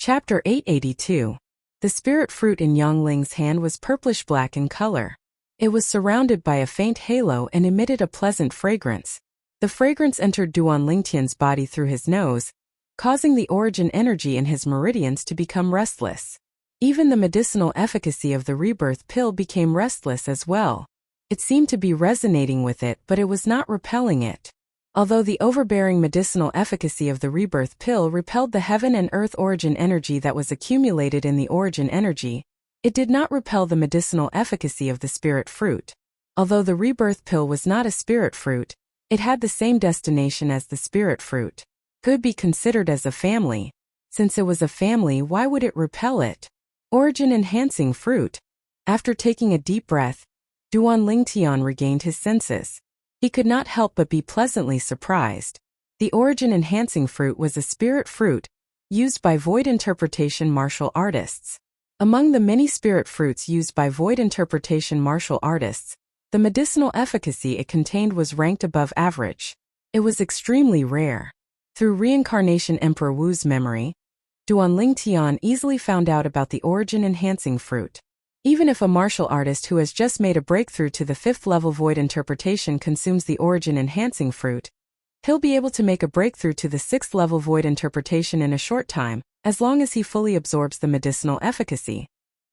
Chapter 882. The spirit fruit in Yang Ling's hand was purplish-black in color. It was surrounded by a faint halo and emitted a pleasant fragrance. The fragrance entered Duan Lingtian's body through his nose, causing the origin energy in his meridians to become restless. Even the medicinal efficacy of the rebirth pill became restless as well. It seemed to be resonating with it, but it was not repelling it. Although the overbearing medicinal efficacy of the rebirth pill repelled the heaven and earth origin energy that was accumulated in the origin energy, it did not repel the medicinal efficacy of the spirit fruit. Although the rebirth pill was not a spirit fruit, it had the same destination as the spirit fruit. Could be considered as a family. Since it was a family, why would it repel it? Origin-enhancing fruit. After taking a deep breath, Duan Lingtian regained his senses. He could not help but be pleasantly surprised. The origin-enhancing fruit was a spirit fruit, used by void interpretation martial artists. Among the many spirit fruits used by void interpretation martial artists, the medicinal efficacy it contained was ranked above average. It was extremely rare. Through reincarnation Emperor Wu's memory, Duan Lingtian easily found out about the origin-enhancing fruit. Even if a martial artist who has just made a breakthrough to the 5th level void interpretation consumes the origin-enhancing fruit, he'll be able to make a breakthrough to the 6th level void interpretation in a short time, as long as he fully absorbs the medicinal efficacy.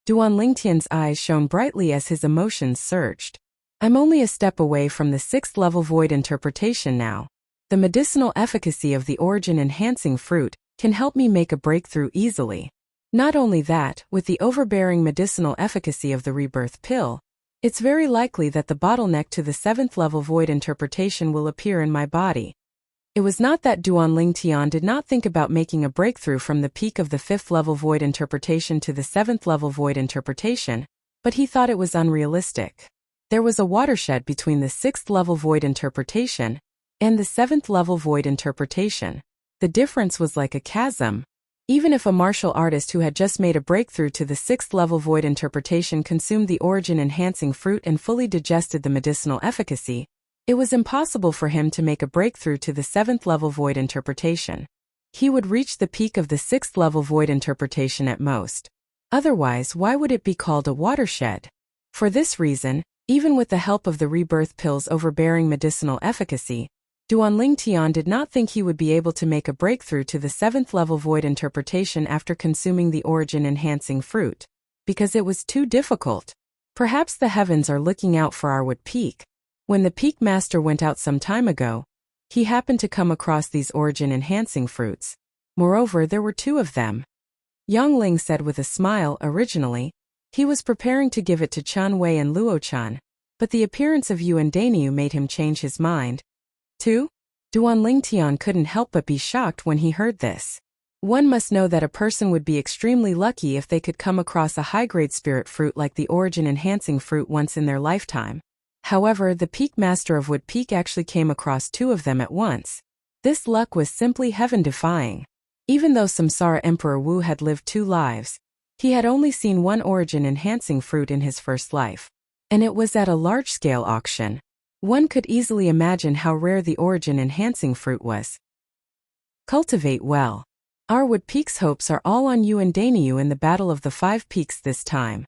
Duan Lingtian's eyes shone brightly as his emotions surged. I'm only a step away from the 6th level void interpretation now. The medicinal efficacy of the origin-enhancing fruit can help me make a breakthrough easily. Not only that, with the overbearing medicinal efficacy of the rebirth pill, it's very likely that the bottleneck to the 7th level void interpretation will appear in my body. It was not that Duan Lingtian did not think about making a breakthrough from the peak of the 5th level void interpretation to the 7th level void interpretation, but he thought it was unrealistic. There was a watershed between the 6th level void interpretation and the 7th level void interpretation. The difference was like a chasm. Even if a martial artist who had just made a breakthrough to the 6th level void interpretation consumed the origin-enhancing fruit and fully digested the medicinal efficacy, it was impossible for him to make a breakthrough to the 7th level void interpretation. He would reach the peak of the 6th level void interpretation at most. Otherwise, why would it be called a watershed? For this reason, even with the help of the rebirth pill's overbearing medicinal efficacy, Duan Lingtian did not think he would be able to make a breakthrough to the 7th level void interpretation after consuming the origin-enhancing fruit, because it was too difficult. Perhaps the heavens are looking out for our wood peak. When the peak master went out some time ago, he happened to come across these origin-enhancing fruits. Moreover, there were 2 of them. Yang Ling said with a smile. Originally, he was preparing to give it to Chun Wei and Luo Chun, but the appearance of Yu and Dainyu made him change his mind. 2? Duan Lingtian couldn't help but be shocked when he heard this. One must know that a person would be extremely lucky if they could come across a high-grade spirit fruit like the origin-enhancing fruit once in their lifetime. However, the peak master of Wood Peak actually came across 2 of them at once. This luck was simply heaven-defying. Even though Samsara Emperor Wu had lived 2 lives, he had only seen one origin-enhancing fruit in his first life. And it was at a large-scale auction. One could easily imagine how rare the origin-enhancing fruit was. Cultivate well. Our Wood Peak's hopes are all on you and Dainyu in the Battle of the 5 Peaks this time.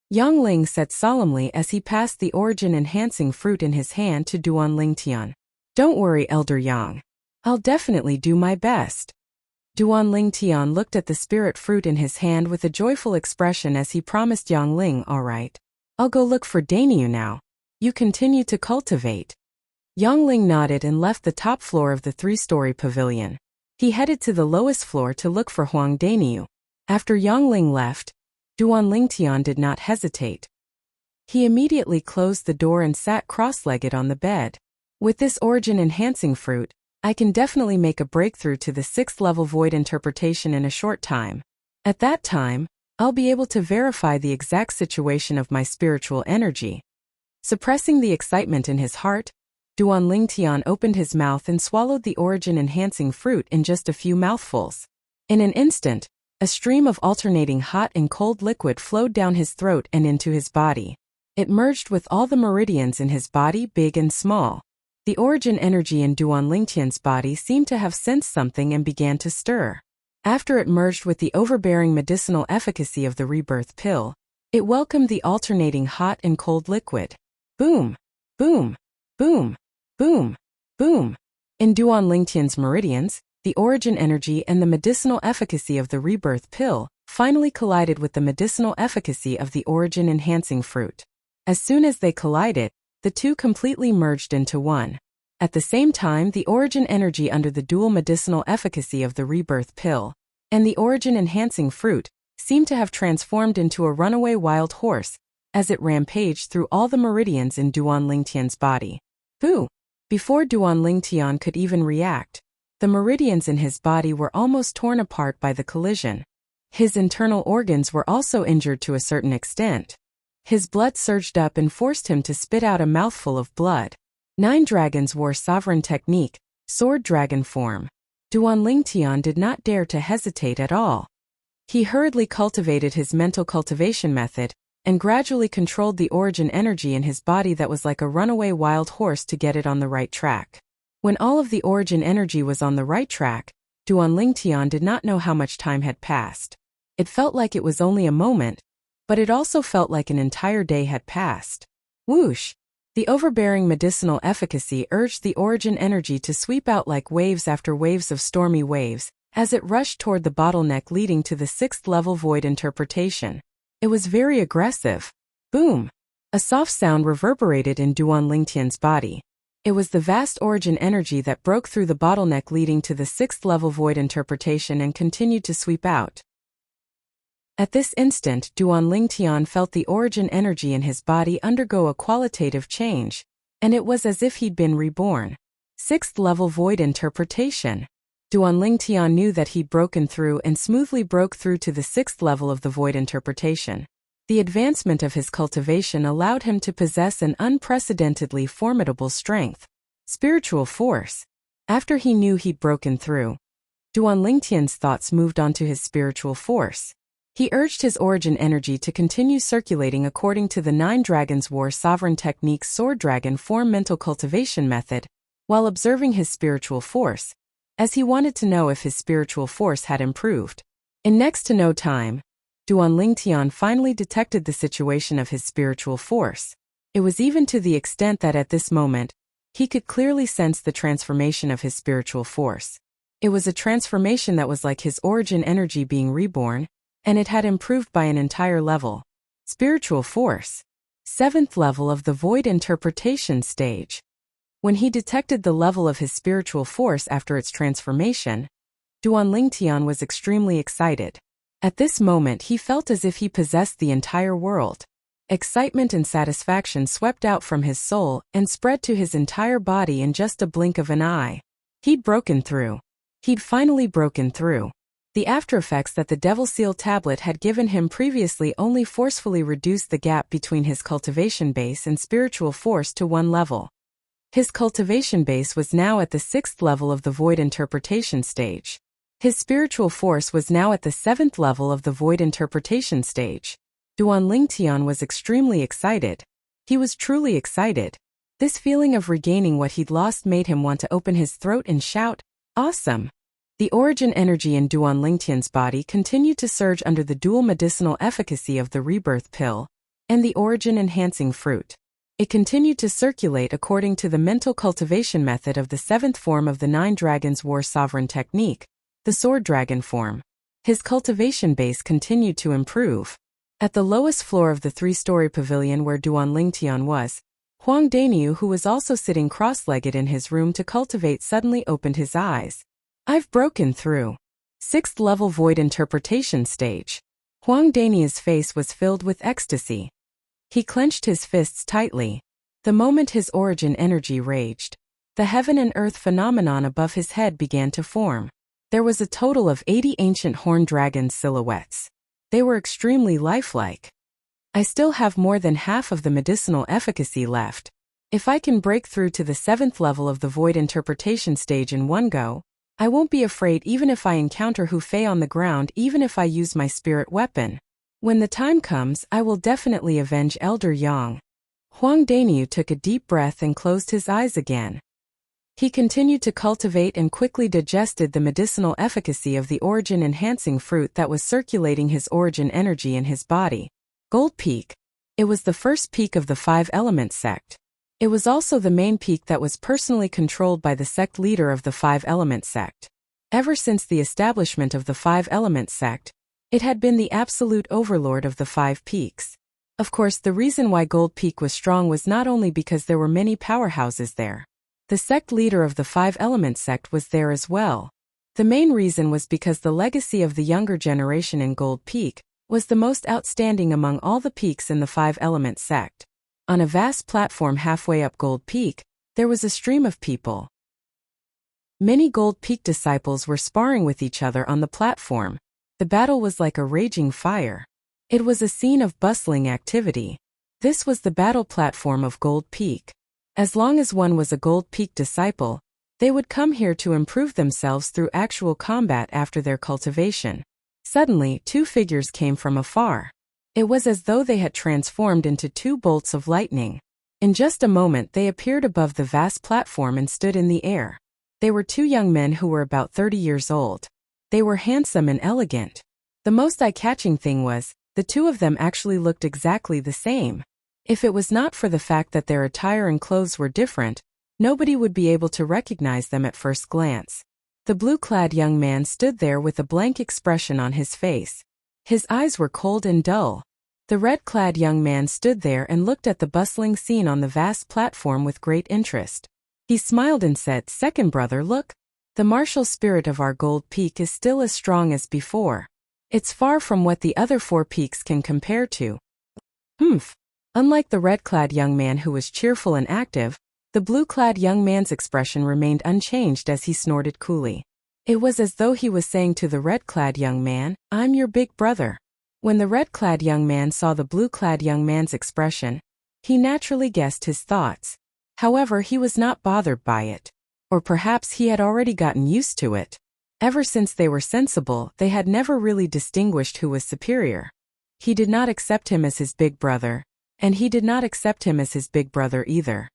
Yang Ling said solemnly as he passed the origin-enhancing fruit in his hand to Duan Lingtian. Don't worry, Elder Yang. I'll definitely do my best. Duan Lingtian looked at the spirit fruit in his hand with a joyful expression as he promised Yang Ling, all right. I'll go look for Dainyu now. You continue to cultivate. Yang Ling nodded and left the top floor of the 3-story pavilion. He headed to the lowest floor to look for Huang Dainyu. After Yang Ling left, Duan Lingtian did not hesitate. He immediately closed the door and sat cross-legged on the bed. With this origin-enhancing fruit, I can definitely make a breakthrough to the 6th level void interpretation in a short time. At that time, I'll be able to verify the exact situation of my spiritual energy. Suppressing the excitement in his heart, Duan Lingtian opened his mouth and swallowed the origin-enhancing fruit in just a few mouthfuls. In an instant, a stream of alternating hot and cold liquid flowed down his throat and into his body. It merged with all the meridians in his body, big and small. The origin energy in Duan Lingtian's body seemed to have sensed something and began to stir. After it merged with the overbearing medicinal efficacy of the rebirth pill, it welcomed the alternating hot and cold liquid. Boom, boom, boom, boom, boom. In Duan Lingtian's meridians, the origin energy and the medicinal efficacy of the rebirth pill finally collided with the medicinal efficacy of the origin-enhancing fruit. As soon as they collided, the two completely merged into one. At the same time, the origin energy under the dual medicinal efficacy of the rebirth pill and the origin-enhancing fruit seemed to have transformed into a runaway wild horse as it rampaged through all the meridians in Duan Lingtian's body. Boo! Before Duan Lingtian could even react, the meridians in his body were almost torn apart by the collision. His internal organs were also injured to a certain extent. His blood surged up and forced him to spit out a mouthful of blood. 9 dragons wore sovereign technique, sword dragon form. Duan Lingtian did not dare to hesitate at all. He hurriedly cultivated his mental cultivation method and gradually controlled the origin energy in his body that was like a runaway wild horse to get it on the right track. When all of the origin energy was on the right track, Duan Lingtian did not know how much time had passed. It felt like it was only a moment, but it also felt like an entire day had passed. Whoosh! The overbearing medicinal efficacy urged the origin energy to sweep out like waves after waves of stormy waves, as it rushed toward the bottleneck leading to the 6th level void interpretation. It was very aggressive. Boom! A soft sound reverberated in Duan Lingtian's body. It was the vast origin energy that broke through the bottleneck leading to the 6th level void interpretation and continued to sweep out. At this instant, Duan Lingtian felt the origin energy in his body undergo a qualitative change, and it was as if he'd been reborn. 6th level void interpretation. Duan Lingtian knew that he'd broken through and smoothly broke through to the 6th level of the void interpretation. The advancement of his cultivation allowed him to possess an unprecedentedly formidable strength. Spiritual force. After he knew he'd broken through, Duan Lingtian's thoughts moved on to his spiritual force. He urged his origin energy to continue circulating according to the 9 Dragons War Sovereign Technique's Sword Dragon Form mental cultivation method, while observing his spiritual force, as he wanted to know if his spiritual force had improved. In next to no time, Duan Lingtian finally detected the situation of his spiritual force. It was even to the extent that at this moment, he could clearly sense the transformation of his spiritual force. It was a transformation that was like his origin energy being reborn, and it had improved by an entire level. Spiritual force. 7th level of the void interpretation stage. When he detected the level of his spiritual force after its transformation, Duan Lingtian was extremely excited. At this moment he felt as if he possessed the entire world. Excitement and satisfaction swept out from his soul and spread to his entire body in just a blink of an eye. He'd broken through. He'd finally broken through. The aftereffects that the Devil Seal tablet had given him previously only forcefully reduced the gap between his cultivation base and spiritual force to 1 level. His cultivation base was now at the 6th level of the void interpretation stage. His spiritual force was now at the 7th level of the void interpretation stage. Duan Lingtian was extremely excited. He was truly excited. This feeling of regaining what he'd lost made him want to open his throat and shout, "Awesome!" The origin energy in Duan Lingtian's body continued to surge under the dual medicinal efficacy of the rebirth pill and the origin-enhancing fruit. It continued to circulate according to the mental cultivation method of the 7th form of the 9 Dragons War Sovereign Technique, the Sword Dragon form. His cultivation base continued to improve. At the lowest floor of the 3-story pavilion where Duan Lingtian was, Huang Daniu, who was also sitting cross-legged in his room to cultivate, suddenly opened his eyes. "I've broken through." 6th level void interpretation stage. Huang Daniu's face was filled with ecstasy. He clenched his fists tightly. The moment his origin energy raged, the heaven and earth phenomenon above his head began to form. There was a total of 80 ancient horned dragon silhouettes. They were extremely lifelike. I still have more than half of the medicinal efficacy left. If I can break through to the 7th level of the void interpretation stage in one go, I won't be afraid even if I encounter Hu Fei on the ground, even if I use my spirit weapon. When the time comes, I will definitely avenge Elder Yang. Huang Daniu took a deep breath and closed his eyes again. He continued to cultivate and quickly digested the medicinal efficacy of the origin-enhancing fruit that was circulating his origin energy in his body. Gold Peak. It was the first peak of the Five-Element sect. It was also the main peak that was personally controlled by the sect leader of the Five-Element sect. Ever since the establishment of the Five-Element sect, it had been the absolute overlord of the Five Peaks. Of course, the reason why Gold Peak was strong was not only because there were many powerhouses there. The sect leader of the Five-Element sect was there as well. The main reason was because the legacy of the younger generation in Gold Peak was the most outstanding among all the peaks in the Five-Element sect. On a vast platform halfway up Gold Peak, there was a stream of people. Many Gold Peak disciples were sparring with each other on the platform. The battle was like a raging fire. It was a scene of bustling activity. This was the battle platform of Gold Peak. As long as one was a Gold Peak disciple, they would come here to improve themselves through actual combat after their cultivation. Suddenly, two figures came from afar. It was as though they had transformed into two bolts of lightning. In just a moment they appeared above the vast platform and stood in the air. They were two young men who were about 30 years old. They were handsome and elegant. The most eye-catching thing was, the two of them actually looked exactly the same. If it was not for the fact that their attire and clothes were different, nobody would be able to recognize them at first glance. The blue-clad young man stood there with a blank expression on his face. His eyes were cold and dull. The red-clad young man stood there and looked at the bustling scene on the vast platform with great interest. He smiled and said, "Second brother, look. The martial spirit of our Gold Peak is still as strong as before. It's far from what the other four peaks can compare to." Humph. Unlike the red-clad young man who was cheerful and active, the blue-clad young man's expression remained unchanged as he snorted coolly. It was as though he was saying to the red-clad young man, "I'm your big brother." When the red-clad young man saw the blue-clad young man's expression, he naturally guessed his thoughts. However, he was not bothered by it. Or perhaps he had already gotten used to it. Ever since they were sensible, they had never really distinguished who was superior. He did not accept him as his big brother, and he did not accept him as his big brother either.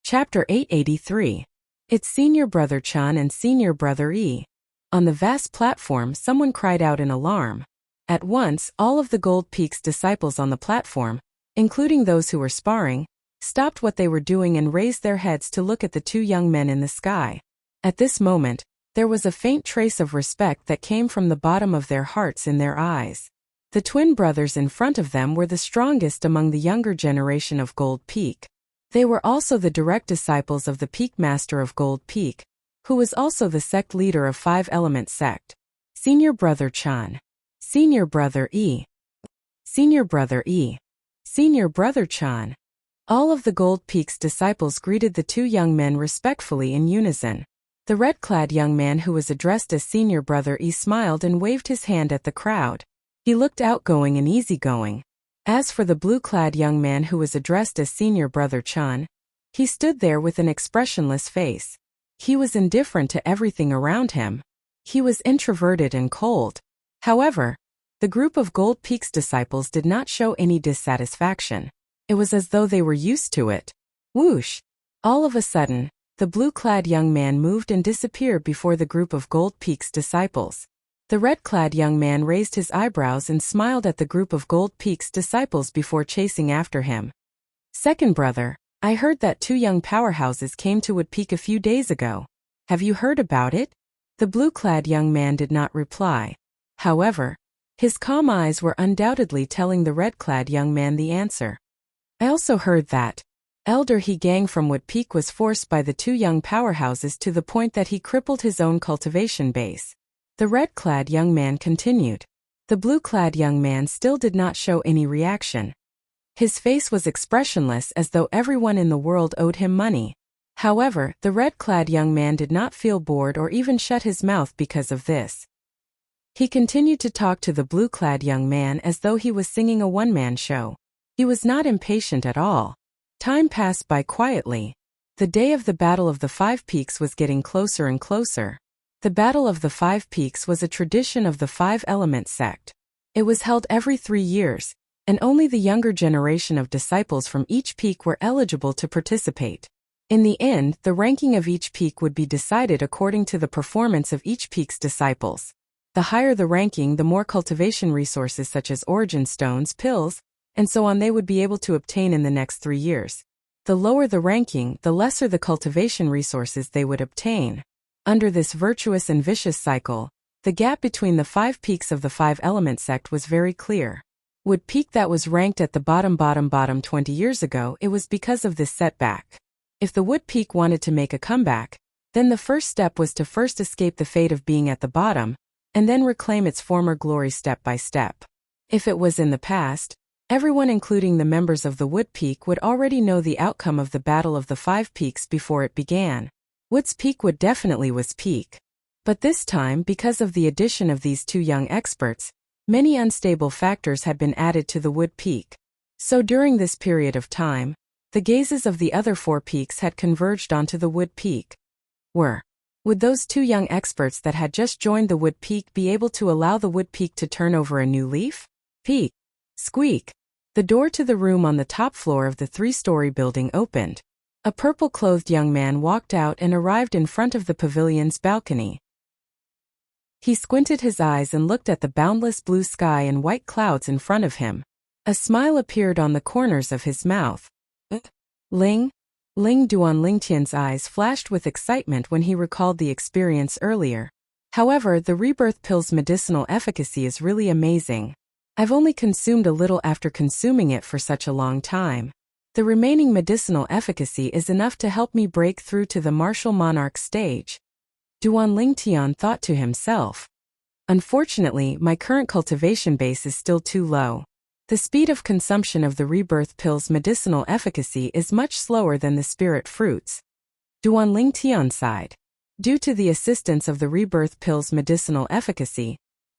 Chapter 883. It's Senior Brother Chan and Senior Brother E. On the vast platform, someone cried out in alarm. At once, all of the Gold Peak's disciples on the platform, including those who were sparring, stopped what they were doing and raised their heads to look at the two young men in the sky. At this moment, there was a faint trace of respect that came from the bottom of their hearts in their eyes. The twin brothers in front of them were the strongest among the younger generation of Gold Peak. They were also the direct disciples of the Peak Master of Gold Peak, who was also the sect leader of Five-Element sect. Senior Brother Chan. Senior Brother E. Senior Brother E. Senior Brother Chan. All of the Gold Peak's disciples greeted the two young men respectfully in unison. The red-clad young man who was addressed as Senior Brother E smiled and waved his hand at the crowd. He looked outgoing and easygoing. As for the blue-clad young man who was addressed as Senior Brother Chan, he stood there with an expressionless face. He was indifferent to everything around him. He was introverted and cold. However, the group of Gold Peak's disciples did not show any dissatisfaction. It was as though they were used to it. Whoosh! All of a sudden, the blue-clad young man moved and disappeared before the group of Gold Peak's disciples. The red-clad young man raised his eyebrows and smiled at the group of Gold Peak's disciples before chasing after him. Second brother, I heard that two young powerhouses came to Wood Peak a few days ago. Have you heard about it? The blue-clad young man did not reply. However, his calm eyes were undoubtedly telling the red-clad young man the answer. I also heard that Elder He Gang from Wood Peak was forced by the two young powerhouses to the point that he crippled his own cultivation base. The red-clad young man continued. The blue-clad young man still did not show any reaction. His face was expressionless as though everyone in the world owed him money. However, the red-clad young man did not feel bored or even shut his mouth because of this. He continued to talk to the blue-clad young man as though he was singing a one-man show. He was not impatient at all. Time passed by quietly. The day of the Battle of the Five Peaks was getting closer and closer. The Battle of the Five Peaks was a tradition of the Five-Element sect. It was held every 3 years, and only the younger generation of disciples from each peak were eligible to participate. In the end, the ranking of each peak would be decided according to the performance of each peak's disciples. The higher the ranking, the more cultivation resources such as origin stones, pills, and so on they would be able to obtain in the next 3 years. The lower the ranking, the lesser the cultivation resources they would obtain. Under this virtuous and vicious cycle, the gap between the 5 peaks of the 5-element sect was very clear. Wood peak that was ranked at the bottom 20 years ago, it was because of this setback. If the wood peak wanted to make a comeback, then the first step was to first escape the fate of being at the bottom, and then reclaim its former glory step by step. If it was in the past, everyone including the members of the wood peak would already know the outcome of the battle of the 5 peaks before it began. Wood's peak would definitely was peak. But this time, because of the addition of these 2 young experts, many unstable factors had been added to the wood peak. So during this period of time, the gazes of the other 4 peaks had converged onto the wood peak. Would those 2 young experts that had just joined the wood peak be able to allow the wood peak to turn over a new leaf? Peak. Squeak. The door to the room on the top floor of the 3-story building opened. A purple-clothed young man walked out and arrived in front of the pavilion's balcony. He squinted his eyes and looked at the boundless blue sky and white clouds in front of him. A smile appeared on the corners of his mouth. Ling Duan Lingtian's eyes flashed with excitement when he recalled the experience earlier. However, the rebirth pill's medicinal efficacy is really amazing. I've only consumed a little after consuming it for such a long time. The remaining medicinal efficacy is enough to help me break through to the martial monarch stage. Duan Lingtian thought to himself. Unfortunately, my current cultivation base is still too low. The speed of consumption of the rebirth pill's medicinal efficacy is much slower than the spirit fruits. Duan Lingtian sighed. Due to the assistance of the rebirth pill's medicinal efficacy,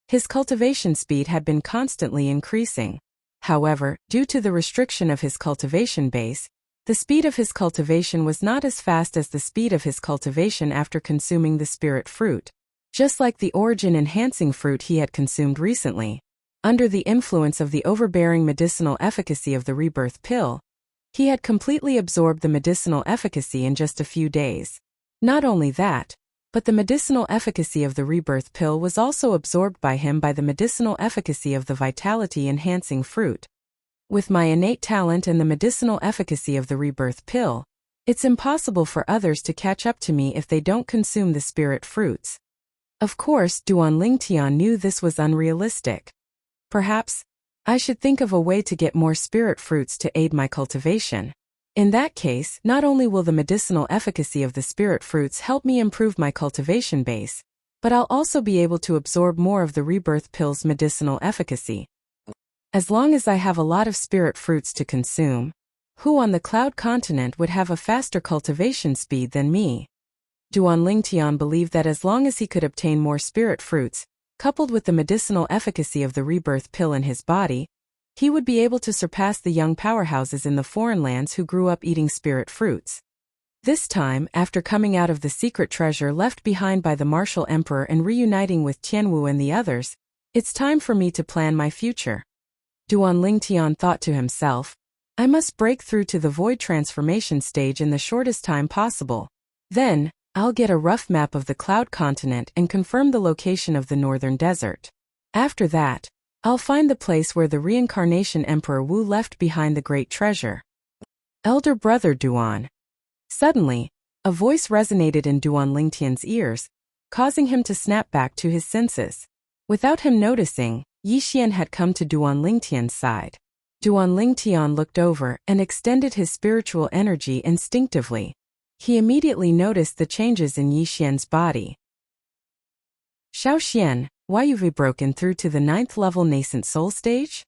his cultivation speed had been constantly increasing. However, due to the restriction of his cultivation base, the speed of his cultivation was not as fast as the speed of his cultivation after consuming the spirit fruit. Just like the origin-enhancing fruit he had consumed recently. Under the influence of the overbearing medicinal efficacy of the rebirth pill, he had completely absorbed the medicinal efficacy in just a few days. Not only that, but the medicinal efficacy of the rebirth pill was also absorbed by him by the medicinal efficacy of the vitality-enhancing fruit. With my innate talent and the medicinal efficacy of the rebirth pill, it's impossible for others to catch up to me if they don't consume the spirit fruits. Of course, Duan Lingtian knew this was unrealistic. Perhaps, I should think of a way to get more spirit fruits to aid my cultivation. In that case, not only will the medicinal efficacy of the spirit fruits help me improve my cultivation base, but I'll also be able to absorb more of the rebirth pill's medicinal efficacy. As long as I have a lot of spirit fruits to consume, who on the Cloud Continent would have a faster cultivation speed than me? Duan Lingtian believed that as long as he could obtain more spirit fruits, coupled with the medicinal efficacy of the rebirth pill in his body, he would be able to surpass the young powerhouses in the foreign lands who grew up eating spirit fruits. This time, after coming out of the secret treasure left behind by the martial emperor and reuniting with Tianwu and the others, it's time for me to plan my future. Duan Lingtian thought to himself, I must break through to the void transformation stage in the shortest time possible. Then, I'll get a rough map of the Cloud Continent and confirm the location of the northern desert. After that, I'll find the place where the reincarnation Emperor Wu left behind the great treasure. Elder brother Duan. Suddenly, a voice resonated in Duan Lingtian's ears, causing him to snap back to his senses. Without him noticing, Yixian had come to Duan Lingtian's side. Duan Lingtian looked over and extended his spiritual energy instinctively. He immediately noticed the changes in Yixian's body. Xiaoxian, why you've broken through to the 9th level nascent soul stage?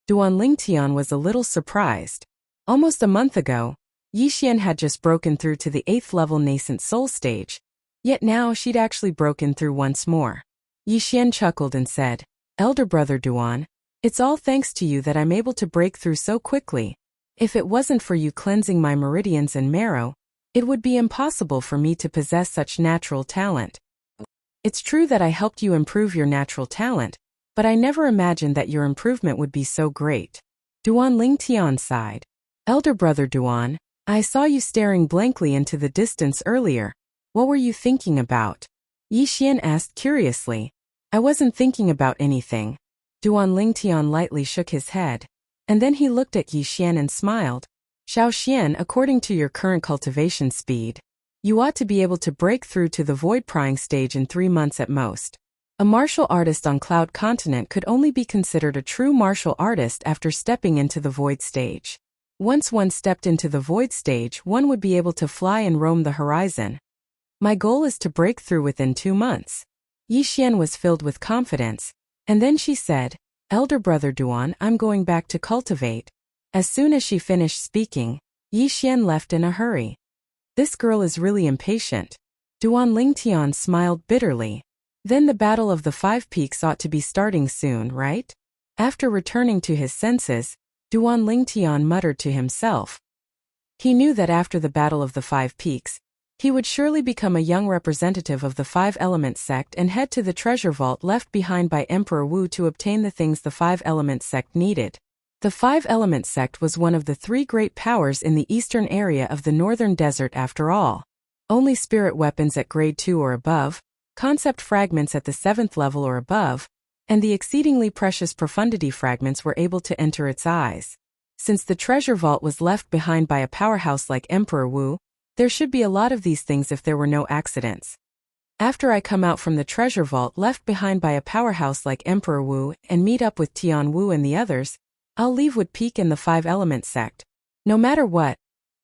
Duan Lingtian was a little surprised. Almost a month ago, Yixian had just broken through to the 8th level nascent soul stage, yet now she'd actually broken through once more. Yixian chuckled and said, Elder brother Duan, it's all thanks to you that I'm able to break through so quickly. If it wasn't for you cleansing my meridians and marrow, it would be impossible for me to possess such natural talent. It's true that I helped you improve your natural talent, but I never imagined that your improvement would be so great. Duan Lingtian sighed. Elder brother Duan, I saw you staring blankly into the distance earlier. What were you thinking about? Yi Xian asked curiously. I wasn't thinking about anything. Duan Lingtian lightly shook his head. And then he looked at Yi Xian and smiled. Xiao Xian, according to your current cultivation speed, you ought to be able to break through to the void prying stage in 3 months at most. A martial artist on Cloud Continent could only be considered a true martial artist after stepping into the void stage. Once one stepped into the void stage, one would be able to fly and roam the horizon. My goal is to break through within 2 months. Yi Xian was filled with confidence, and then she said, Elder brother Duan, I'm going back to cultivate. As soon as she finished speaking, Yi Xian left in a hurry. This girl is really impatient. Duan Lingtian smiled bitterly. Then the Battle of the 5 Peaks ought to be starting soon, right? After returning to his senses, Duan Lingtian muttered to himself. He knew that after the Battle of the 5 Peaks, he would surely become a young representative of the 5-element sect and head to the treasure vault left behind by Emperor Wu to obtain the things the 5-element sect needed. The 5-element sect was one of the 3 great powers in the eastern area of the northern desert after all. Only spirit weapons at grade 2 or above, concept fragments at the 7th level or above, and the exceedingly precious profundity fragments were able to enter its eyes. Since the treasure vault was left behind by a powerhouse like Emperor Wu, there should be a lot of these things if there were no accidents. After I come out from the treasure vault left behind by a powerhouse like Emperor Wu and meet up with Tian Wu and the others, I'll leave Wood Peak and the 5-element sect. No matter what,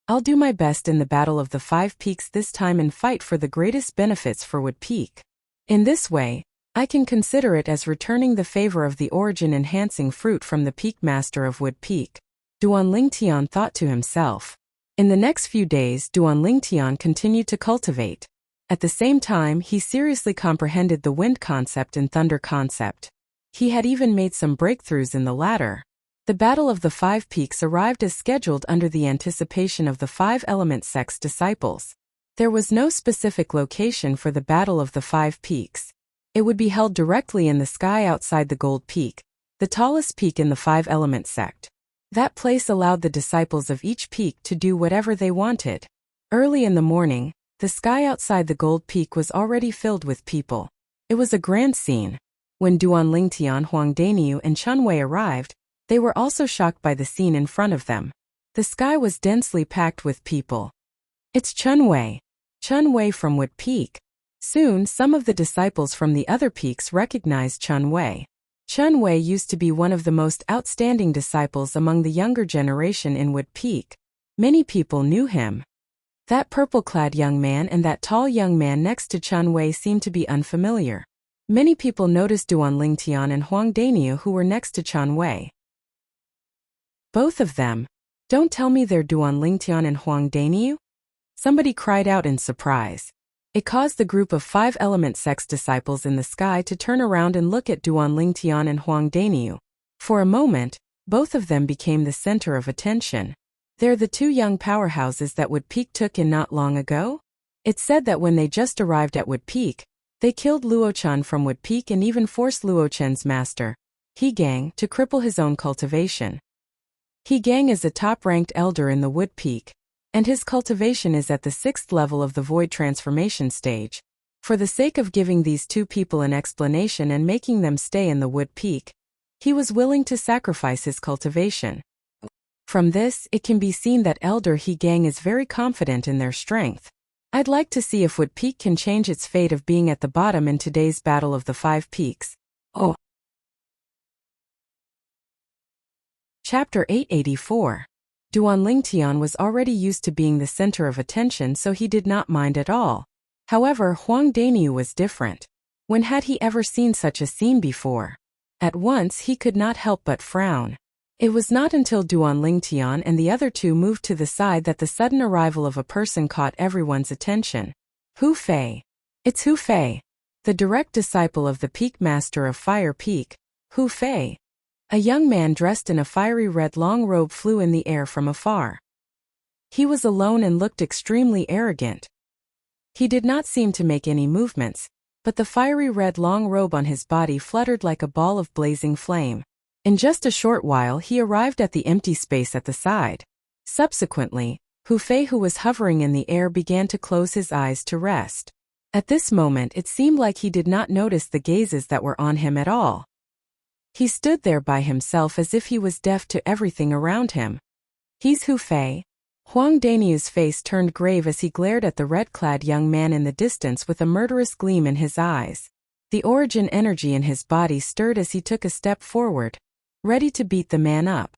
I'll do my best in the Battle of the 5 Peaks this time and fight for the greatest benefits for Wood Peak. In this way, I can consider it as returning the favor of the origin-enhancing fruit from the Peak Master of Wood Peak. Duan Lingtian thought to himself. In the next few days, Duan Lingtian continued to cultivate. At the same time, he seriously comprehended the wind concept and thunder concept. He had even made some breakthroughs in the latter. The Battle of the 5 Peaks arrived as scheduled under the anticipation of the 5-element sect's disciples. There was no specific location for the Battle of the 5 Peaks. It would be held directly in the sky outside the Gold Peak, the tallest peak in the 5-element sect. That place allowed the disciples of each peak to do whatever they wanted. Early in the morning, the sky outside the Gold Peak was already filled with people. It was a grand scene. When Duan Lingtian, Huang Daniu, and Chun Wei arrived, they were also shocked by the scene in front of them. The sky was densely packed with people. It's Chun Wei. Chun Wei from Wood Peak. Soon, some of the disciples from the other peaks recognized Chun Wei. Chun Wei used to be one of the most outstanding disciples among the younger generation in Wood Peak. Many people knew him. That purple-clad young man and that tall young man next to Chun Wei seemed to be unfamiliar. Many people noticed Duan Lingtian and Huang Daniu who were next to Chun Wei. Both of them. Don't tell me they're Duan Lingtian and Huang Daniu? Somebody cried out in surprise. It caused the group of 5-element sect's disciples in the sky to turn around and look at Duan Lingtian and Huang Daniu. For a moment, both of them became the center of attention. They're the 2 young powerhouses that Wood Peak took in not long ago? It's said that when they just arrived at Wood Peak, they killed Luochen from Wood Peak and even forced Luochen's master, He Gang, to cripple his own cultivation. He Gang is a top-ranked elder in the Wood Peak, and his cultivation is at the 6th level of the void transformation stage. For the sake of giving these 2 people an explanation and making them stay in the Wood Peak, he was willing to sacrifice his cultivation. From this, it can be seen that Elder He Gang is very confident in their strength. I'd like to see if Wood Peak can change its fate of being at the bottom in today's Battle of the 5 Peaks. Oh. Chapter 884. Duan Lingtian was already used to being the center of attention, so he did not mind at all. However, Huang Daniu was different. When had he ever seen such a scene before? At once he could not help but frown. It was not until Duan Lingtian and the other 2 moved to the side that the sudden arrival of a person caught everyone's attention. Hu Fei. It's Hu Fei, the direct disciple of the Peak Master of Fire Peak, Hu Fei. A young man dressed in a fiery red long robe flew in the air from afar. He was alone and looked extremely arrogant. He did not seem to make any movements, but the fiery red long robe on his body fluttered like a ball of blazing flame. In just a short while he arrived at the empty space at the side. Subsequently, Hu Fei, who was hovering in the air, began to close his eyes to rest. At this moment it seemed like he did not notice the gazes that were on him at all. He stood there by himself as if he was deaf to everything around him. "He's Hu Fei." Huang Daniu's face turned grave as he glared at the red-clad young man in the distance with a murderous gleam in his eyes. The origin energy in his body stirred as he took a step forward, ready to beat the man up.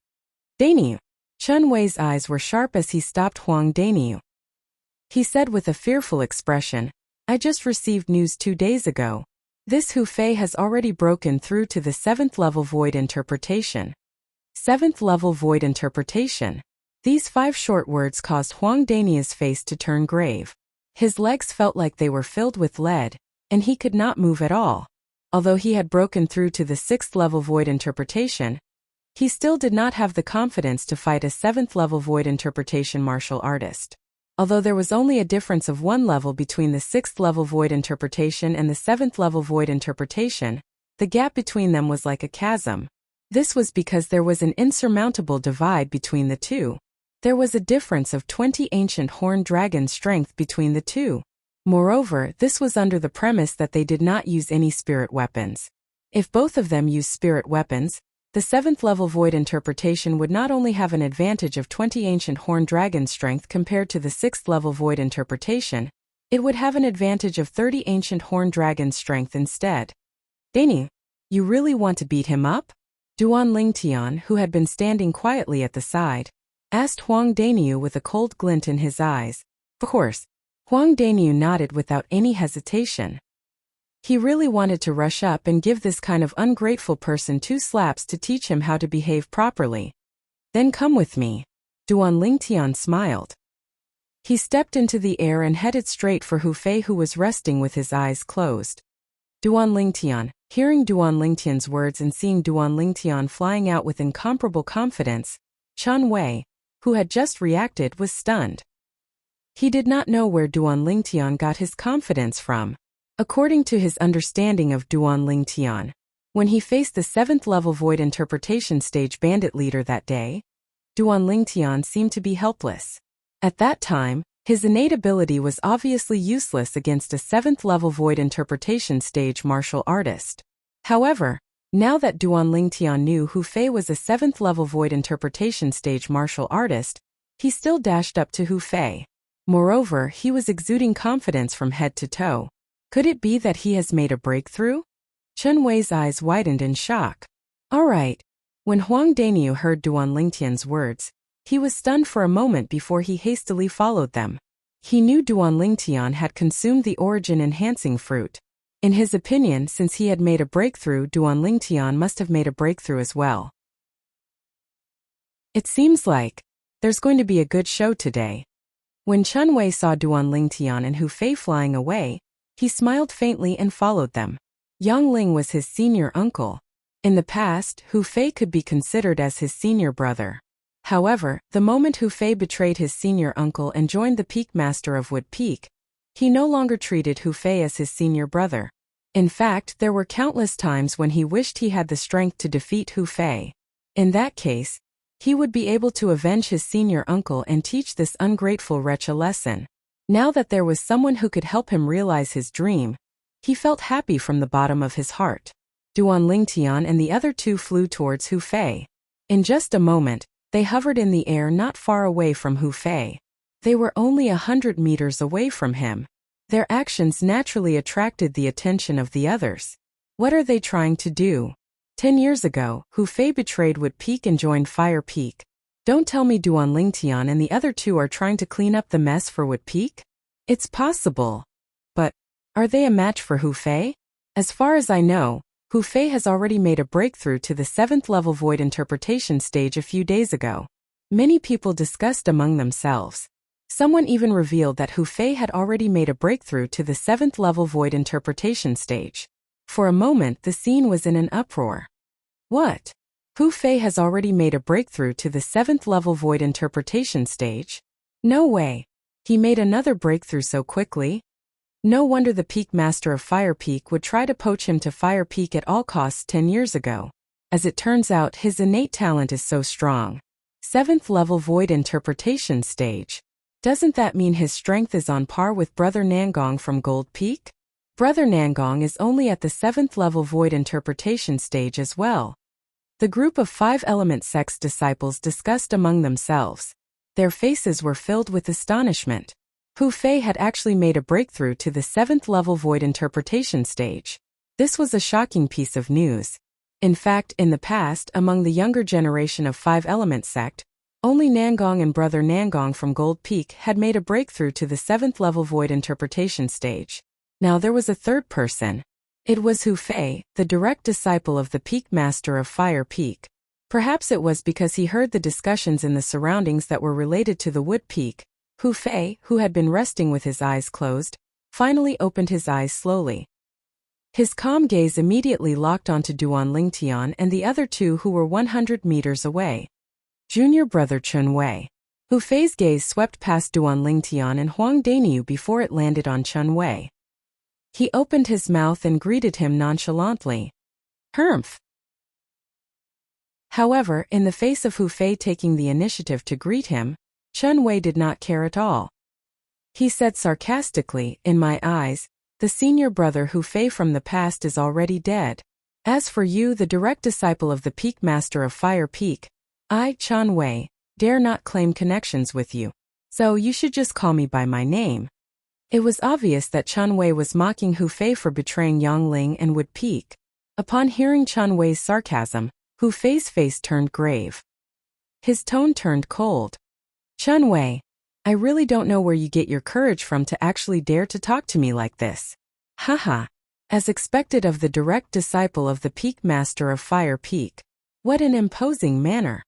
"Daniu." Chun Wei's eyes were sharp as he stopped Huang Daniu. He said with a fearful expression, "I just received news 2 days ago. This Hu Fei has already broken through to the 7th level void interpretation." 7th level void interpretation. These 5 short words caused Huang Daniu's face to turn grave. His legs felt like they were filled with lead, and he could not move at all. Although he had broken through to the 6th level void interpretation, he still did not have the confidence to fight a 7th level void interpretation martial artist. Although there was only a difference of 1 level between the 6th level void interpretation and the 7th level void interpretation, the gap between them was like a chasm. This was because there was an insurmountable divide between the two. There was a difference of 20 ancient horned dragon strength between the two. Moreover, this was under the premise that they did not use any spirit weapons. If both of them used spirit weapons, the 7th level void interpretation would not only have an advantage of 20 ancient horned dragon strength compared to the 6th level void interpretation, it would have an advantage of 30 ancient horned dragon strength instead. "Daniu, you really want to beat him up?" Duan Lingtian, who had been standing quietly at the side, asked Huang Daniu with a cold glint in his eyes. Of course, Huang Daniu nodded without any hesitation. He really wanted to rush up and give this kind of ungrateful person 2 slaps to teach him how to behave properly. "Then come with me." Duan Lingtian smiled. He stepped into the air and headed straight for Hu Fei, who was resting with his eyes closed. Duan Lingtian, hearing Duan Lingtian's words and seeing Duan Lingtian flying out with incomparable confidence, Chun Wei, who had just reacted, was stunned. He did not know where Duan Lingtian got his confidence from. According to his understanding of Duan Lingtian, when he faced the 7th level void interpretation stage bandit leader that day, Duan Lingtian seemed to be helpless. At that time, his innate ability was obviously useless against a 7th level void interpretation stage martial artist. However, now that Duan Lingtian knew Hu Fei was a 7th level void interpretation stage martial artist, he still dashed up to Hu Fei. Moreover, he was exuding confidence from head to toe. Could it be that he has made a breakthrough? Chun Wei's eyes widened in shock. "All right." When Huang Daniu heard Duan Lingtian's words, he was stunned for a moment before he hastily followed them. He knew Duan Lingtian had consumed the origin-enhancing fruit. In his opinion, since he had made a breakthrough, Duan Lingtian must have made a breakthrough as well. "It seems like there's going to be a good show today." When Chun Wei saw Duan Lingtian and Hu Fei flying away, he smiled faintly and followed them. Yang Ling was his senior uncle. In the past, Hu Fei could be considered as his senior brother. However, the moment Hu Fei betrayed his senior uncle and joined the Peak Master of Wood Peak, he no longer treated Hu Fei as his senior brother. In fact, there were countless times when he wished he had the strength to defeat Hu Fei. In that case, he would be able to avenge his senior uncle and teach this ungrateful wretch a lesson. Now that there was someone who could help him realize his dream, he felt happy from the bottom of his heart. Duan Lingtian and the other 2 flew towards Hu Fei. In just a moment, they hovered in the air not far away from Hu Fei. They were only 100 meters away from him. Their actions naturally attracted the attention of the others. What are they trying to do? 10 years ago, Hu Fei betrayed Wood Peak and joined Fire Peak. Don't tell me Duan Lingtian and the other 2 are trying to clean up the mess for Wood Peak? It's possible. But are they a match for Hu Fei? As far as I know, Hu Fei has already made a breakthrough to the 7th level void interpretation stage a few days ago. Many people discussed among themselves. Someone even revealed that Hu Fei had already made a breakthrough to the 7th level void interpretation stage. For a moment, the scene was in an uproar. What? Hu Fei has already made a breakthrough to the 7th level void interpretation stage? No way. He made another breakthrough so quickly? No wonder the Peak Master of Fire Peak would try to poach him to Fire Peak at all costs 10 years ago. As it turns out, his innate talent is so strong. 7th level Void Interpretation stage. Doesn't that mean his strength is on par with Brother Nangong from Gold Peak? Brother Nangong is only at the 7th level Void Interpretation stage as well. The group of 5 element sect's disciples discussed among themselves. Their faces were filled with astonishment. Hu Fei had actually made a breakthrough to the 7th level Void Interpretation stage. This was a shocking piece of news. In fact, in the past, among the younger generation of 5 element sect, only Nangong and Brother Nangong from Gold Peak had made a breakthrough to the 7th level Void Interpretation stage. Now there was a third person. It was Hu Fei, the direct disciple of the Peak Master of Fire Peak. Perhaps it was because he heard the discussions in the surroundings that were related to the Wood Peak. Hu Fei, who had been resting with his eyes closed, finally opened his eyes slowly. His calm gaze immediately locked onto Duan Lingtian and the other two who were 100 meters away. Junior brother Chun Wei. Hu Fei's gaze swept past Duan Lingtian and Huang Daniu before it landed on Chun Wei. He opened his mouth and greeted him nonchalantly. Humph. However, in the face of Hu Fei taking the initiative to greet him, Chun Wei did not care at all. He said sarcastically, "In my eyes, the senior brother Hu Fei from the past is already dead. As for you, the direct disciple of the Peak Master of Fire Peak, I, Chun Wei, dare not claim connections with you. So you should just call me by my name." It was obvious that Chun Wei was mocking Hu Fei for betraying Yangling and Wood Peak. Upon hearing Chun Wei's sarcasm, Hu Fei's face turned grave. His tone turned cold. "Chun Wei, I really don't know where you get your courage from to actually dare to talk to me like this." Haha. As expected of the direct disciple of the Peak Master of Fire Peak. What an imposing manner.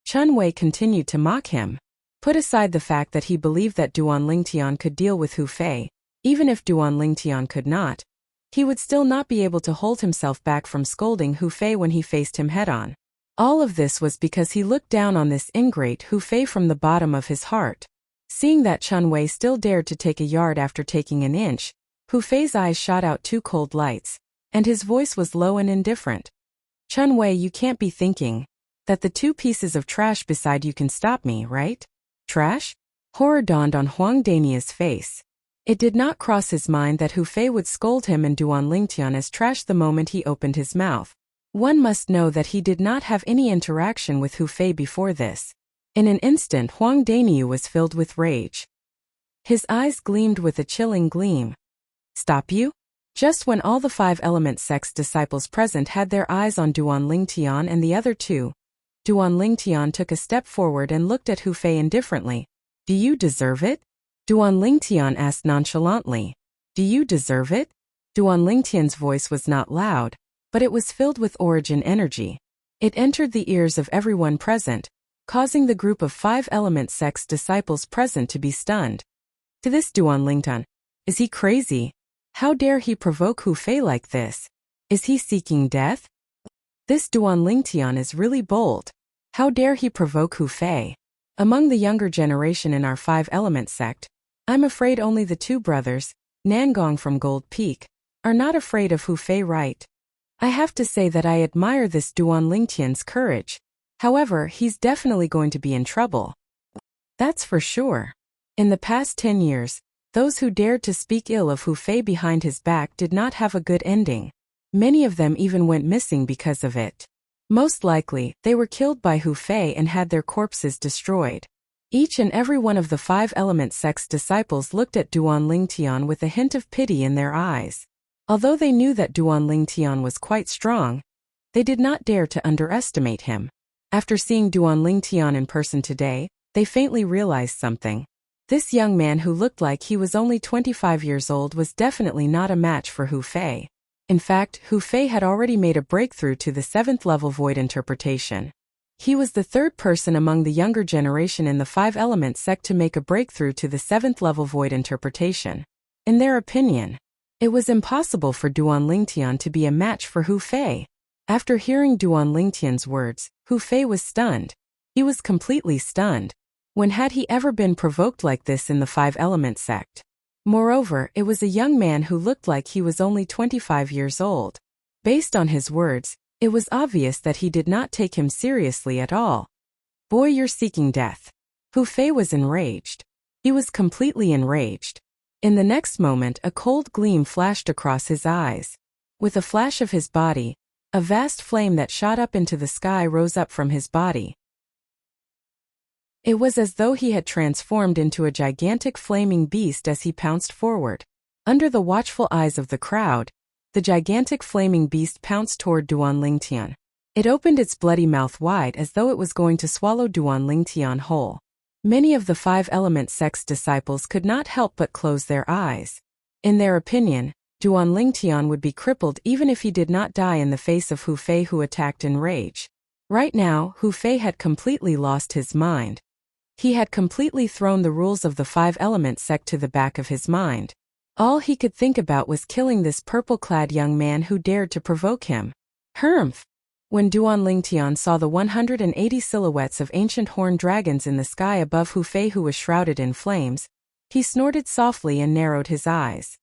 Chun Wei continued to mock him. Put aside the fact that he believed that Duan Lingtian could deal with Hu Fei, even if Duan Lingtian could not, he would still not be able to hold himself back from scolding Hu Fei when he faced him head-on. All of this was because he looked down on this ingrate Hu Fei from the bottom of his heart. Seeing that Chun Wei still dared to take a yard after taking an inch, Hu Fei's eyes shot out two cold lights, and his voice was low and indifferent. "Chun Wei, you can't be thinking that the two pieces of trash beside you can stop me, right?" Trash? Horror dawned on Huang Dania's face. It did not cross his mind that Hu Fei would scold him and Duan Lingtian as trash the moment he opened his mouth. One must know that he did not have any interaction with Hu Fei before this. In an instant, Huang Daniu was filled with rage. His eyes gleamed with a chilling gleam. "Stop you?" Just when all the 5 element sect's disciples present had their eyes on Duan Lingtian and the other two, Duan Lingtian took a step forward and looked at Hu Fei indifferently. "Do you deserve it?" Duan Lingtian asked nonchalantly. "Do you deserve it?" Duan Lingtian's voice was not loud, but it was filled with origin energy. It entered the ears of everyone present, causing the group of 5 element sect's disciples present to be stunned. To this Duan Lingtian, is he crazy? How dare he provoke Hu Fei like this? Is he seeking death? This Duan Lingtian is really bold. How dare he provoke Hu Fei? Among the younger generation in our 5 element sect, I'm afraid only the 2 brothers, Nangong from Gold Peak, are not afraid of Hu Fei, right? I have to say that I admire this Duan Lingtian's courage. However, he's definitely going to be in trouble. That's for sure. In the past 10 years, those who dared to speak ill of Hu Fei behind his back did not have a good ending. Many of them even went missing because of it. Most likely, they were killed by Hu Fei and had their corpses destroyed. Each and every one of the 5 element sect's disciples looked at Duan Lingtian with a hint of pity in their eyes. Although they knew that Duan Lingtian was quite strong, they did not dare to underestimate him. After seeing Duan Lingtian in person today, they faintly realized something. This young man who looked like he was only 25 years old was definitely not a match for Hu Fei. In fact, Hu Fei had already made a breakthrough to the 7th level Void Interpretation. He was the 3rd person among the younger generation in the 5 element sect to make a breakthrough to the 7th level Void Interpretation. In their opinion, it was impossible for Duan Lingtian to be a match for Hu Fei. After hearing Duan Lingtian's words, Hu Fei was stunned. He was completely stunned. When had he ever been provoked like this in the 5 element sect? Moreover, it was a young man who looked like he was only 25 years old. Based on his words, It was obvious that he did not take him seriously at all. Boy, you're seeking death. Hu Fei was enraged. He was completely enraged. In the next moment, a cold gleam flashed across his eyes. With a flash of his body, a vast flame that shot up into the sky rose up from his body. It was as though he had transformed into a gigantic flaming beast as he pounced forward. Under the watchful eyes of the crowd, the gigantic flaming beast pounced toward Duan Lingtian. It opened its bloody mouth wide as though it was going to swallow Duan Lingtian whole. Many of the Five Element sect's disciples could not help but close their eyes. In their opinion, Duan Lingtian would be crippled even if he did not die in the face of Hu Fei, who attacked in rage. Right now, Hu Fei had completely lost his mind. He had completely thrown the rules of the Five Element sect to the back of his mind. All he could think about was killing this purple-clad young man who dared to provoke him. Humph! When Duan Lingtian saw the 180 silhouettes of ancient horned dragons in the sky above Hu Fei, who was shrouded in flames, he snorted softly and narrowed his eyes.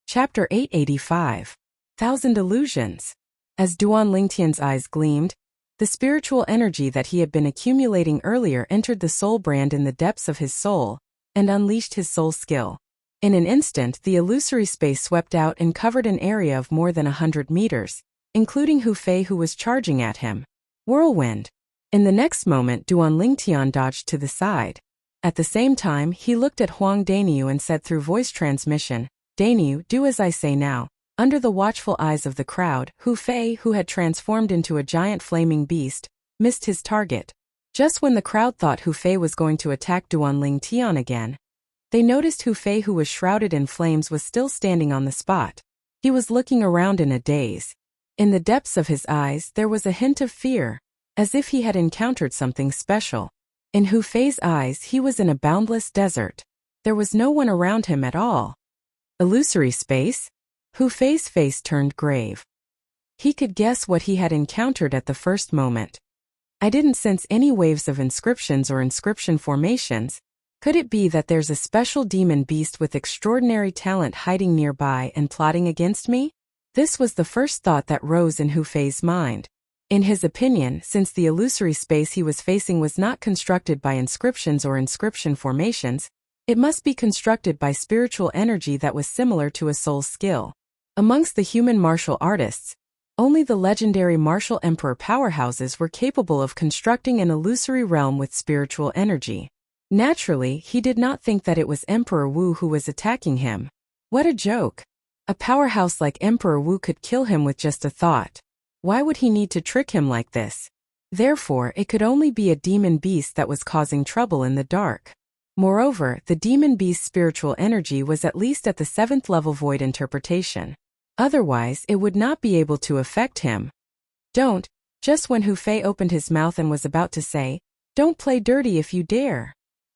Chapter 885. Thousand Illusions. As Duan Lingtian's eyes gleamed, the spiritual energy that he had been accumulating earlier entered the soul brand in the depths of his soul and unleashed his soul skill. In an instant, the illusory space swept out and covered an area of more than 100 meters, including Hu Fei, who was charging at him. Whirlwind. In the next moment, Duan Lingtian dodged to the side. At the same time, he looked at Huang Daniu and said through voice transmission, "Daniu, do as I say now." Under the watchful eyes of the crowd, Hu Fei, who had transformed into a giant flaming beast, missed his target. Just when the crowd thought Hu Fei was going to attack Duan Lingtian again, they noticed Hu Fei, who was shrouded in flames, was still standing on the spot. He was looking around in a daze. In the depths of his eyes there was a hint of fear, as if he had encountered something special. In Hu Fei's eyes he was in a boundless desert. There was no one around him at all. Illusory space? Hu Fei's face turned grave. He could guess what he had encountered at the first moment. I didn't sense any waves of inscriptions or inscription formations. Could it be that there's a special demon beast with extraordinary talent hiding nearby and plotting against me? This was the first thought that rose in Hu Fei's mind. In his opinion, since the illusory space he was facing was not constructed by inscriptions or inscription formations, it must be constructed by spiritual energy that was similar to a soul's skill. Amongst the human martial artists, only the legendary martial emperor powerhouses were capable of constructing an illusory realm with spiritual energy. Naturally, he did not think that it was Emperor Wu who was attacking him. What a joke! A powerhouse like Emperor Wu could kill him with just a thought. Why would he need to trick him like this? Therefore, it could only be a demon beast that was causing trouble in the dark. Moreover, the demon beast's spiritual energy was at least at the 7th level void interpretation. Otherwise, it would not be able to affect him. Don't. Just when Hu Fei opened his mouth and was about to say, "Don't play dirty if you dare,"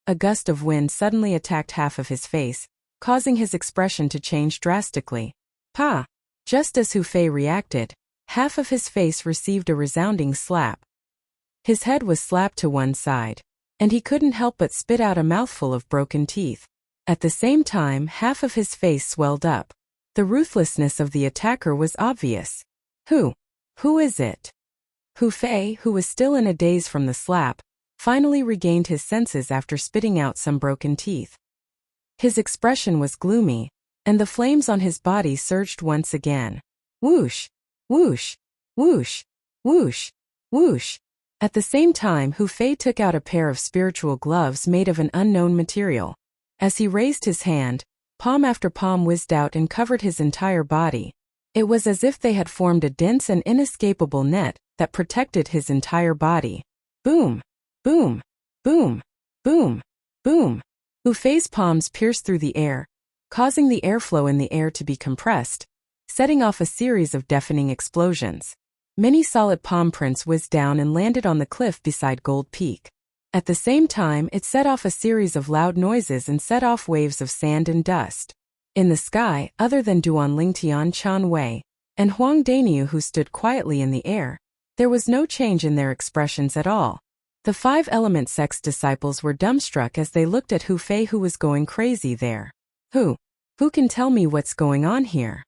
a gust of wind suddenly attacked half of his face, causing his expression to change drastically. Pa! Just as Hu Fei reacted, half of his face received a resounding slap. His head was slapped to one side, and he couldn't help but spit out a mouthful of broken teeth. At the same time, half of his face swelled up. The ruthlessness of the attacker was obvious. Who is it? Hu Fei, who was still in a daze from the slap, finally regained his senses after spitting out some broken teeth. His expression was gloomy, and the flames on his body surged once again. Whoosh! Whoosh! Whoosh! Whoosh! Whoosh! At the same time, Hu Fei took out a pair of spiritual gloves made of an unknown material. As he raised his hand, palm after palm whizzed out and covered his entire body. It was as if they had formed a dense and inescapable net that protected his entire body. Boom! Boom! Boom! Boom! Boom! Hu Fei's palms pierced through the air, causing the airflow in the air to be compressed, setting off a series of deafening explosions. Many solid palm prints whizzed down and landed on the cliff beside Gold Peak. At the same time, it set off a series of loud noises and set off waves of sand and dust. In the sky, other than Duan Lingtian, Chan Wei, and Huang Daniu, who stood quietly in the air, there was no change in their expressions at all. The 5 Element sect's disciples were dumbstruck as they looked at Hu Fei, who was going crazy there. Who can tell me what's going on here?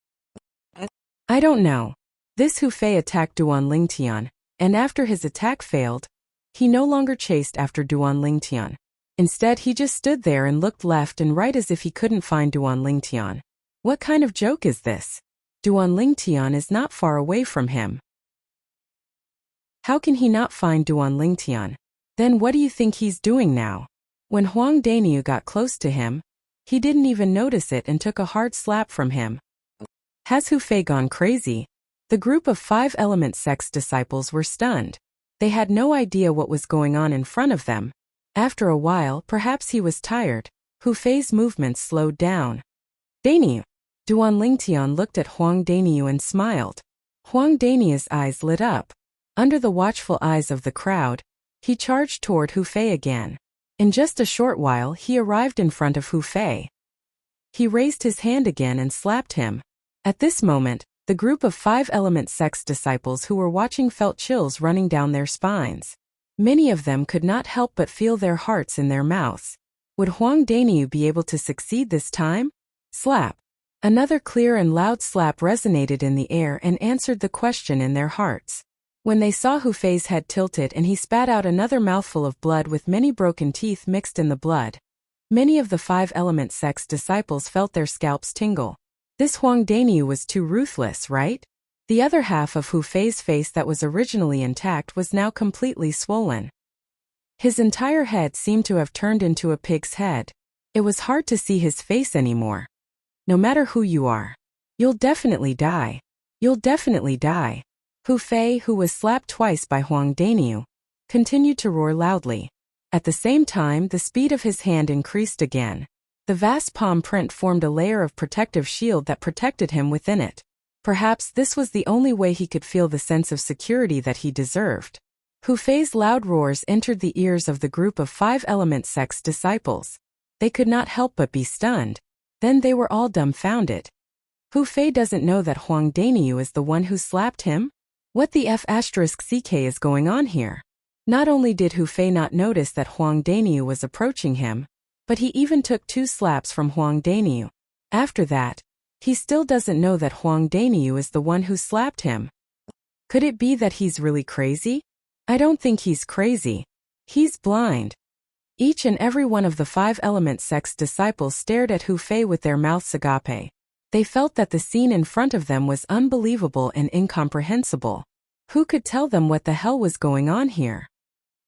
I don't know. This Hu Fei attacked Duan Lingtian, and after his attack failed, he no longer chased after Duan Lingtian. Instead, he just stood there and looked left and right as if he couldn't find Duan Lingtian. What kind of joke is this? Duan Lingtian is not far away from him. How can he not find Duan Lingtian? Then what do you think he's doing now? When Huang Daniu got close to him, he didn't even notice it and took a hard slap from him. Has Hu Fei gone crazy? The group of 5 element sect's disciples were stunned. They had no idea what was going on in front of them. After a while, perhaps he was tired, Hu Fei's movements slowed down. Daniu! Duan Lingtian looked at Huang Daniu and smiled. Huang Daniu's eyes lit up. Under the watchful eyes of the crowd, he charged toward Hu Fei again. In just a short while, he arrived in front of Hu Fei. He raised his hand again and slapped him. At this moment, the group of 5 element sect's disciples who were watching felt chills running down their spines. Many of them could not help but feel their hearts in their mouths. Would Huang Daniu be able to succeed this time? Slap. Another clear and loud slap resonated in the air and answered the question in their hearts. When they saw Hu Fei's head tilted and he spat out another mouthful of blood with many broken teeth mixed in the blood, many of the 5 element sect's disciples felt their scalps tingle. This Huang Daniu was too ruthless, right? The other half of Hu Fei's face that was originally intact was now completely swollen. His entire head seemed to have turned into a pig's head. It was hard to see his face anymore. No matter who you are, you'll definitely die. You'll definitely die. Hu Fei, who was slapped twice by Huang Daniu, continued to roar loudly. At the same time, the speed of his hand increased again. The vast palm print formed a layer of protective shield that protected him within it. Perhaps this was the only way he could feel the sense of security that he deserved. Hu Fei's loud roars entered the ears of the group of 5 element sect's disciples. They could not help but be stunned. Then they were all dumbfounded. Hu Fei doesn't know that Huang Daniu is the one who slapped him? What the F***ck is going on here? Not only did Hu Fei not notice that Huang Daniu was approaching him, but he even took 2 slaps from Huang Daniu. After that, he still doesn't know that Huang Daniu is the one who slapped him. Could it be that he's really crazy? I don't think he's crazy. He's blind. Each and every one of the 5 element sect's disciples stared at Hu Fei with their mouths agape. They felt that the scene in front of them was unbelievable and incomprehensible. Who could tell them what the hell was going on here?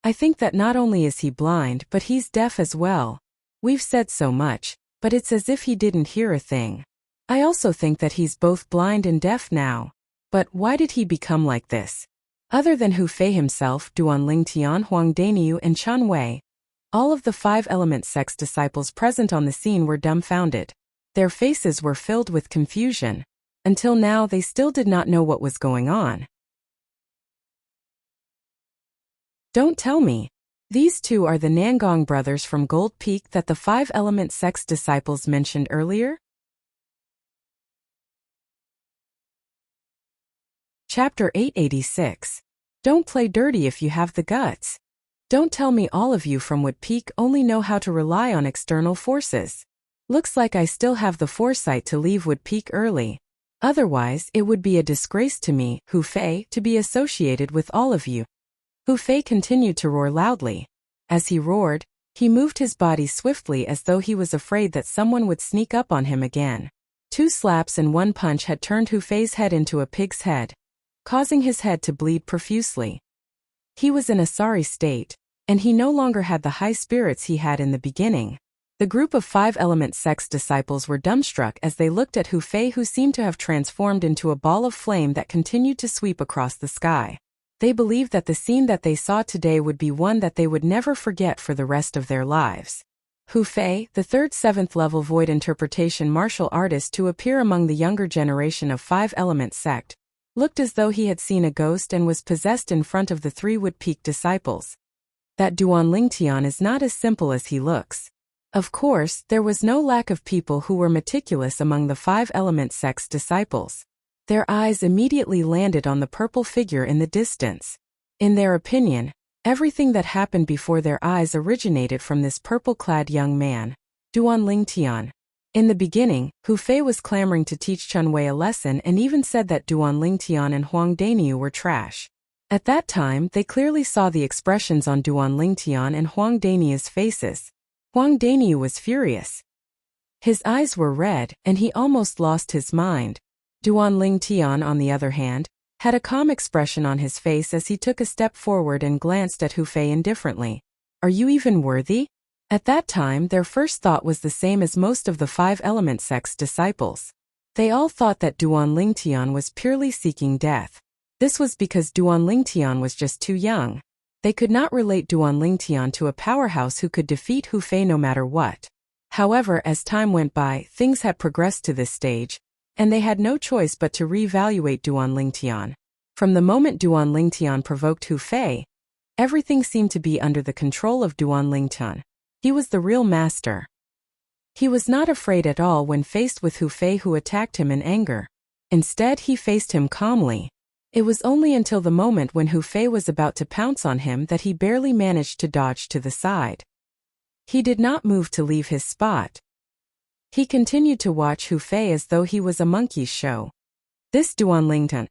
I think that not only is he blind, but he's deaf as well. We've said so much, but it's as if he didn't hear a thing. I also think that he's both blind and deaf now. But why did he become like this? Other than Hu Fei himself, Duan Lingtian, Huang Daniu, and Chen Wei, all of the 5 element sect's disciples present on the scene were dumbfounded. Their faces were filled with confusion. Until now, they still did not know what was going on. Don't tell me. These 2 are the Nangong brothers from Gold Peak that the 5 element sect's disciples mentioned earlier? Chapter 886. Don't play dirty if you have the guts. Don't tell me all of you from Wood Peak only know how to rely on external forces. Looks like I still have the foresight to leave Wood Peak early. Otherwise, it would be a disgrace to me, Hu Fei, to be associated with all of you. Hu Fei continued to roar loudly. As he roared, he moved his body swiftly as though he was afraid that someone would sneak up on him again. 2 slaps and 1 punch had turned Hu Fei's head into a pig's head, causing his head to bleed profusely. He was in a sorry state, and he no longer had the high spirits he had in the beginning. The group of 5 element sect's disciples were dumbstruck as they looked at Hu Fei, who seemed to have transformed into a ball of flame that continued to sweep across the sky. They believed that the scene that they saw today would be one that they would never forget for the rest of their lives. Hu Fei, the 3rd 7th level void interpretation martial artist to appear among the younger generation of 5 element sect, looked as though he had seen a ghost and was possessed in front of the 3 Wood Peak disciples. That Duan Lingtian is not as simple as he looks. Of course, there was no lack of people who were meticulous among the 5 element sect's disciples. Their eyes immediately landed on the purple figure in the distance. In their opinion, everything that happened before their eyes originated from this purple-clad young man, Duan Lingtian. In the beginning, Hu Fei was clamoring to teach Chen Wei a lesson and even said that Duan Lingtian and Huang Daniu were trash. At that time, they clearly saw the expressions on Duan Lingtian and Huang Daniu's faces. Huang Daniu was furious. His eyes were red, and he almost lost his mind. Duan Lingtian, on the other hand, had a calm expression on his face as he took a step forward and glanced at Hu Fei indifferently. Are you even worthy? At that time, their first thought was the same as most of the Five Element sect's disciples. They all thought that Duan Lingtian was purely seeking death. This was because Duan Lingtian was just too young. They could not relate Duan Lingtian to a powerhouse who could defeat Hu Fei no matter what. However, as time went by, things had progressed to this stage, and they had no choice but to re-evaluate Duan Lingtian. From the moment Duan Lingtian provoked Hu Fei, everything seemed to be under the control of Duan Lingtian. He was the real master. He was not afraid at all when faced with Hu Fei, who attacked him in anger. Instead, he faced him calmly. It was only until the moment when Hu Fei was about to pounce on him that he barely managed to dodge to the side. He did not move to leave his spot. He continued to watch Hu Fei as though he was a monkey's show. This Duan Lingtian.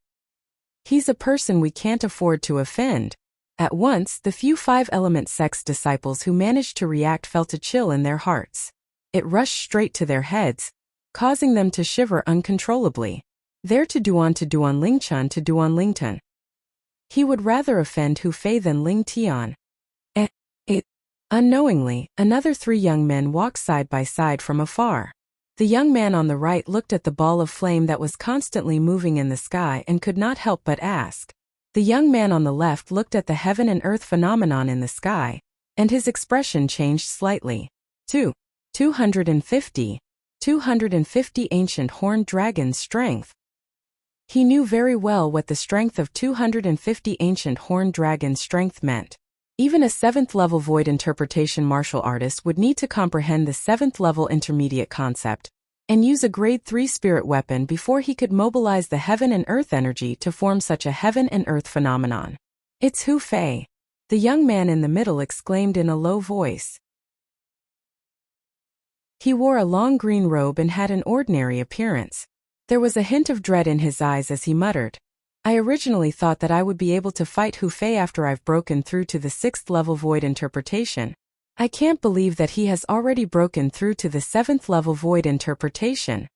He's a person we can't afford to offend. At once, the few Five Element sect's disciples who managed to react felt a chill in their hearts. It rushed straight to their heads, causing them to shiver uncontrollably. There to Duan Lingtian to Duan Lingtian. He would rather offend Hu Fei than Ling Tian. Unknowingly, another three young men walked side by side from afar. The young man on the right looked at the ball of flame that was constantly moving in the sky and could not help but ask. The young man on the left looked at the heaven and earth phenomenon in the sky, and his expression changed slightly. 250 ancient horned dragons' strength. He knew very well what the strength of 250 ancient horned dragons' strength meant. Even a 7th level void interpretation martial artist would need to comprehend the 7th level intermediate concept and use a grade 3 spirit weapon before he could mobilize the heaven and earth energy to form such a heaven and earth phenomenon. It's Hu Fei. The young man in the middle exclaimed in a low voice. He wore a long green robe and had an ordinary appearance. There was a hint of dread in his eyes as he muttered, I originally thought that I would be able to fight Hu Fei after I've broken through to the 6th level void interpretation. I can't believe that he has already broken through to the 7th level void interpretation.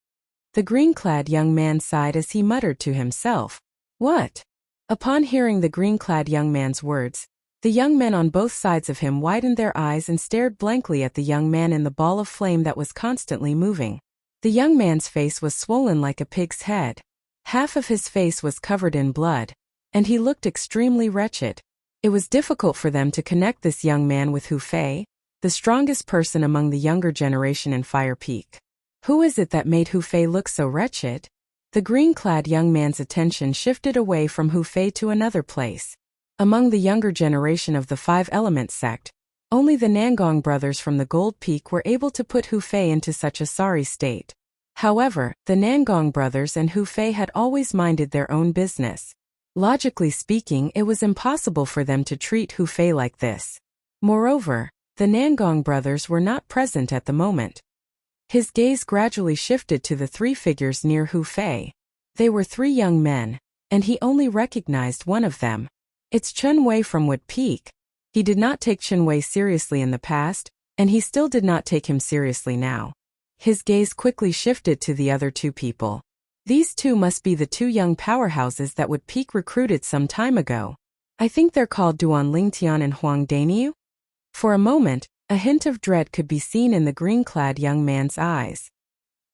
The green-clad young man sighed as he muttered to himself. What? Upon hearing the green-clad young man's words, the young men on both sides of him widened their eyes and stared blankly at the young man in the ball of flame that was constantly moving. The young man's face was swollen like a pig's head. Half of his face was covered in blood, and he looked extremely wretched. It was difficult for them to connect this young man with Hu Fei, the strongest person among the younger generation in Fire Peak. Who is it that made Hu Fei look so wretched? The green-clad young man's attention shifted away from Hu Fei to another place. Among the younger generation of the Five Element sect, only the Nangong brothers from the Gold Peak were able to put Hu Fei into such a sorry state. However, the Nangong brothers and Hu Fei had always minded their own business. Logically speaking, it was impossible for them to treat Hu Fei like this. Moreover, the Nangong brothers were not present at the moment. His gaze gradually shifted to the three figures near Hu Fei. They were three young men, and he only recognized one of them. It's Chen Wei from Wood Peak. He did not take Chen Wei seriously in the past, and he still did not take him seriously now. His gaze quickly shifted to the other two people. These two must be the two young powerhouses that Wood Peak recruited some time ago. I think they're called Duan Lingtian and Huang Daniu. For a moment, a hint of dread could be seen in the green-clad young man's eyes.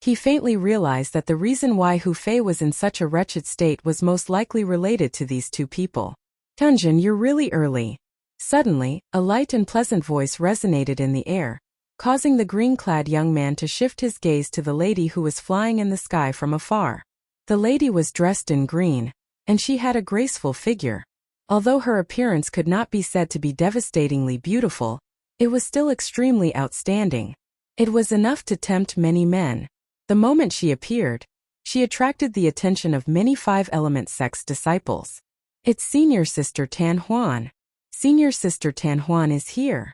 He faintly realized that the reason why Hu Fei was in such a wretched state was most likely related to these two people. Tunjin, you're really early. Suddenly, a light and pleasant voice resonated in the air, causing the green-clad young man to shift his gaze to the lady who was flying in the sky from afar. The lady was dressed in green, and she had a graceful figure. Although her appearance could not be said to be devastatingly beautiful, it was still extremely outstanding. It was enough to tempt many men. The moment she appeared, she attracted the attention of many Five Element sect's disciples. It's Senior Sister Tan Huan. Senior Sister Tan Huan is here.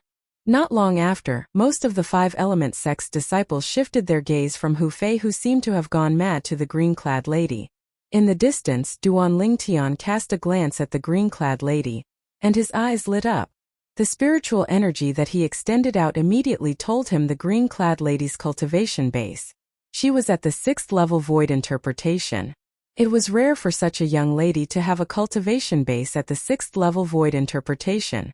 Not long after, most of the five-element sect's disciples shifted their gaze from Hu Fei, who seemed to have gone mad, to the green-clad lady. In the distance, Duan Tian cast a glance at the green-clad lady, and his eyes lit up. The spiritual energy that he extended out immediately told him the green-clad lady's cultivation base. She was at the 6th level void interpretation. It was rare for such a young lady to have a cultivation base at the 6th level void interpretation.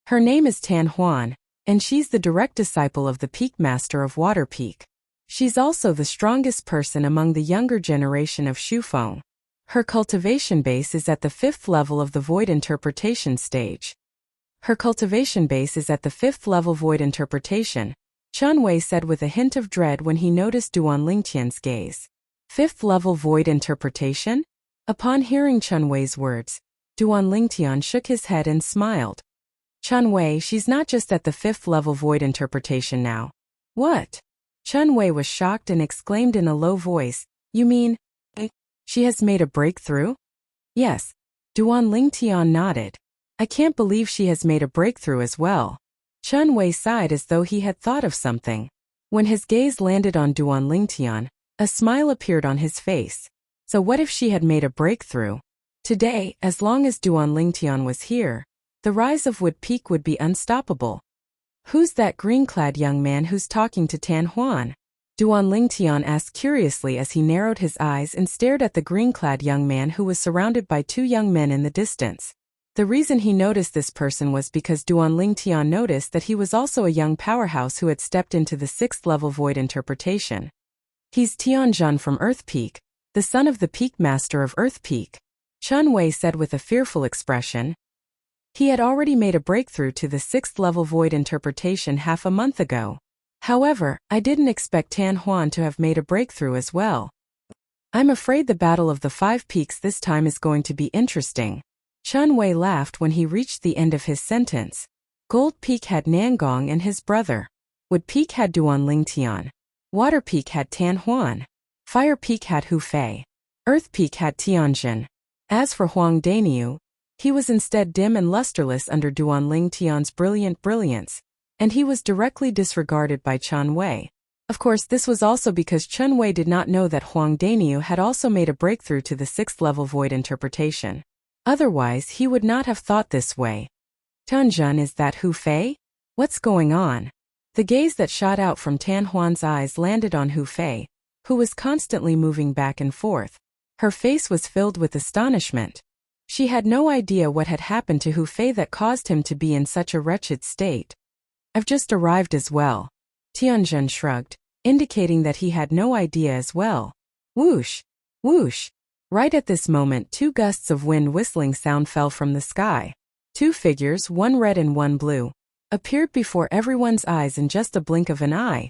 Her name is Tan Huan, and she's the direct disciple of the Peak Master of Water Peak. She's also the strongest person among the younger generation of Shufeng. Her cultivation base is at the 5th level of the void interpretation stage. Her cultivation base is at the 5th level void interpretation, Chun Wei said with a hint of dread when he noticed Duan Lingtian's gaze. 5th level void interpretation? Upon hearing Chun Wei's words, Duan Lingtian shook his head and smiled. Chun Wei, she's not just at the 5th level void interpretation now. What? Chun Wei was shocked and exclaimed in a low voice, you mean, she has made a breakthrough? Yes. Duan Lingtian nodded. I can't believe she has made a breakthrough as well. Chun Wei sighed as though he had thought of something. When his gaze landed on Duan Lingtian, a smile appeared on his face. So what if she had made a breakthrough? Today, as long as Duan Lingtian was here, the rise of Wood Peak would be unstoppable. Who's that green-clad young man who's talking to Tan Huan? Duan Lingtian asked curiously as he narrowed his eyes and stared at the green-clad young man who was surrounded by two young men in the distance. The reason he noticed this person was because Duan Lingtian noticed that he was also a young powerhouse who had stepped into the 6th level void interpretation. He's Tianjun from Earth Peak, the son of the Peak Master of Earth Peak, Chun Wei said with a fearful expression. He had already made a breakthrough to the 6th level void interpretation half a month ago. However, I didn't expect Tan Huan to have made a breakthrough as well. I'm afraid the Battle of the 5 Peaks this time is going to be interesting. Chun Wei laughed when he reached the end of his sentence. Gold Peak had Nangong and his brother. Wood Peak had Duan Lingtian. Water Peak had Tan Huan. Fire Peak had Hu Fei. Earth Peak had Tianjin. As for Huang Daniu, he was instead dim and lusterless under Duan Lingtian's brilliant brilliance, and he was directly disregarded by Chun Wei. Of course, this was also because Chun Wei did not know that Huang Daniu had also made a breakthrough to the 6th level void interpretation. Otherwise, he would not have thought this way. Tianjun, is that Hu Fei? What's going on? The gaze that shot out from Tan Huan's eyes landed on Hu Fei, who was constantly moving back and forth. Her face was filled with astonishment. She had no idea what had happened to Hu Fei that caused him to be in such a wretched state. I've just arrived as well. Tianjun shrugged, indicating that he had no idea as well. Whoosh! Whoosh! Right at this moment, two gusts of wind whistling sound fell from the sky. Two figures, one red and one blue, appeared before everyone's eyes in just a blink of an eye,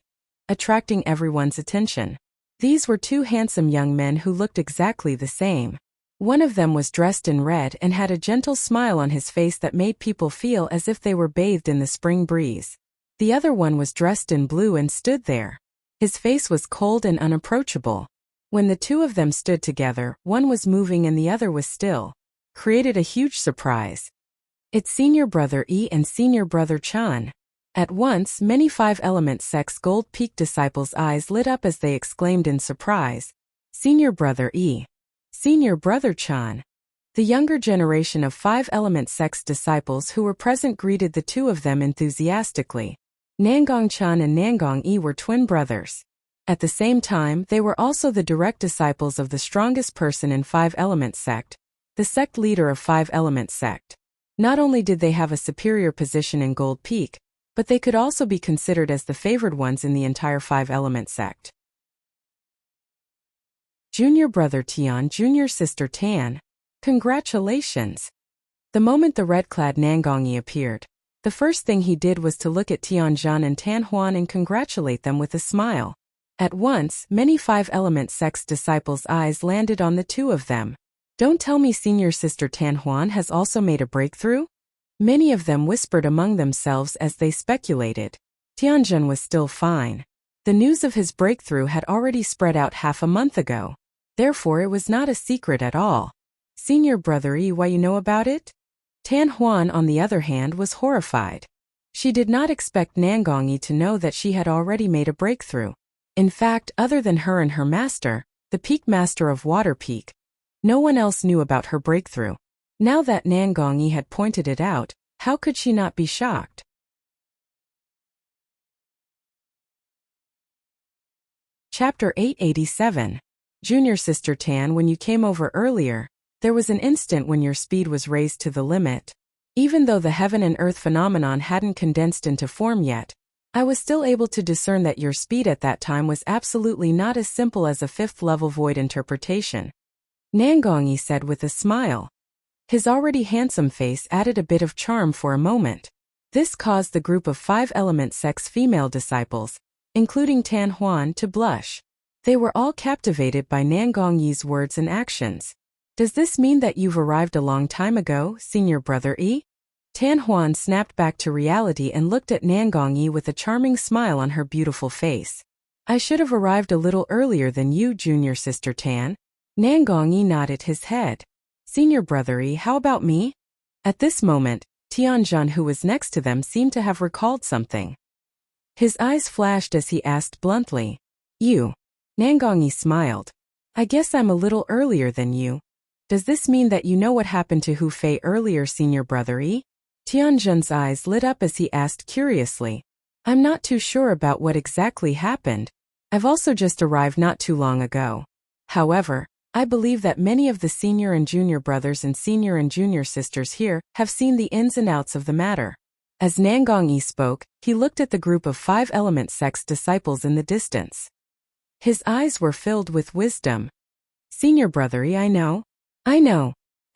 attracting everyone's attention. These were two handsome young men who looked exactly the same. One of them was dressed in red and had a gentle smile on his face that made people feel as if they were bathed in the spring breeze. The other one was dressed in blue and stood there. His face was cold and unapproachable. When the two of them stood together, one was moving and the other was still, created a huge surprise. It's Senior Brother Yi and Senior Brother Chan. At once, many 5-element sect's Gold Peak disciples' eyes lit up as they exclaimed in surprise, Senior Brother Yi. Senior Brother Chan. The younger generation of 5-element sect's disciples who were present greeted the two of them enthusiastically. Nangong Chan and Nangong Yi were twin brothers. At the same time, they were also the direct disciples of the strongest person in 5-element sect, the sect leader of 5-element sect. Not only did they have a superior position in Gold Peak, but they could also be considered as the favored ones in the entire 5-element sect. Junior Brother Tian, Junior Sister Tan. Congratulations! The moment the red-clad Nangongyi appeared, the first thing he did was to look at Tianjun and Tan Huan and congratulate them with a smile. At once, many 5-element sect's disciples' eyes landed on the two of them. Don't tell me Senior Sister Tan Huan has also made a breakthrough? Many of them whispered among themselves as they speculated. Tianjun was still fine. The news of his breakthrough had already spread out half a month ago. Therefore it was not a secret at all. Senior Brother Yi, why you know about it? Tan Huan, on the other hand, was horrified. She did not expect Nangongyi to know that she had already made a breakthrough. In fact, other than her and her master, the Peak Master of Water Peak, no one else knew about her breakthrough. Now that Nangongyi had pointed it out, how could she not be shocked? Chapter 887. Junior Sister Tan, when you came over earlier, there was an instant when your speed was raised to the limit. Even though the heaven and earth phenomenon hadn't condensed into form yet, I was still able to discern that your speed at that time was absolutely not as simple as a fifth-level void interpretation. Nangongyi said with a smile. His already handsome face added a bit of charm for a moment. This caused the group of 5-element sex female disciples, including Tan Huan, to blush. They were all captivated by Nangongyi's words and actions. Does this mean that you've arrived a long time ago, Senior Brother E? Tan Huan snapped back to reality and looked at Nangongyi with a charming smile on her beautiful face. I should have arrived a little earlier than you, Junior Sister Tan. Nangongyi nodded his head. Senior Brother E, how about me? At this moment, Tianjun, who was next to them, seemed to have recalled something. His eyes flashed as he asked bluntly. You. Nangongyi smiled. I guess I'm a little earlier than you. Does this mean that you know what happened to Hu Fei earlier, Senior Brother E? Tianjun's eyes lit up as he asked curiously. I'm not too sure about what exactly happened. I've also just arrived not too long ago. However, I believe that many of the senior and junior brothers and senior and junior sisters here have seen the ins and outs of the matter. As Nangongyi spoke, he looked at the group of 5-element sex disciples in the distance. His eyes were filled with wisdom. Senior Brother E, I know.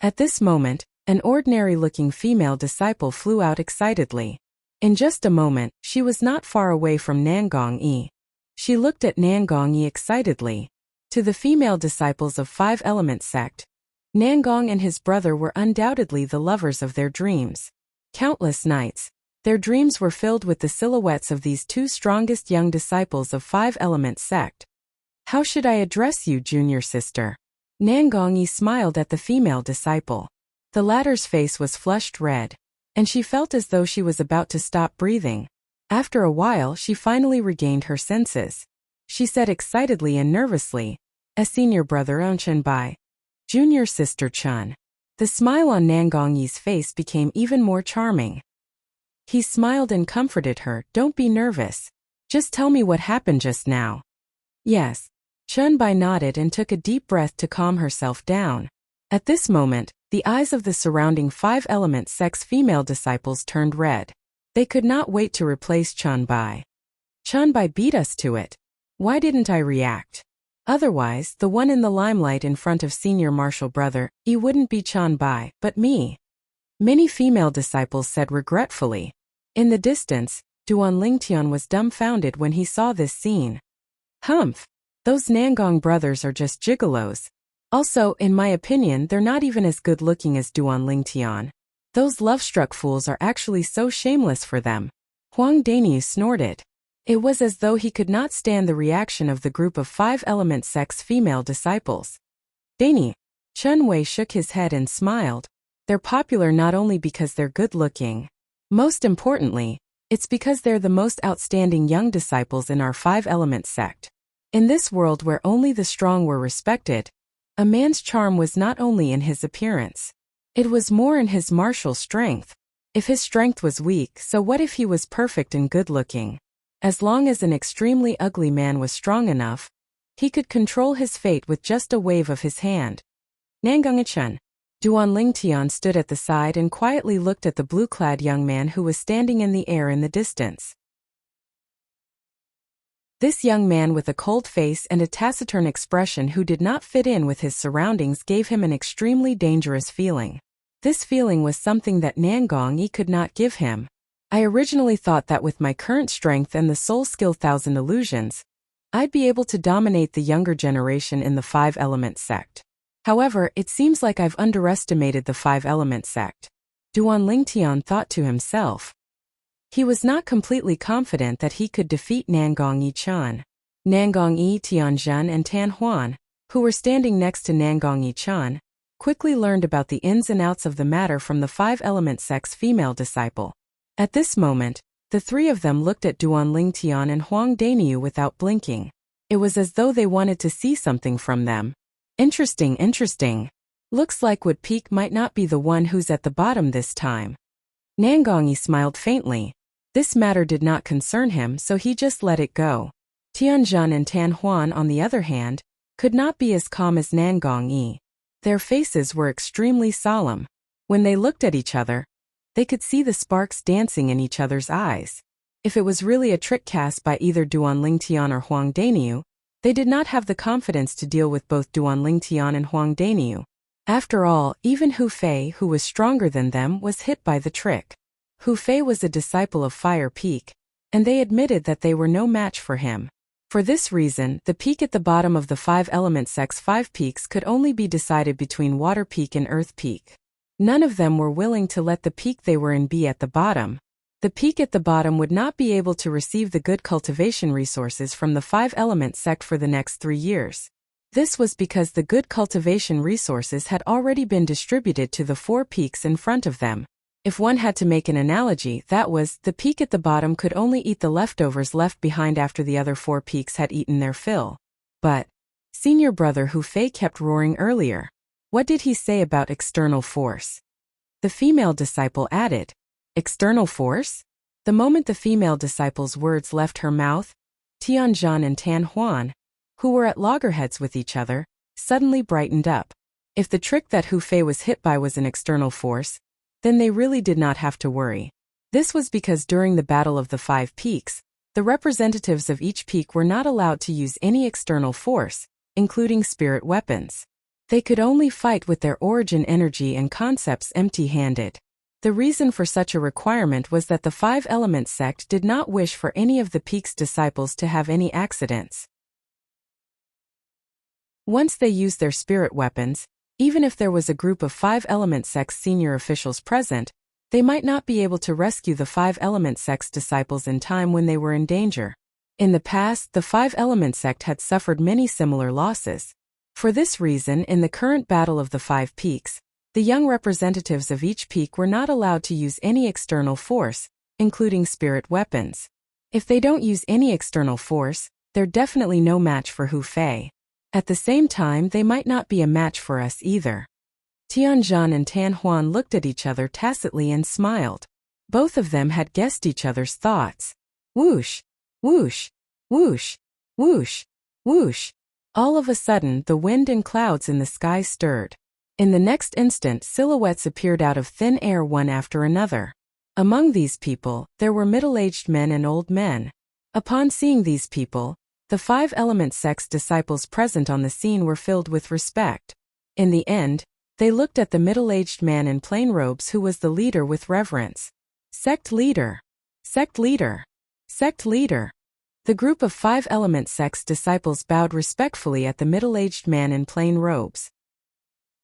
At this moment, an ordinary-looking female disciple flew out excitedly. In just a moment, she was not far away from Nangongyi. She looked at Nangongyi excitedly. To the female disciples of 5-element sect, Nangong and his brother were undoubtedly the lovers of their dreams. Countless nights, their dreams were filled with the silhouettes of these two strongest young disciples of 5-element sect. How should I address you, Junior Sister? Nangongyi smiled at the female disciple. The latter's face was flushed red, and she felt as though she was about to stop breathing. After a while, she finally regained her senses. She said excitedly and nervously, as Senior Brother Chen Bai. Junior Sister Chun. The smile on Nangongyi's face became even more charming. He smiled and comforted her. Don't be nervous. Just tell me what happened just now. Yes. Chun Bai nodded and took a deep breath to calm herself down. At this moment, the eyes of the surrounding 5-element sex female disciples turned red. They could not wait to replace Chun Bai. Chun Bai beat us to it. Why didn't I react? Otherwise, the one in the limelight in front of Senior Martial Brother E wouldn't be Chun Bai, but me. Many female disciples said regretfully. In the distance, Duan Lingtian was dumbfounded when he saw this scene. Humph! Those Nangong brothers are just gigolos. Also, in my opinion, they're not even as good-looking as Duan Lingtian. Those love-struck fools are actually so shameless for them. Huang Daniu snorted. It was as though he could not stand the reaction of the group of 5-element sex female disciples. Daniu. Chun Wei shook his head and smiled. They're popular not only because they're good-looking. Most importantly, it's because they're the most outstanding young disciples in our 5-element sect. In this world where only the strong were respected, a man's charm was not only in his appearance. It was more in his martial strength. If his strength was weak, so what if he was perfect and good-looking? As long as an extremely ugly man was strong enough, he could control his fate with just a wave of his hand. Nangongyi-chun. Duan Lingtian stood at the side and quietly looked at the blue-clad young man who was standing in the air in the distance. This young man with a cold face and a taciturn expression who did not fit in with his surroundings gave him an extremely dangerous feeling. This feeling was something that Nangongyi could not give him. I originally thought that with my current strength and the soul skill 1000 illusions, I'd be able to dominate the younger generation in the 5-element sect. However, it seems like I've underestimated the 5-element sect. Duan Lingtian thought to himself. He was not completely confident that he could defeat Nangongyi-chan. Nangongyi, Tianjun and Tan Huan, who were standing next to Nangongyi-chan, quickly learned about the ins and outs of the matter from the five-element sect's female disciple. At this moment, the three of them looked at Duanling Tian and Huang Daniu without blinking. It was as though they wanted to see something from them. Interesting. Looks like Wood Peak might not be the one who's at the bottom this time. Nangongyi smiled faintly. This matter did not concern him, so he just let it go. Tianjun and Tan Huan, on the other hand, could not be as calm as Nangongyi. Their faces were extremely solemn. When they looked at each other, they could see the sparks dancing in each other's eyes. If it was really a trick cast by either Duanling Tian or Huang Daniu, they did not have the confidence to deal with both Duanling Tian and Huang Daniu. After all, even Hu Fei, who was stronger than them, was hit by the trick. Hu Fei was a disciple of Fire Peak, and they admitted that they were no match for him. For this reason, the peak at the bottom of the five-element sect's 5 peaks could only be decided between Water Peak and Earth Peak. None of them were willing to let the peak they were in be at the bottom. The peak at the bottom would not be able to receive the good cultivation resources from the five-element sect for the next 3 years. This was because the good cultivation resources had already been distributed to the 4 peaks in front of them. If one had to make an analogy, that was, the peak at the bottom could only eat the leftovers left behind after the other 4 peaks had eaten their fill. But senior brother Hu Fei kept roaring earlier. What did he say about external force? The female disciple added. External force? The moment the female disciple's words left her mouth, Tianjun and Tan Huan, who were at loggerheads with each other, suddenly brightened up. If the trick that Hu Fei was hit by was an external force, then they really did not have to worry. This was because during the Battle of the 5 Peaks, the representatives of each peak were not allowed to use any external force, including spirit weapons. They could only fight with their origin energy and concepts empty-handed. The reason for such a requirement was that the five-element sect did not wish for any of the peak's disciples to have any accidents. Once they used their spirit weapons, even if there was a group of five-element sect's senior officials present, they might not be able to rescue the five-element sect's disciples in time when they were in danger. In the past, the five-element sect had suffered many similar losses. For this reason, in the current Battle of the 5 Peaks, the young representatives of each peak were not allowed to use any external force, including spirit weapons. If they don't use any external force, they're definitely no match for Hu Fei. At the same time, they might not be a match for us either. Tianjun and Tan Huan looked at each other tacitly and smiled. Both of them had guessed each other's thoughts. Whoosh, whoosh, whoosh, whoosh, whoosh. All of a sudden, the wind and clouds in the sky stirred. In the next instant, silhouettes appeared out of thin air one after another. Among these people, there were middle-aged men and old men. Upon seeing these people, the five-element sect's disciples present on the scene were filled with respect. In the end, they looked at the middle-aged man in plain robes who was the leader with reverence. Sect leader! Sect leader! Sect leader! The group of five-element sect's disciples bowed respectfully at the middle-aged man in plain robes.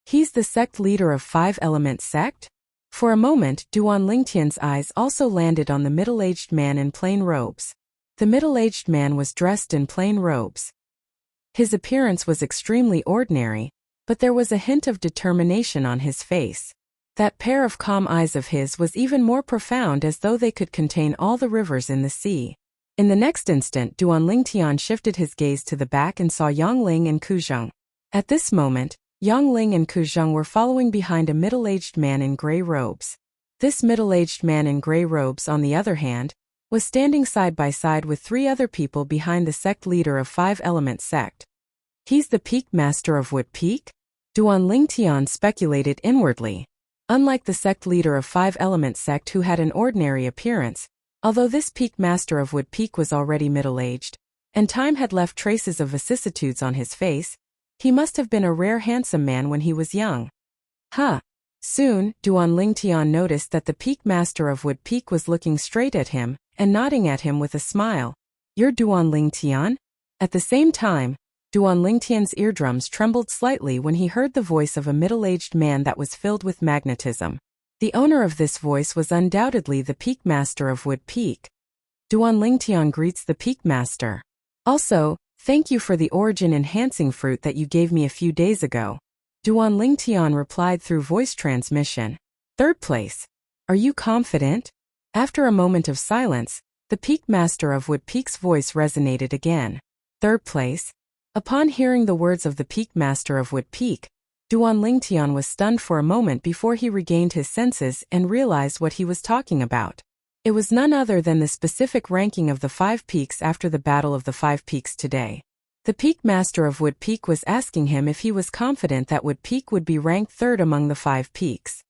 He's the sect leader of five-element sect? For a moment, Duan Lingtian's eyes also landed on the middle-aged man in plain robes. The middle-aged man was dressed in plain robes. His appearance was extremely ordinary, but there was a hint of determination on his face. That pair of calm eyes of his was even more profound, as though they could contain all the rivers in the sea. In the next instant, Duan Lingtian shifted his gaze to the back and saw Yang Ling and Ku Zheng. At this moment, Yang Ling and Ku Zheng were following behind a middle-aged man in gray robes. This middle-aged man in gray robes, on the other hand, was standing side by side with 3 other people behind the sect leader of five-element sect. He's the peak master of Wood Peak? Duan Lingtian speculated inwardly. Unlike the sect leader of five-element sect who had an ordinary appearance, although this peak master of Wood Peak was already middle-aged, and time had left traces of vicissitudes on his face, he must have been a rare handsome man when he was young. Soon, Duan Lingtian noticed that the peak master of Wood Peak was looking straight at him and nodding at him with a smile. You're Duan Lingtian? At the same time, Duan Lingtian's eardrums trembled slightly when he heard the voice of a middle-aged man that was filled with magnetism. The owner of this voice was undoubtedly the peak master of Wood Peak. Duan Lingtian greets the peak master. Also, thank you for the origin-enhancing fruit that you gave me a few days ago. Duan Lingtian replied through voice transmission. Third place. Are you confident? After a moment of silence, the Peak Master of Wood Peak's voice resonated again. Third place. Upon hearing the words of the Peak Master of Wood Peak, Duan Lingtian was stunned for a moment before he regained his senses and realized what he was talking about. It was none other than the specific ranking of the 5 peaks after the Battle of the 5 Peaks today. The Peak Master of Wood Peak was asking him if he was confident that Wood Peak would be ranked 3rd among the 5 peaks.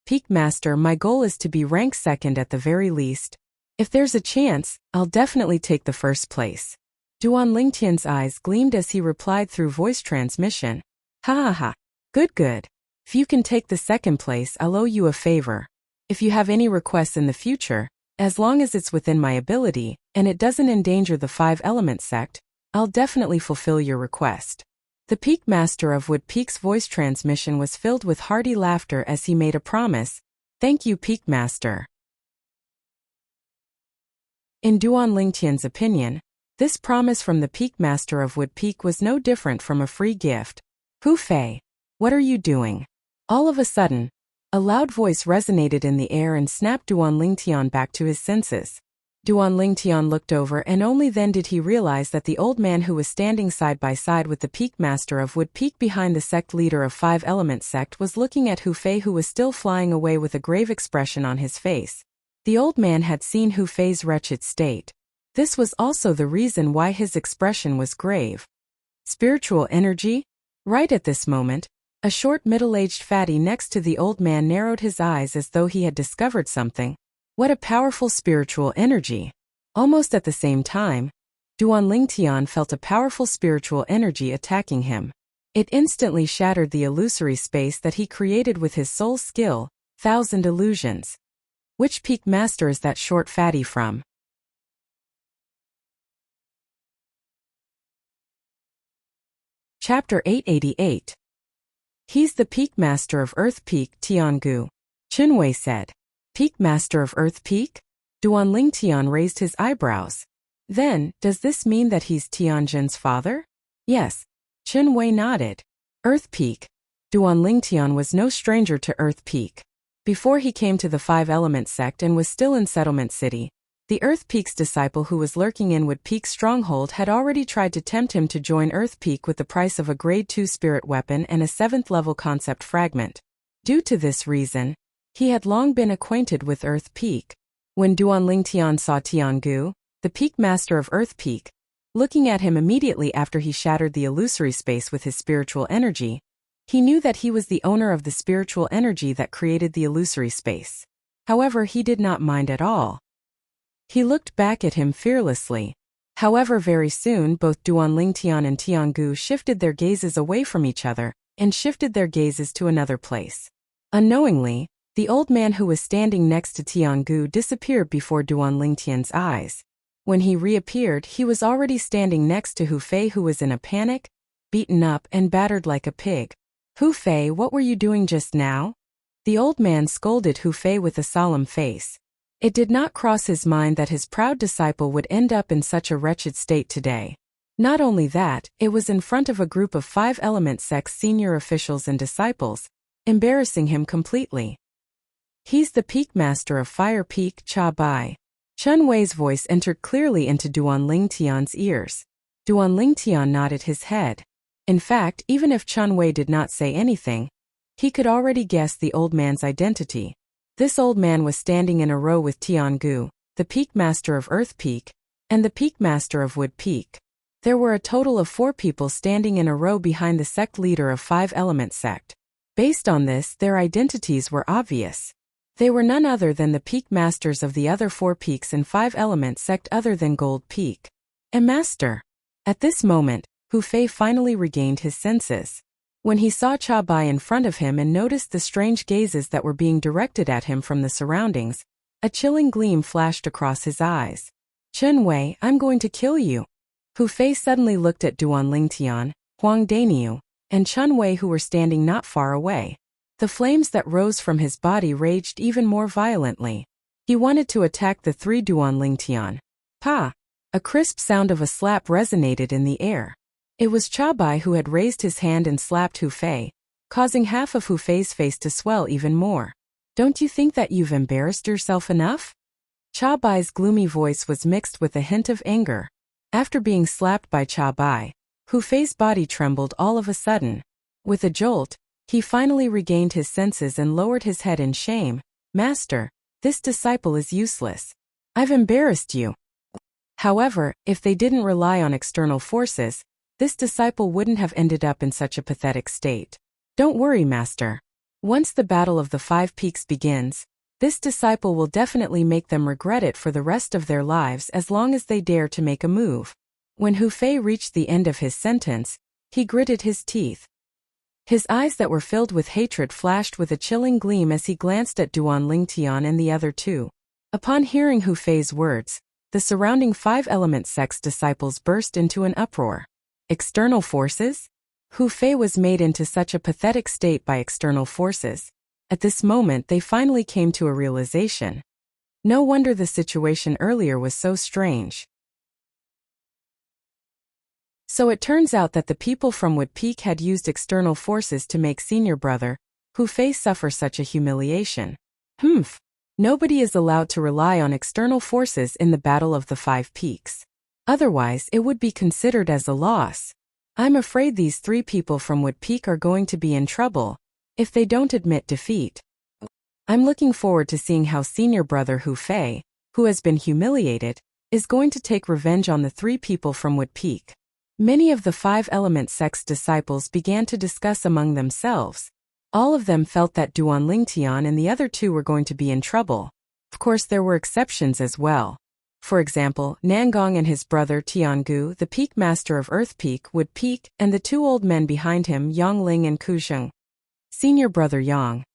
Peak Master, my goal is to be ranked 2nd at the very least. If there's a chance, I'll definitely take the 1st place. Duan Lingtian's eyes gleamed as he replied through voice transmission. Ha ha ha. Good. If you can take the 2nd place, I'll owe you a favor. If you have any requests in the future, as long as it's within my ability, and it doesn't endanger the 5-element sect, I'll definitely fulfill your request. The Peak Master of Wood Peak's voice transmission was filled with hearty laughter as he made a promise. Thank you, Peak Master. In Duan Lingtian's opinion, this promise from the Peak Master of Wood Peak was no different from a free gift. Hu Fei, what are you doing? All of a sudden, a loud voice resonated in the air and snapped Duan Lingtian back to his senses. Duan Lingtian looked over, and only then did he realize that the old man who was standing side by side with the Peak Master of Wood Peak behind the sect leader of 5-element sect was looking at Hu Fei, who was still flying away with a grave expression on his face. The old man had seen Hu Fei's wretched state. This was also the reason why his expression was grave. Spiritual energy? Right at this moment, a short middle-aged fatty next to the old man narrowed his eyes as though he had discovered something. What a powerful spiritual energy! Almost at the same time, Duan Lingtian felt a powerful spiritual energy attacking him. It instantly shattered the illusory space that he created with his soul skill, 1,000 illusions. Which Peak Master is that short fatty from? Chapter 888. He's the Peak Master of Earth Peak, Tiangu. Chinwei said. Peak Master of Earth Peak? Duan Lingtian raised his eyebrows. Then, does this mean that he's Tianjin's father? Yes. Chinwei nodded. Earth Peak. Duan Lingtian was no stranger to Earth Peak. Before he came to the 5-element sect and was still in Settlement City, the Earth Peak's disciple who was lurking in Wood Peak's stronghold had already tried to tempt him to join Earth Peak with the price of a Grade 2 spirit weapon and a 7th-level concept fragment. Due to this reason, he had long been acquainted with Earth Peak. When Duan Lingtian saw Tiangu, the Peak Master of Earth Peak, looking at him immediately after he shattered the illusory space with his spiritual energy, he knew that he was the owner of the spiritual energy that created the illusory space. However, he did not mind at all. He looked back at him fearlessly. However, very soon both Duan Lingtian and Tiangu shifted their gazes away from each other and shifted their gazes to another place. Unknowingly, the old man who was standing next to Tiangu disappeared before Duan Lingtian's eyes. When he reappeared, he was already standing next to Hu Fei, who was in a panic, beaten up and battered like a pig. Hu Fei, what were you doing just now? The old man scolded Hu Fei with a solemn face. It did not cross his mind that his proud disciple would end up in such a wretched state today. Not only that, it was in front of a group of 5-element sect's senior officials and disciples, embarrassing him completely. He's the Peak Master of Fire Peak, Cha Bai. Chun Wei's voice entered clearly into Duan Lingtian's ears. Duan Lingtian nodded his head. In fact, even if Chun Wei did not say anything, he could already guess the old man's identity. This old man was standing in a row with Tiangu, the Peak Master of Earth Peak, and the Peak Master of Wood Peak. There were a total of 4 people standing in a row behind the sect leader of 5-element sect. Based on this, their identities were obvious. They were none other than the Peak Masters of the other 4 peaks in 5-element sect other than Gold Peak. A master. At this moment, Hu Fei finally regained his senses. When he saw Cha Bai in front of him and noticed the strange gazes that were being directed at him from the surroundings, a chilling gleam flashed across his eyes. Chun Wei, I'm going to kill you. Hu Fei suddenly looked at Duan Lingtian, Huang Daniu, and Chun Wei, who were standing not far away. The flames that rose from his body raged even more violently. He wanted to attack the 3 Duan Lingtian. Pa! A crisp sound of a slap resonated in the air. It was Cha Bai who had raised his hand and slapped Hu Fei, causing half of Hu Fei's face to swell even more. Don't you think that you've embarrassed yourself enough? Cha Bai's gloomy voice was mixed with a hint of anger. After being slapped by Cha Bai, Hu Fei's body trembled all of a sudden. With a jolt, he finally regained his senses and lowered his head in shame. Master, this disciple is useless. I've embarrassed you. However, if they didn't rely on external forces, this disciple wouldn't have ended up in such a pathetic state. Don't worry, Master. Once the Battle of the Five Peaks begins, this disciple will definitely make them regret it for the rest of their lives as long as they dare to make a move. When Hu Fei reached the end of his sentence, he gritted his teeth. His eyes that were filled with hatred flashed with a chilling gleam as he glanced at Duan Lingtian and the other two. Upon hearing Hu Fei's words, the surrounding five-element sect's disciples burst into an uproar. External forces? Hu Fei was made into such a pathetic state by external forces. At this moment they finally came to a realization. No wonder the situation earlier was so strange. So it turns out that the people from Wood Peak had used external forces to make senior brother Hu Fei suffer such a humiliation. Nobody is allowed to rely on external forces in the Battle of the Five Peaks. Otherwise, it would be considered as a loss. I'm afraid these three people from Wood Peak are going to be in trouble if they don't admit defeat. I'm looking forward to seeing how senior brother Hu Fei, who has been humiliated, is going to take revenge on the three people from Wood Peak. Many of the five-element sect's disciples began to discuss among themselves. All of them felt that Duan Lingtian and the other two were going to be in trouble. Of course, there were exceptions as well. For example, Nangong and his brother Tiangu, the Peak Master of Earth Peak, Wood Peak, and the two old men behind him, Yongling and Kuzheng. Senior brother Yang.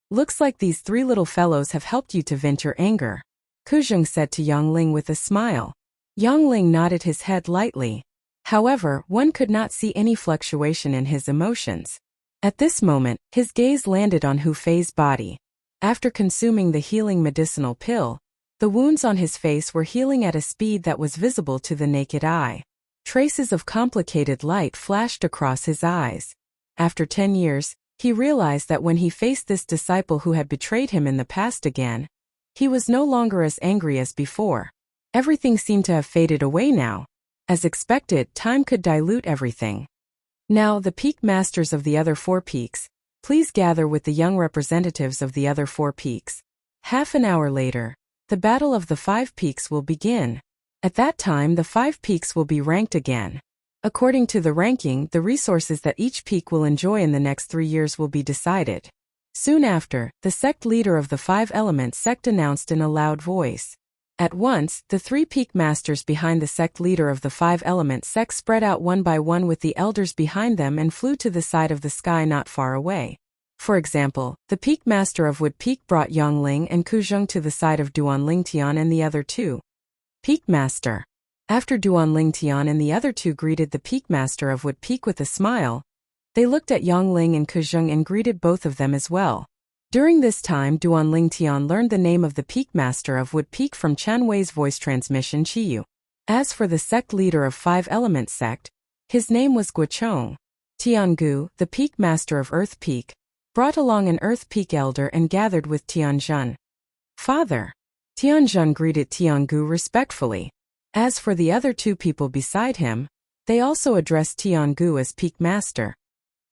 Looks like these three little fellows have helped you to vent your anger, Kuzheng said to Yongling with a smile. Yongling nodded his head lightly. However, one could not see any fluctuation in his emotions. At this moment, his gaze landed on Hu Fei's body. After consuming the healing medicinal pill, the wounds on his face were healing at a speed that was visible to the naked eye. Traces of complicated light flashed across his eyes. After 10 years, he realized that when he faced this disciple who had betrayed him in the past again, he was no longer as angry as before. Everything seemed to have faded away now. As expected, time could dilute everything. Now, the peak masters of the other four peaks, please gather with the young representatives of the other four peaks. Half an hour later, the Battle of the Five Peaks will begin. At that time, the five peaks will be ranked again. According to the ranking, the resources that each peak will enjoy in the next 3 years will be decided. Soon after, the sect leader of the five-element sect announced in a loud voice. At once, the three peak masters behind the sect leader of the five-element sect spread out one by one with the elders behind them and flew to the side of the sky not far away. For example, the peak master of Wood Peak brought Yongling and Kuzheng to the side of Duan Lingtian and the other two. Peak master. After Duan Lingtian and the other two greeted the peak master of Wood Peak with a smile, they looked at Yongling and Kuzheng and greeted both of them as well. During this time, Duan Lingtian learned the name of the peak master of Wood Peak from Chan Wei's voice transmission Chiyu. As for the sect leader of five-element sect, his name was Guochong. Tiangu, the peak master of Earth Peak, brought along an Earth Peak elder and gathered with Tianjun. Father. Tianjun greeted Tiangu respectfully. As for the other two people beside him, they also addressed Tiangu as peak master.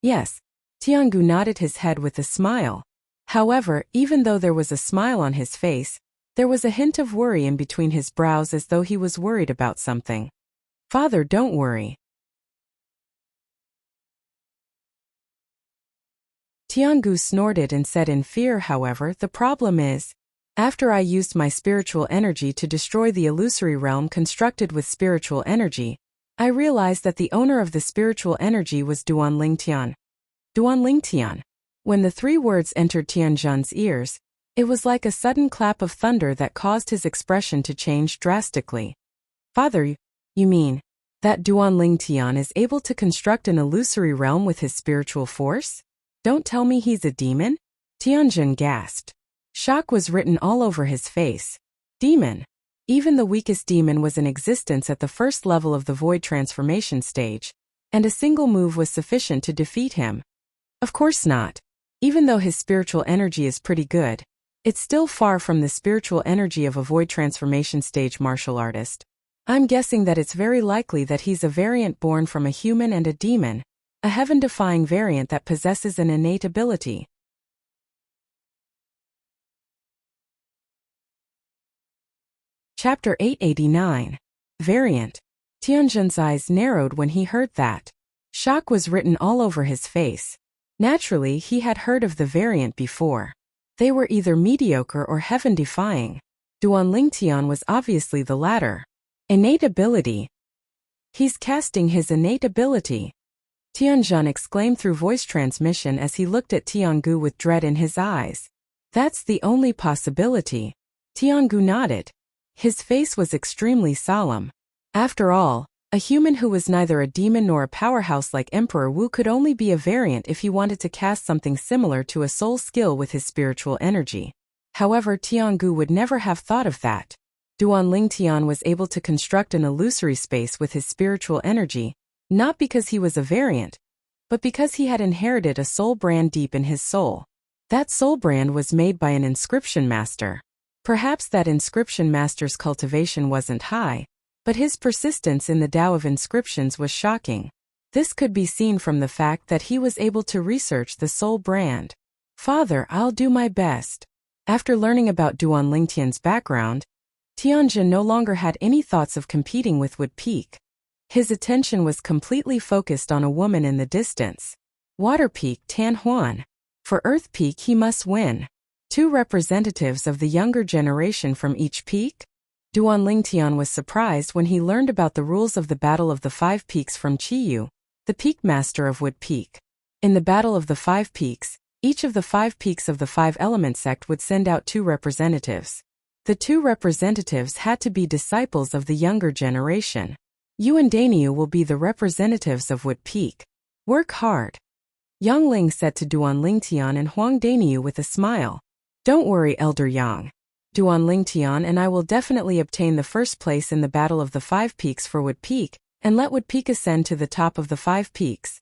Yes. Tiangu nodded his head with a smile. However, even though there was a smile on his face, there was a hint of worry in between his brows as though he was worried about something. Father, don't worry. Tiangu snorted and said in fear. However, the problem is, after I used my spiritual energy to destroy the illusory realm constructed with spiritual energy, I realized that the owner of the spiritual energy was Duan Lingtian. Duan Lingtian. When the three words entered Tianjun's ears, it was like a sudden clap of thunder that caused his expression to change drastically. Father, you mean that Duan Lingtian is able to construct an illusory realm with his spiritual force? Don't tell me he's a demon? Tianjun gasped. Shock was written all over his face. Demon. Even the weakest demon was in existence at the first level of the void transformation stage, and a single move was sufficient to defeat him. Of course not. Even though his spiritual energy is pretty good, it's still far from the spiritual energy of a void transformation stage martial artist. I'm guessing that it's very likely that he's a variant born from a human and a demon, a heaven-defying variant that possesses an innate ability. Chapter 889. Variant. Tianjin's eyes narrowed when he heard that. Shock was written all over his face. Naturally, he had heard of the variant before. They were either mediocre or heaven-defying. Duanling Tian was obviously the latter. Innate ability. He's casting his innate ability. Tianjin exclaimed through voice transmission as he looked at Tiangu with dread in his eyes. That's the only possibility. Tiangu nodded. His face was extremely solemn. After all, a human who was neither a demon nor a powerhouse like Emperor Wu could only be a variant if he wanted to cast something similar to a soul skill with his spiritual energy. However, Tiangu would never have thought of that. Duanling Tian was able to construct an illusory space with his spiritual energy, not because he was a variant, but because he had inherited a soul brand deep in his soul. That soul brand was made by an inscription master. Perhaps that inscription master's cultivation wasn't high, but his persistence in the Tao of inscriptions was shocking. This could be seen from the fact that he was able to research the soul brand. Father, I'll do my best. After learning about Duanling Tian's background, Tianjin no longer had any thoughts of competing with Wood Peak. His attention was completely focused on a woman in the distance. Water Peak Tan Huan. For Earth Peak he must win. 2 representatives of the younger generation from each peak? Duanling Tian was surprised when he learned about the rules of the Battle of the 5 Peaks from Qiyu, the peak master of Wood Peak. In the Battle of the 5 Peaks, each of the 5 peaks of the 5 element sect would send out 2 representatives. The 2 representatives had to be disciples of the younger generation. You and Daniu will be the representatives of Wood Peak. Work hard. Yang Ling said to Duanling Tian and Huang Daniu with a smile. Don't worry, Elder Yang. Duanling Tian and I will definitely obtain the first place in the Battle of the 5 Peaks for Wood Peak, and let Wood Peak ascend to the top of the 5 peaks.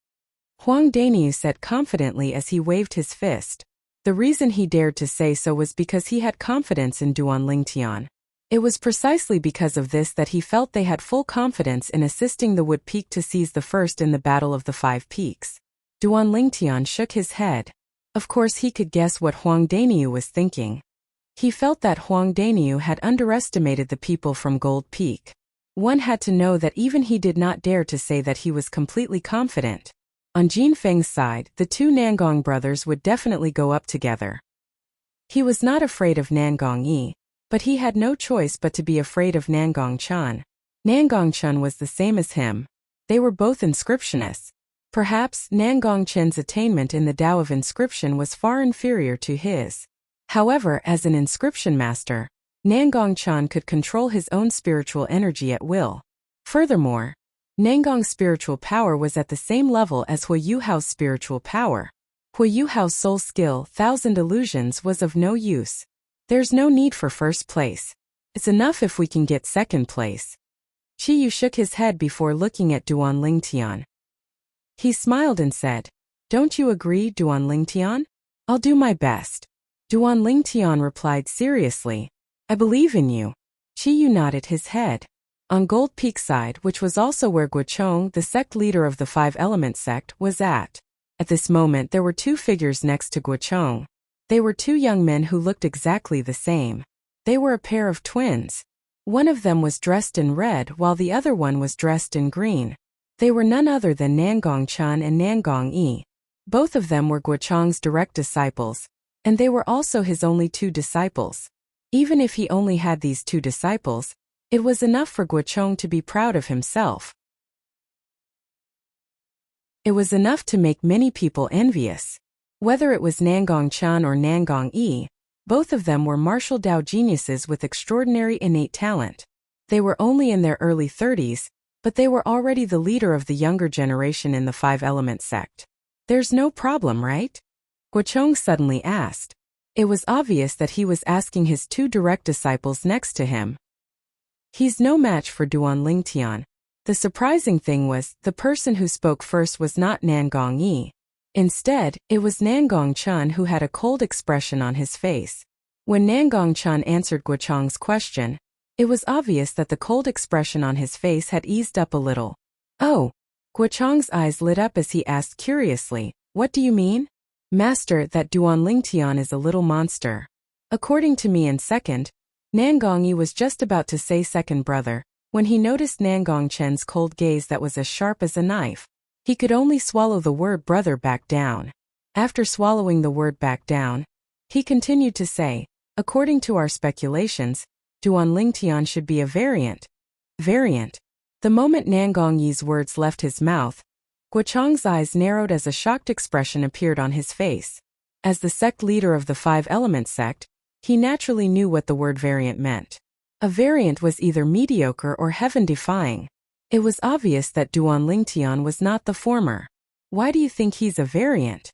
Huang Daniu said confidently as he waved his fist. The reason he dared to say so was because he had confidence in Duanling Tian. It was precisely because of this that he felt they had full confidence in assisting the Wood Peak to seize the first in the Battle of the 5 Peaks. Duanling Tian shook his head. Of course he could guess what Huang Daniu was thinking. He felt that Huang Daniu had underestimated the people from Gold Peak. One had to know that even he did not dare to say that he was completely confident. On Jin Feng's side, the 2 Nangong brothers would definitely go up together. He was not afraid of Nangong Yi, but he had no choice but to be afraid of Nangong Chan. Nangong Chen was the same as him. They were both inscriptionists. Perhaps Nangong Chen's attainment in the Tao of inscription was far inferior to his. However, as an inscription master, Nangong Chan could control his own spiritual energy at will. Furthermore, Nangong's spiritual power was at the same level as Hu Yuhao's spiritual power. Hu Yuhao's soul skill, 1,000 illusions, was of no use. There's no need for first place. It's enough if we can get second place. Qiyu shook his head before looking at Duanling Tian. He smiled and said, Don't you agree, Duanling Tian? I'll do my best. Duanling Tian replied seriously, I believe in you. Qiyu nodded his head. On Gold Peak side, which was also where Guochong, the sect leader of the 5 element sect, was at. At this moment there were 2 figures next to Guochong. They were 2 young men who looked exactly the same. They were a pair of twins. One of them was dressed in red while the other one was dressed in green. They were none other than Nangong Chan and Nangong Yi. Both of them were Guochong's direct disciples, and they were also his only 2 disciples. Even if he only had these 2 disciples, it was enough for Guochong to be proud of himself. It was enough to make many people envious. Whether it was Nangong Chan or Nangong Yi, both of them were martial Tao geniuses with extraordinary innate talent. They were only in their early 30s, but they were already the leader of the younger generation in the 5 element sect. There's no problem, right? Guochong suddenly asked. It was obvious that he was asking his 2 direct disciples next to him. He's no match for Duanling Tian. The surprising thing was, the person who spoke first was not Nangong Yi. Instead, it was Nangong-chan who had a cold expression on his face. When Nangong-chan answered Guocheng's question, it was obvious that the cold expression on his face had eased up a little. Oh! Guocheng's eyes lit up as he asked curiously, "What do you mean?" "Master, that Duan Lingtian is a little monster." According to me in second, Nangongyi was just about to say second brother, when he noticed Nangong-chen's cold gaze that was as sharp as a knife. He could only swallow the word brother back down. After swallowing the word back down, he continued to say, "According to our speculations, Duan Lingtian should be a variant." Variant. The moment Nangongyi's words left his mouth, Guocheng's eyes narrowed as a shocked expression appeared on his face. As the sect leader of the five-element sect, he naturally knew what the word variant meant. A variant was either mediocre or heaven-defying. It was obvious that Duan Lingtian was not the former. "Why do you think he's a variant?"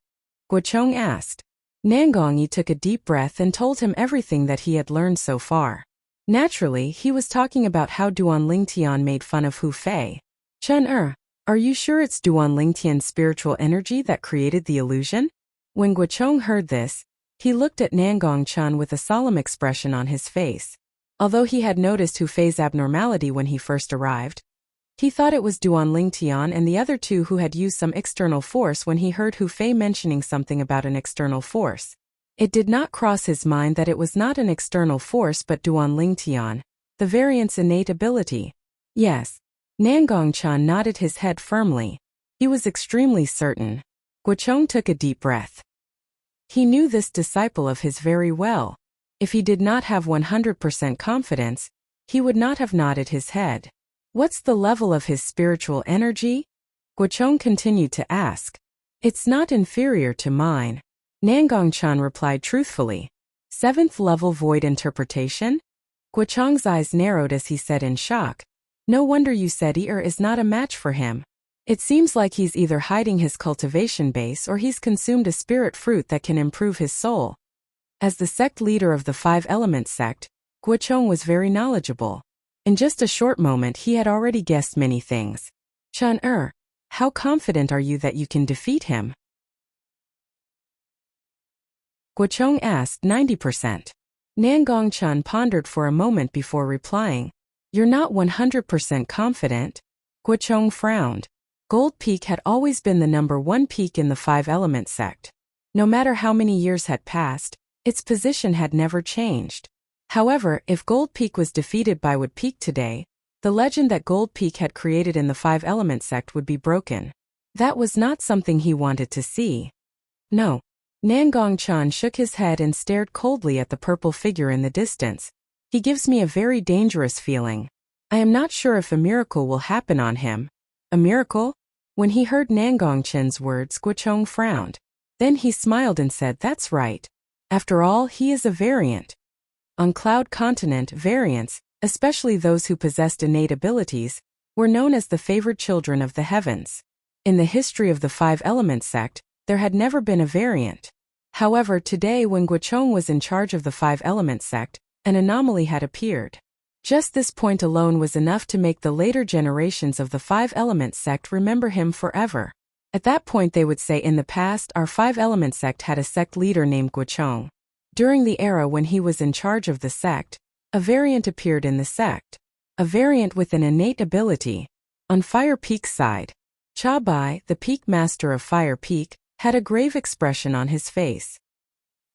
Guocheng asked. Nangongyi took a deep breath and told him everything that he had learned so far. Naturally, he was talking about how Duan Lingtian made fun of Hu Fei. "Chen are you sure it's Duan Lingtian's spiritual energy that created the illusion?" When Guocheng heard this, he looked at Nangong-chan with a solemn expression on his face. Although he had noticed Hu Fei's abnormality when he first arrived, he thought it was Duan Lingtian and the other two who had used some external force when he heard Hu Fei mentioning something about an external force. It did not cross his mind that it was not an external force but Duan Lingtian, the variant's innate ability. Yes. Nangong-chan nodded his head firmly. He was extremely certain. Guocheng took a deep breath. He knew this disciple of his very well. If he did not have 100% confidence, he would not have nodded his head. "What's the level of his spiritual energy?" Guocheng continued to ask. "It's not inferior to mine." Nangong-chan replied truthfully. "Seventh level void interpretation?" Guocheng's eyes narrowed as he said in shock. "No wonder you said is not a match for him. It seems like he's either hiding his cultivation base or he's consumed a spirit fruit that can improve his soul." As the sect leader of the five-element sect, Guocheng was very knowledgeable. In just a short moment he had already guessed many things. "Chen how confident are you that you can defeat him?" Guocheng asked. 90%. Nangong-chan pondered for a moment before replying. "You're not 100% confident?" Guocheng frowned. Gold Peak had always been the number one peak in the five-element sect. No matter how many years had passed, its position had never changed. However, if Gold Peak was defeated by Wood Peak today, the legend that Gold Peak had created in the five-element sect would be broken. That was not something he wanted to see. No. Nangong-chan shook his head and stared coldly at the purple figure in the distance. "He gives me a very dangerous feeling. I am not sure if a miracle will happen on him." "A miracle?" When he heard Nangong-chan's words, Guocheng frowned. Then he smiled and said, "That's right. After all, he is a variant." On Cloud Continent, variants, especially those who possessed innate abilities, were known as the favored children of the heavens. In the history of the five-element sect, there had never been a variant. However, today when Guocheng was in charge of the five-element sect, an anomaly had appeared. Just this point alone was enough to make the later generations of the five-element sect remember him forever. At that point they would say, "In the past, our five-element sect had a sect leader named Guocheng. During the era when he was in charge of the sect, a variant appeared in the sect. A variant with an innate ability." On Fire Peak's side, Cha Bai, the peak master of Fire Peak, had a grave expression on his face.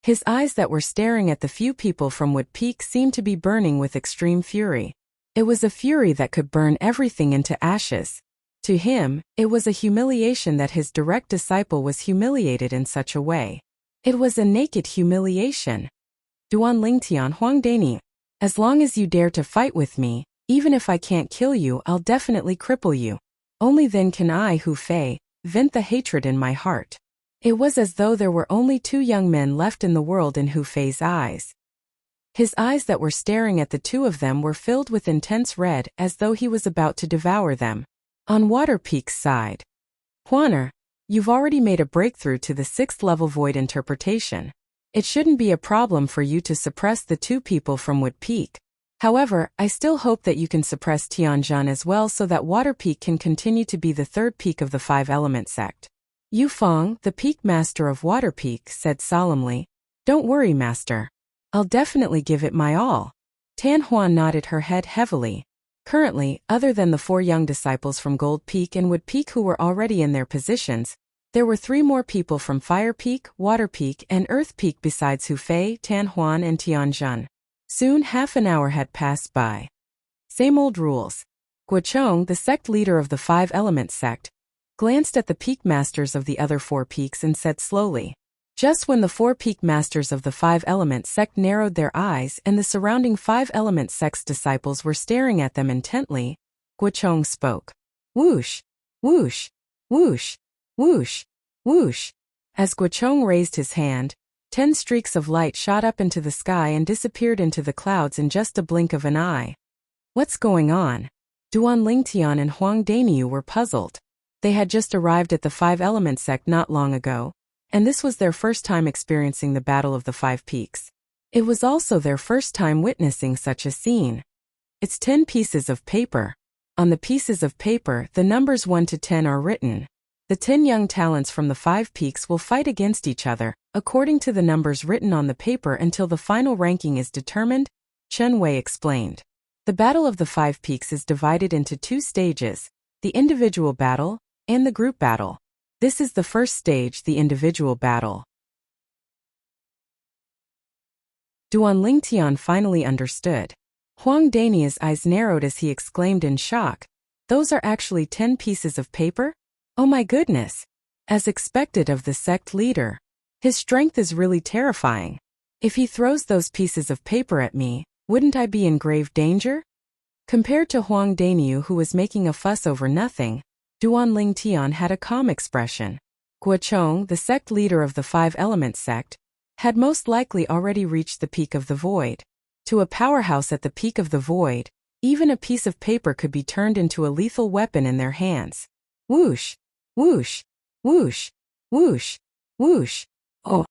His eyes that were staring at the few people from Wood Peak seemed to be burning with extreme fury. It was a fury that could burn everything into ashes. To him, it was a humiliation that his direct disciple was humiliated in such a way. It was a naked humiliation. "Duan Lingtian Huangdani, as long as you dare to fight with me, even if I can't kill you, I'll definitely cripple you. Only then can I, Hu Fei, vent the hatred in my heart." It was as though there were only two young men left in the world in Hu Fei's eyes. His eyes that were staring at the two of them were filled with intense red as though he was about to devour them. On Water Peak's side, "Huaner, you've already made a breakthrough to the 6th level void interpretation. It shouldn't be a problem for you to suppress the two people from Wood Peak. However, I still hope that you can suppress Tianjin as well so that Water Peak can continue to be the third peak of the five-element sect. Yufeng, the peak master of Water Peak, said solemnly. Don't worry, master. I'll definitely give it my all. Tan Huan nodded her head heavily. Currently, other than the 4 young disciples from Gold Peak and Wood Peak who were already in their positions, there were 3 more people from Fire Peak, Water Peak, and Earth Peak besides Hu Fei, Tan Huan, and Tianjun. Soon half an hour had passed by. Same old rules. Guochong, the sect leader of the 5 Element sect, glanced at the peak masters of the other 4 peaks and said slowly. Just when the 4 peak masters of the 5 Element sect narrowed their eyes and the surrounding 5 Element sect's disciples were staring at them intently, Guochong spoke. Whoosh! Whoosh! Whoosh! Whoosh! Whoosh! As Guochong raised his hand, 10 streaks of light shot up into the sky and disappeared into the clouds in just a blink of an eye. What's going on? Duan Lingtian and Huang Daniu were puzzled. They had just arrived at the 5 Element sect not long ago, and this was their first time experiencing the Battle of the 5 Peaks. It was also their first time witnessing such a scene. It's 10 pieces of paper. On the pieces of paper, the numbers 1 to 10 are written. The 10 young talents from the 5 peaks will fight against each other, according to the numbers written on the paper until the final ranking is determined, Chen Wei explained. The Battle of the 5 Peaks is divided into 2 stages, the individual battle and the group battle. This is the first stage, the individual battle. Duan Lingtian finally understood. Huang Dania's eyes narrowed as he exclaimed in shock. Those are actually 10 pieces of paper? Oh my goodness! As expected of the sect leader. His strength is really terrifying. If he throws those pieces of paper at me, wouldn't I be in grave danger? Compared to Huang Daniu, who was making a fuss over nothing, Duan Lingtian had a calm expression. Guochong, the sect leader of the 5 Element sect, had most likely already reached the peak of the void. To a powerhouse at the peak of the void, even a piece of paper could be turned into a lethal weapon in their hands. Whoosh! Whoosh! Whoosh! Whoosh! Whoosh! Oh!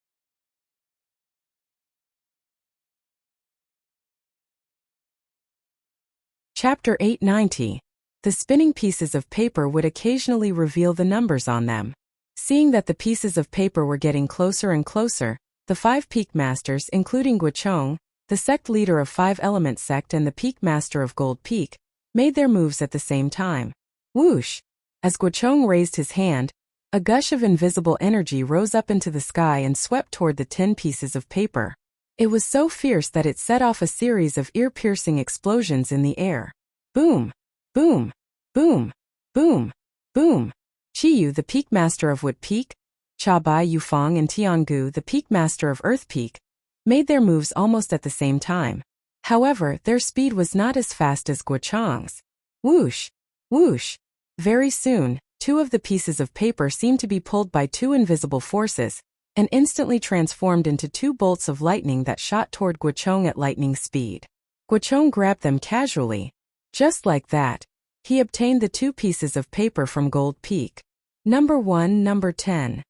Chapter 890. The spinning pieces of paper would occasionally reveal the numbers on them. Seeing that the pieces of paper were getting closer and closer, the 5 peak masters, including Guochong, the sect leader of 5 Element sect and the peak master of Gold Peak, made their moves at the same time. Whoosh! As Guochong raised his hand, a gush of invisible energy rose up into the sky and swept toward the 10 pieces of paper. It was so fierce that it set off a series of ear-piercing explosions in the air. Boom! Boom! Boom! Boom! Boom! Chiyu, the peak master of Wood Peak, Chabai Yufeng and Tiangu, the peak master of Earth Peak, made their moves almost at the same time. However, their speed was not as fast as Guochong's. Whoosh! Whoosh! Very soon, 2 of the pieces of paper seemed to be pulled by 2 invisible forces, and instantly transformed into 2 bolts of lightning that shot toward Guochong at lightning speed. Guochong grabbed them casually. Just like that, he obtained the 2 pieces of paper from Gold Peak. Number 1, number 10.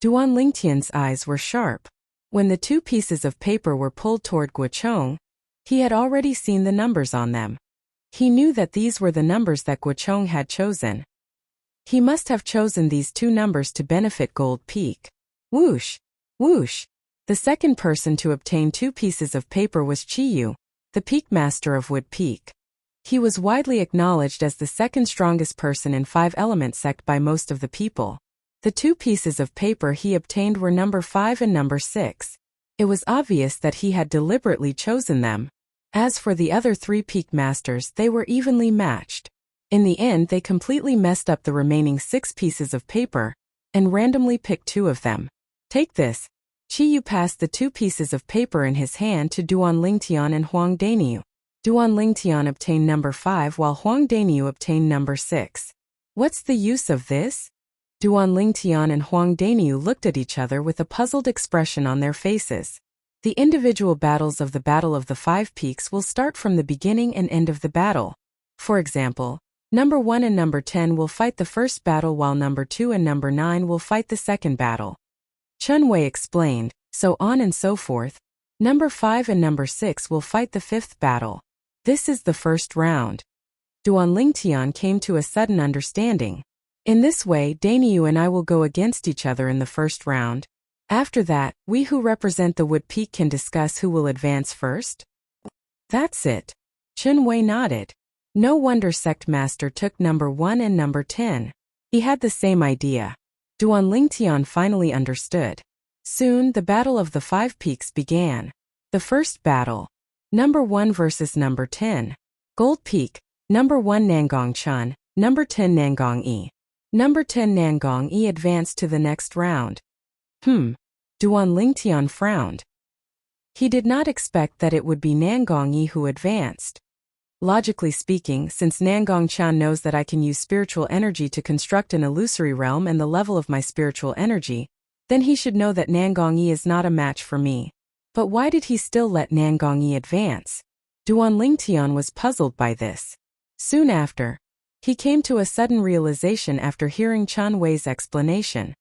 Duan Lingtian's eyes were sharp. When the 2 pieces of paper were pulled toward Guochong, he had already seen the numbers on them. He knew that these were the numbers that Guochong had chosen. He must have chosen these 2 numbers to benefit Gold Peak. Whoosh! Whoosh! The second person to obtain 2 pieces of paper was Chiyu, the peak master of Wood Peak. He was widely acknowledged as the second strongest person in 5 Element sect by most of the people. The 2 pieces of paper he obtained were number 5 and number 6. It was obvious that he had deliberately chosen them. As for the other 3 peak masters, they were evenly matched. In the end, they completely messed up the remaining 6 pieces of paper, and randomly picked 2 of them. Take this. Chiyu passed the 2 pieces of paper in his hand to Duan Lingtian and Huang Daniu. Duan Lingtian obtained number 5 while Huang Daniu obtained number 6. What's the use of this? Duan Lingtian and Huang Daniu looked at each other with a puzzled expression on their faces. The individual battles of the Battle of the 5 Peaks will start from the beginning and end of the battle. For example, number 1 and number 10 will fight the first battle while number 2 and number 9 will fight the second battle. Chen Wei explained, so on and so forth. Number 5 and number 6 will fight the 5th battle. This is the first round. Duan Lingtian came to a sudden understanding. In this way, Dainyu and I will go against each other in the first round. After that, we who represent the Wood Peak can discuss who will advance first. That's it. Chunwei nodded. No wonder Sect Master took number 1 and number 10. He had the same idea. Duan Lingtian finally understood. Soon, the Battle of the Five Peaks began. The first battle. Number 1 versus number 10. Gold Peak. Number 1 Nangong Chun, number 10 Nangong Yi. Number 10 Nangong Yi advanced to the next round. Duan Lingtian frowned. He did not expect that it would be Nangong Yi who advanced. Logically speaking, since Nangong Chan knows that I can use spiritual energy to construct an illusory realm and the level of my spiritual energy, then he should know that Nangong Yi is not a match for me. But why did he still let Nangong Yi advance? Duan Lingtian was puzzled by this. Soon after, he came to a sudden realization after hearing Chan Wei's explanation.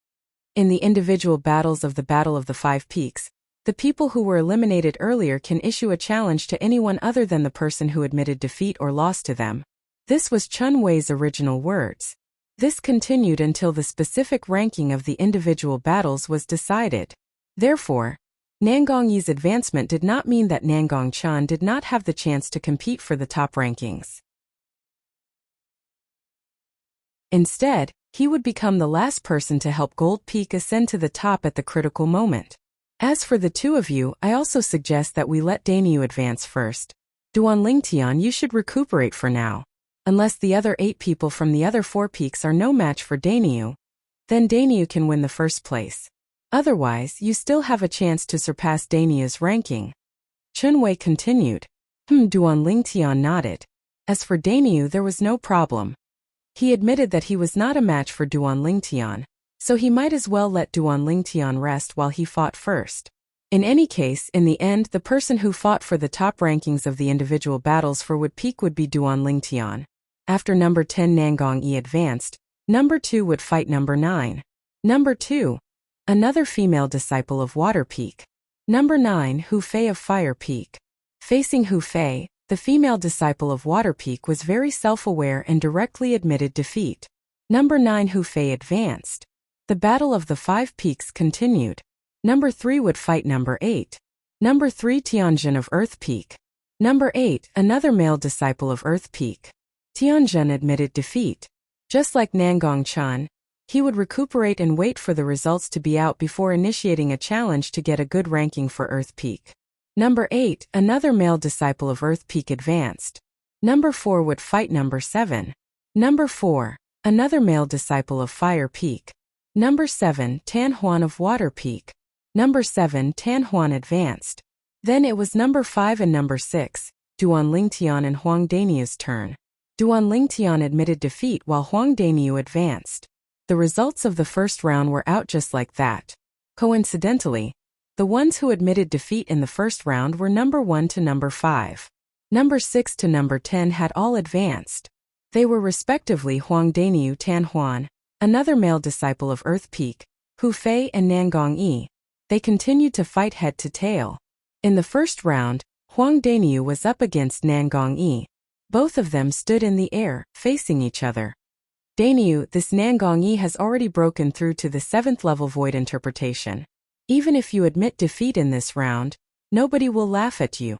In the individual battles of the Battle of the Five Peaks, the people who were eliminated earlier can issue a challenge to anyone other than the person who admitted defeat or lost to them. This was Chun Wei's original words. This continued until the specific ranking of the individual battles was decided. Therefore, Nangong Yi's advancement did not mean that Nangong Chan did not have the chance to compete for the top rankings. Instead, he would become the last person to help Gold Peak ascend to the top at the critical moment. As for the two of you, I also suggest that we let Dainyu advance first. Duan Lingtian, you should recuperate for now. Unless the other 8 people from the other 4 peaks are no match for Dainyu, then Dainyu can win the first place. Otherwise, you still have a chance to surpass Dainyu's ranking. Chunwei continued. Duan Lingtian nodded. As for Dainyu, there was no problem. He admitted that he was not a match for Duan Lingtian, so he might as well let Duan Lingtian rest while he fought first. In any case, in the end, the person who fought for the top rankings of the individual battles for Wood Peak would be Duan Lingtian. After number 10 Nangong Yi advanced, number 2 would fight number 9. Number 2. Another female disciple of Water Peak. Number 9 Hu Fei of Fire Peak. Facing Hu Fei, the female disciple of Water Peak was very self-aware and directly admitted defeat. Number 9 Hu Fei advanced. The Battle of the Five Peaks continued. Number 3 would fight number 8. Number 3 Tianjin of Earth Peak. Number 8, another male disciple of Earth Peak. Tianjin admitted defeat. Just like Nangong Chan, he would recuperate and wait for the results to be out before initiating a challenge to get a good ranking for Earth Peak. Number 8, another male disciple of Earth Peak advanced. Number 4 would fight number 7. Number 4, another male disciple of Fire Peak. Number 7, Tan Huan of Water Peak. Number 7, Tan Huan advanced. Then it was number 5 and number 6, Duan Lingtian and Huang Dainyu's turn. Duan Lingtian admitted defeat while Huang Dainyu advanced. The results of the first round were out just like that. Coincidentally, the ones who admitted defeat in the first round were number 1 to number 5. Number 6 to number 10 had all advanced. They were respectively Huang Dainyu, Tan Huan, another male disciple of Earth Peak, Hu Fei and Nangong Yi. They continued to fight head to tail. In the first round, Huang Dainyu was up against Nangong Yi. Both of them stood in the air, facing each other. Dainyu, this Nangong Yi has already broken through to the 7th level void interpretation. Even if you admit defeat in this round, nobody will laugh at you.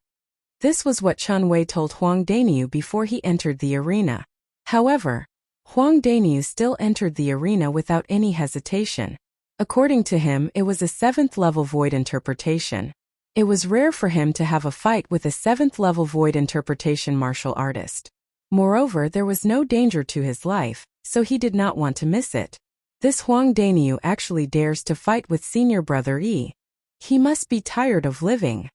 This was what Chun Wei told Huang Dainyu before he entered the arena. However, Huang Dainyu still entered the arena without any hesitation. According to him, it was a 7th level void interpretation. It was rare for him to have a fight with a 7th level void interpretation martial artist. Moreover, there was no danger to his life, so he did not want to miss it. This Huang Dainyu actually dares to fight with senior brother Yi. He must be tired of living.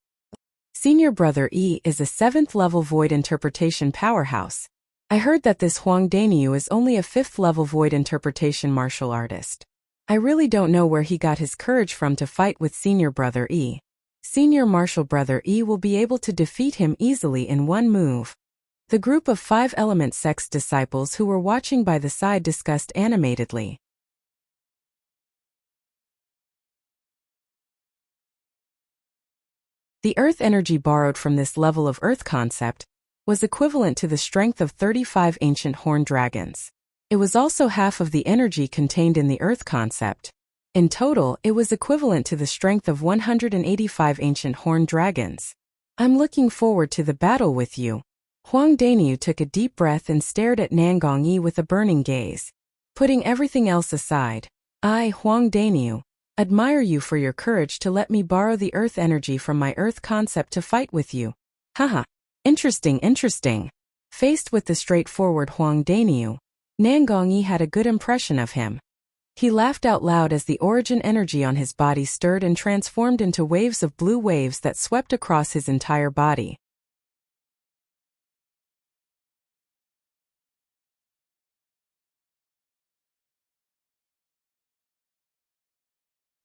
Senior brother Yi is a 7th level void interpretation powerhouse. I heard that this Huang Dainyu is only a 5th level void interpretation martial artist. I really don't know where he got his courage from to fight with senior brother Yi. Senior martial brother Yi will be able to defeat him easily in one move. The group of 5 element sects disciples who were watching by the side discussed animatedly. The earth energy borrowed from this level of earth concept was equivalent to the strength of 35 ancient horned dragons. It was also half of the energy contained in the Earth concept. In total, it was equivalent to the strength of 185 ancient horned dragons. I'm looking forward to the battle with you. Huang Daniu took a deep breath and stared at Nan Gongyi with a burning gaze. Putting everything else aside, I, Huang Daniu, admire you for your courage to let me borrow the Earth energy from my Earth concept to fight with you. Haha. Interesting. Faced with the straightforward Huang Daniu, Nan Gongyi had a good impression of him. He laughed out loud as the origin energy on his body stirred and transformed into waves of blue waves that swept across his entire body.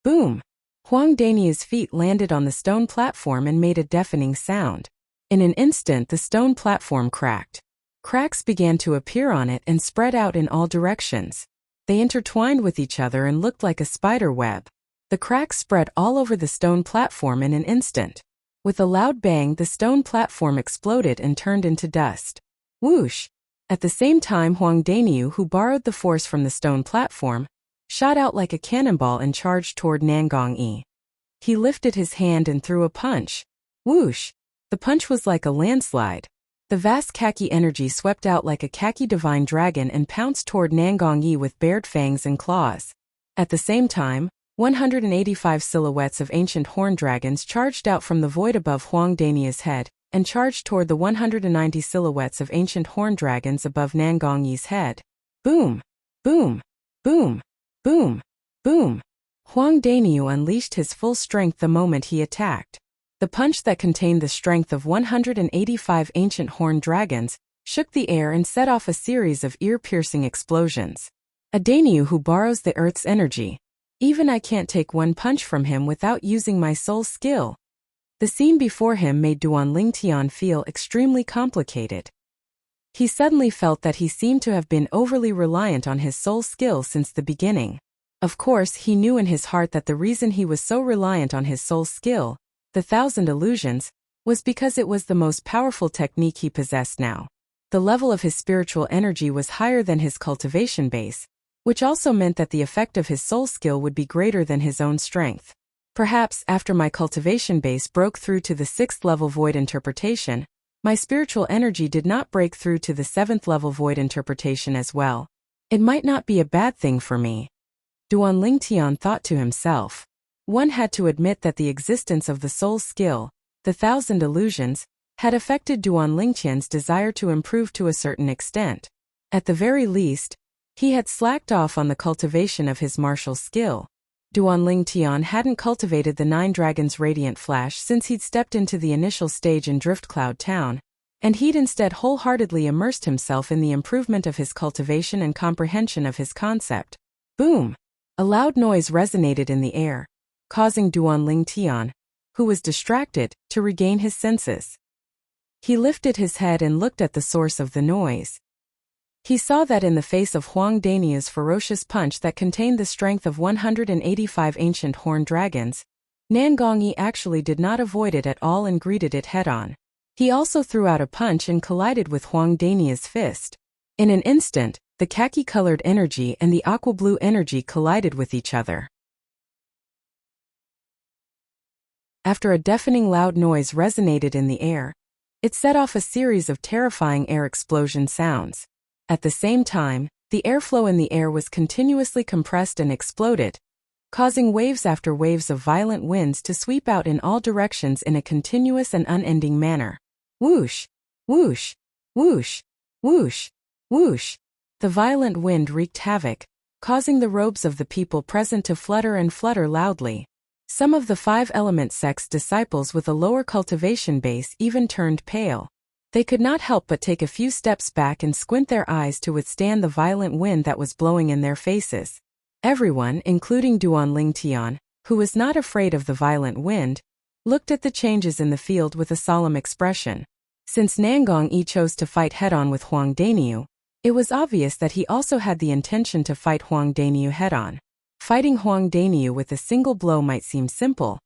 Boom! Huang Daniu's feet landed on the stone platform and made a deafening sound. In an instant, the stone platform cracked. Cracks began to appear on it and spread out in all directions. They intertwined with each other and looked like a spider web. The cracks spread all over the stone platform in an instant. With a loud bang, the stone platform exploded and turned into dust. Whoosh! At the same time, Huang Daniu, who borrowed the force from the stone platform, shot out like a cannonball and charged toward Nan Gongyi. He lifted his hand and threw a punch. Whoosh! The punch was like a landslide. The vast khaki energy swept out like a khaki divine dragon and pounced toward Nan Gongyi with bared fangs and claws. At the same time, 185 silhouettes of ancient horn dragons charged out from the void above Huang Daniu's head, and charged toward the 190 silhouettes of ancient horn dragons above Nan Gongyi's head. Boom! Boom! Boom! Boom! Boom! Huang Daniu unleashed his full strength the moment he attacked. The punch that contained the strength of 185 ancient horned dragons shook the air and set off a series of ear-piercing explosions. A Daniu who borrows the Earth's energy. Even I can't take one punch from him without using my soul skill. The scene before him made Duan Lingtian feel extremely complicated. He suddenly felt that he seemed to have been overly reliant on his soul skill since the beginning. Of course, he knew in his heart that the reason he was so reliant on his soul skill, the 1,000 illusions, was because it was the most powerful technique he possessed now. The level of his spiritual energy was higher than his cultivation base, which also meant that the effect of his soul skill would be greater than his own strength. Perhaps after my cultivation base broke through to the 6th level void interpretation, my spiritual energy did not break through to the 7th level void interpretation as well. It might not be a bad thing for me. Duan Lingtian thought to himself. One had to admit that the existence of the soul skill, the 1,000 illusions, had affected Duan Lingtian's desire to improve to a certain extent. At the very least, he had slacked off on the cultivation of his martial skill. Duan Lingtian hadn't cultivated the 9 Dragons Radiant Flash since he'd stepped into the initial stage in Driftcloud Town, and he'd instead wholeheartedly immersed himself in the improvement of his cultivation and comprehension of his concept. Boom! A loud noise resonated in the air, causing Duan Lingtian, who was distracted, to regain his senses. He lifted his head and looked at the source of the noise. He saw that in the face of Huang Daniu's ferocious punch that contained the strength of 185 ancient horned dragons, Nan Gongyi actually did not avoid it at all and greeted it head-on. He also threw out a punch and collided with Huang Daniu's fist. In an instant, the khaki-colored energy and the aqua-blue energy collided with each other. After a deafening loud noise resonated in the air, it set off a series of terrifying air explosion sounds. At the same time, the airflow in the air was continuously compressed and exploded, causing waves after waves of violent winds to sweep out in all directions in a continuous and unending manner. Whoosh! Whoosh! Whoosh! Whoosh! Whoosh! The violent wind wreaked havoc, causing the robes of the people present to flutter and flutter loudly. Some of the 5-element sect's disciples with a lower cultivation base even turned pale. They could not help but take a few steps back and squint their eyes to withstand the violent wind that was blowing in their faces. Everyone, including Duan Lingtian, who was not afraid of the violent wind, looked at the changes in the field with a solemn expression. Since Nan Gongyi chose to fight head-on with Huang Daniu, it was obvious that he also had the intention to fight Huang Daniu head-on. Fighting Huang Daniu with a single blow might seem simple,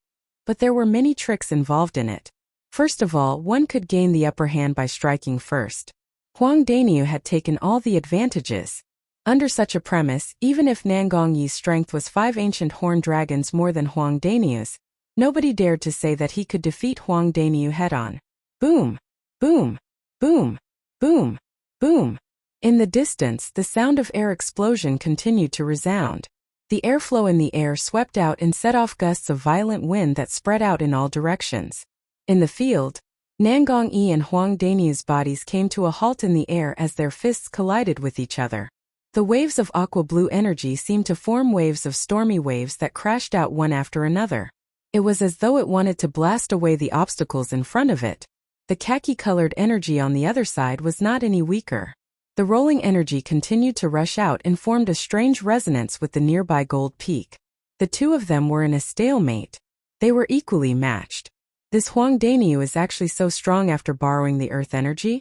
but there were many tricks involved in it. First of all, one could gain the upper hand by striking first. Huang Daniu had taken all the advantages. Under such a premise, even if Nangongyi's strength was 5 ancient horned dragons more than Huang Danyu's, nobody dared to say that he could defeat Huang Danyu head-on. Boom! Boom! Boom! Boom! Boom! In the distance, the sound of air explosion continued to resound. The airflow in the air swept out and set off gusts of violent wind that spread out in all directions. In the field, Nangongyi and Huang Danyu's bodies came to a halt in the air as their fists collided with each other. The waves of aqua-blue energy seemed to form waves of stormy waves that crashed out one after another. It was as though it wanted to blast away the obstacles in front of it. The khaki-colored energy on the other side was not any weaker. The rolling energy continued to rush out and formed a strange resonance with the nearby gold peak. The two of them were in a stalemate. They were equally matched. This Huang Danyu is actually so strong after borrowing the earth energy?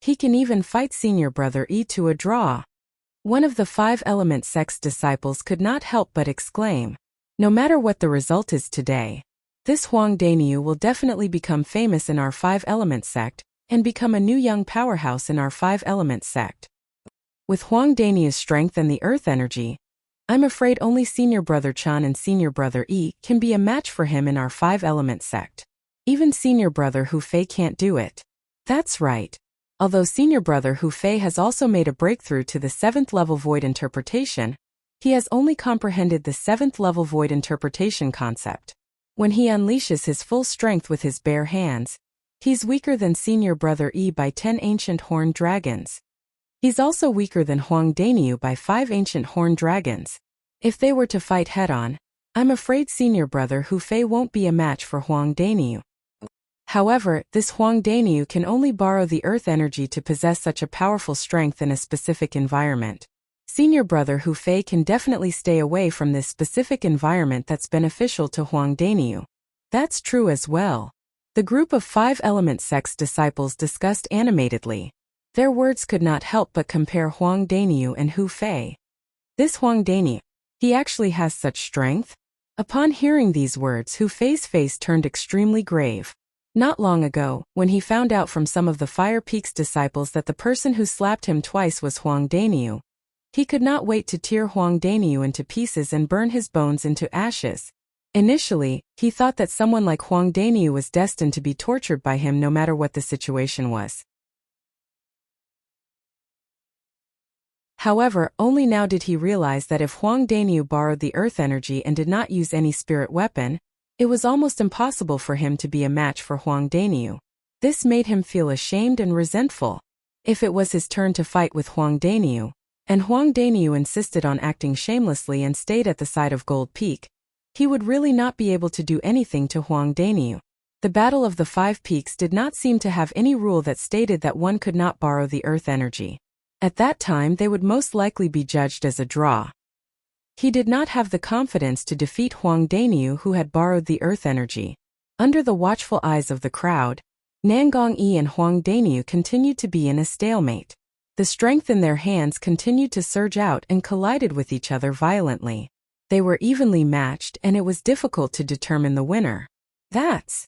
He can even fight senior brother Yi to a draw. One of the 5-element sect's disciples could not help but exclaim, "No matter what the result is today, this Huang Danyu will definitely become famous in our 5-element sect, and become a new young powerhouse in our 5-element sect." With Huang Danyu's strength and the earth energy, I'm afraid only senior brother Chan and senior brother Yi can be a match for him in our 5-element sect. Even senior brother Hu Fei can't do it. That's right. Although senior brother Hu Fei has also made a breakthrough to the 7th level void interpretation, he has only comprehended the 7th level void interpretation concept. When he unleashes his full strength with his bare hands, he's weaker than senior brother Yi by 10 ancient horned dragons. He's also weaker than Huang Danyu by 5 ancient horned dragons. If they were to fight head-on, I'm afraid senior brother Hu Fei won't be a match for Huang Danyu. However, this Huang Danyu can only borrow the earth energy to possess such a powerful strength in a specific environment. Senior brother Hu Fei can definitely stay away from this specific environment that's beneficial to Huang Danyu. That's true as well. The group of 5-element sect's disciples discussed animatedly. Their words could not help but compare Huang Danyu and Hu Fei. This Huang Danyu, he actually has such strength? Upon hearing these words, Hu Fei's face turned extremely grave. Not long ago, when he found out from some of the Fire Peak's disciples that the person who slapped him twice was Huang Danyu, he could not wait to tear Huang Danyu into pieces and burn his bones into ashes. Initially, he thought that someone like Huang Danyu was destined to be tortured by him no matter what the situation was. However, only now did he realize that if Huang Danyu borrowed the earth energy and did not use any spirit weapon, it was almost impossible for him to be a match for Huang Danyu. This made him feel ashamed and resentful. If it was his turn to fight with Huang Danyu, and Huang Danyu insisted on acting shamelessly and stayed at the side of Gold Peak, he would really not be able to do anything to Huang Danyu. The Battle of the 5 Peaks did not seem to have any rule that stated that one could not borrow the earth energy. At that time they would most likely be judged as a draw. He did not have the confidence to defeat Huang Danyu, who had borrowed the earth energy. Under the watchful eyes of the crowd, Nangongyi and Huang Danyu continued to be in a stalemate. The strength in their hands continued to surge out and collided with each other violently. They were evenly matched and it was difficult to determine the winner. That's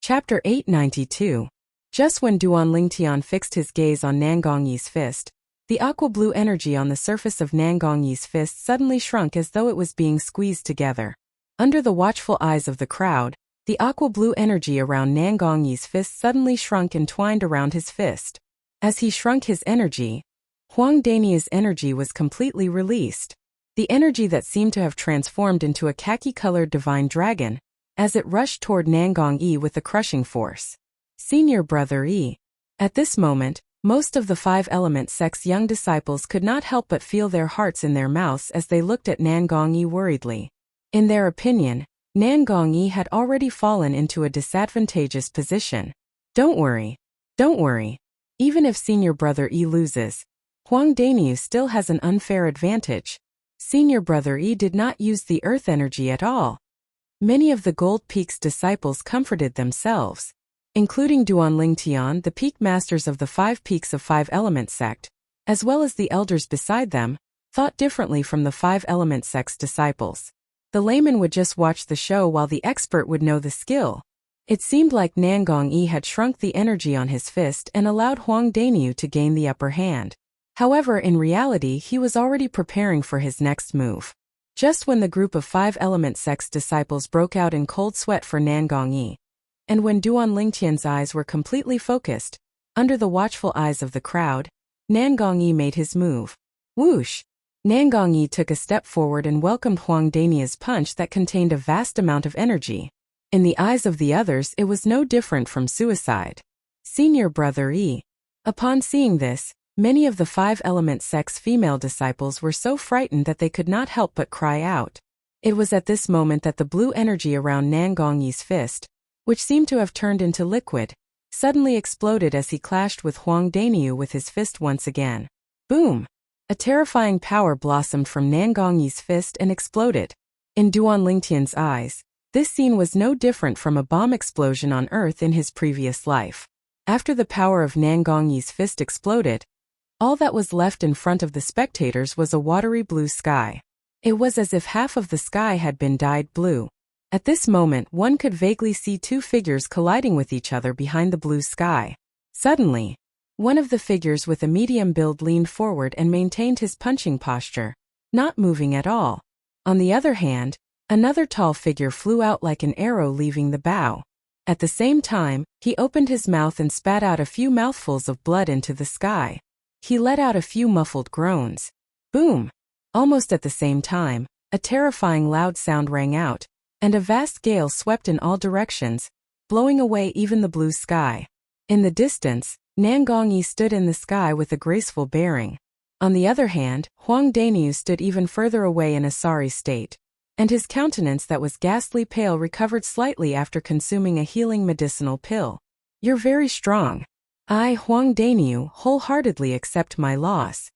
Chapter 892. Just when Duan Lingtian fixed his gaze on Nangongyi's fist, the aqua-blue energy on the surface of Nangongyi's fist suddenly shrunk as though it was being squeezed together. Under the watchful eyes of the crowd, the aqua-blue energy around Nangongyi's fist suddenly shrunk and twined around his fist. As he shrunk his energy, Huang Danyu's energy was completely released. The energy that seemed to have transformed into a khaki-colored divine dragon, as it rushed toward Nangongyi with a crushing force. Senior brother Yi. At this moment, most of the 5-element sect's young disciples could not help but feel their hearts in their mouths as they looked at Nangongyi worriedly. In their opinion, Nangongyi had already fallen into a disadvantageous position. Don't worry. Even if senior brother Yi loses, Huang Danyu still has an unfair advantage. Senior brother Yi did not use the earth energy at all. Many of the Gold Peak's disciples comforted themselves, including Duan Lingtian, the peak masters of the 5 peaks of 5-element sect, as well as the elders beside them, thought differently from the 5-element sect's disciples. The layman would just watch the show while the expert would know the skill. It seemed like Nangong Yi had shrunk the energy on his fist and allowed Huang Daniu to gain the upper hand. However, in reality, he was already preparing for his next move. Just when the group of 5 element sect's disciples broke out in cold sweat for Nangong Yi, and when Duan Lingtian's eyes were completely focused, under the watchful eyes of the crowd, Nangong Yi made his move. Whoosh! Nangong Yi took a step forward and welcomed Huang Daniu's punch that contained a vast amount of energy. In the eyes of the others, it was no different from suicide. Senior brother Yi. Upon seeing this, many of the 5 element sect's female disciples were so frightened that they could not help but cry out. It was at this moment that the blue energy around Nangong Yi's fist, which seemed to have turned into liquid, suddenly exploded as he clashed with Huang Daniu with his fist once again. Boom! A terrifying power blossomed from Nangong Yi's fist and exploded. In Duan Lingtian's eyes, this scene was no different from a bomb explosion on Earth in his previous life. After the power of Nangong Yi's fist exploded, all that was left in front of the spectators was a watery blue sky. It was as if half of the sky had been dyed blue. At this moment, one could vaguely see 2 figures colliding with each other behind the blue sky. Suddenly, one of the figures with a medium build leaned forward and maintained his punching posture, not moving at all. On the other hand, another tall figure flew out like an arrow leaving the bow. At the same time, he opened his mouth and spat out a few mouthfuls of blood into the sky. He let out a few muffled groans. Boom! Almost at the same time, a terrifying loud sound rang out, and a vast gale swept in all directions, blowing away even the blue sky. In the distance, Nangong Yi stood in the sky with a graceful bearing. On the other hand, Huang Daniu stood even further away in a sorry state, and his countenance that was ghastly pale recovered slightly after consuming a healing medicinal pill. You're very strong. I, Huang Daniu, wholeheartedly accept my loss.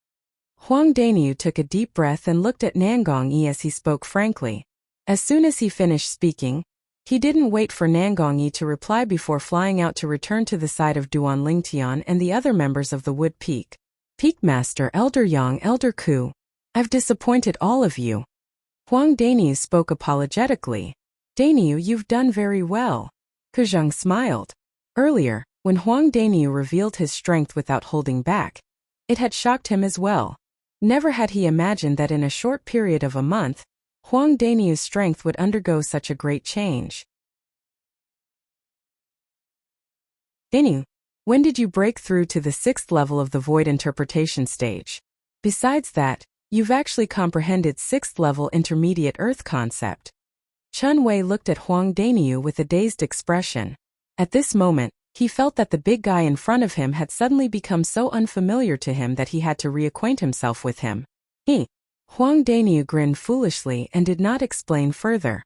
Huang Daniu took a deep breath and looked at Nangong Yi as he spoke frankly. As soon as he finished speaking, he didn't wait for Nangong Yi to reply before flying out to return to the side of Duan Lingtian and the other members of the Wood Peak. Peak Master Elder Yang, Elder Ku, I've disappointed all of you. Huang Daniu spoke apologetically. Daniu, you've done very well. Kuzheng smiled. Earlier, when Huang Daniu revealed his strength without holding back, it had shocked him as well. Never had he imagined that in a short period of a month, Huang Daniu's strength would undergo such a great change. Daniu, when did you break through to the 6th level of the void interpretation stage? Besides that, you've actually comprehended 6th level intermediate earth concept. Chun Wei looked at Huang Daniu with a dazed expression. At this moment, he felt that the big guy in front of him had suddenly become so unfamiliar to him that he had to reacquaint himself with him. Huang Daniu grinned foolishly and did not explain further.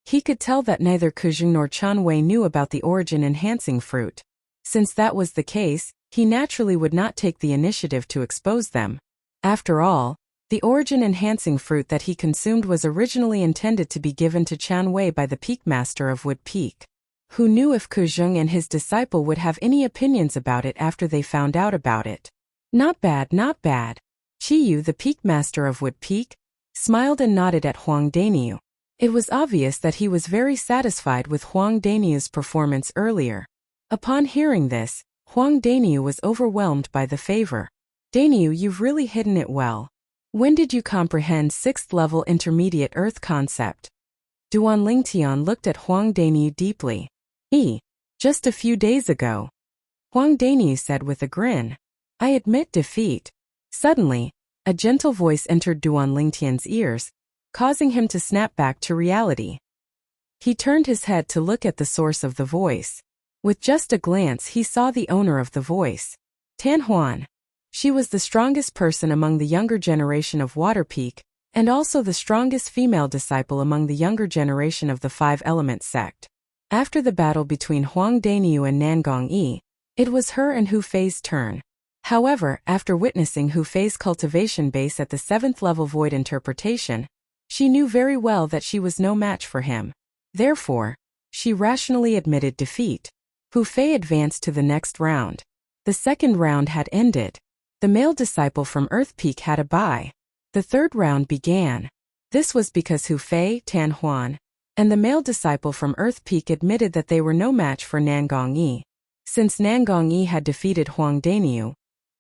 He could tell that neither Kuzheng nor Chun Wei knew about the origin-enhancing fruit. Since that was the case, he naturally would not take the initiative to expose them. After all, the origin-enhancing fruit that he consumed was originally intended to be given to Chun Wei by the Peak Master of Wood Peak. Who knew if Kuzheng and his disciple would have any opinions about it after they found out about it? Not bad, not bad. Chiyu, the Peak Master of Wood Peak, smiled and nodded at Huang Daniu. It was obvious that he was very satisfied with Huang Daniu's performance earlier. Upon hearing this, Huang Daniu was overwhelmed by the favor. Daniu, you've really hidden it well. When did you comprehend 6th level intermediate earth concept? Duan Lingtian looked at Huang Daniu deeply. Just a few days ago. Huang Daniu said with a grin. I admit defeat. Suddenly, a gentle voice entered Duan Lingtian's ears, causing him to snap back to reality. He turned his head to look at the source of the voice. With just a glance, he saw the owner of the voice. Tan Huan. She was the strongest person among the younger generation of Water Peak, and also the strongest female disciple among the younger generation of the 5 element sect. After the battle between Huang Daniu and Nangong Yi, it was her and Hu Fei's turn. However, after witnessing Hu Fei's cultivation base at the 7th level void interpretation, she knew very well that she was no match for him. Therefore, she rationally admitted defeat. Hu Fei advanced to the next round. The second round had ended. The male disciple from Earth Peak had a bye. The third round began. This was because Hu Fei, Tan Huan, and the male disciple from Earth Peak admitted that they were no match for Nangong Yi. Since Nangong Yi had defeated Huang Daniu,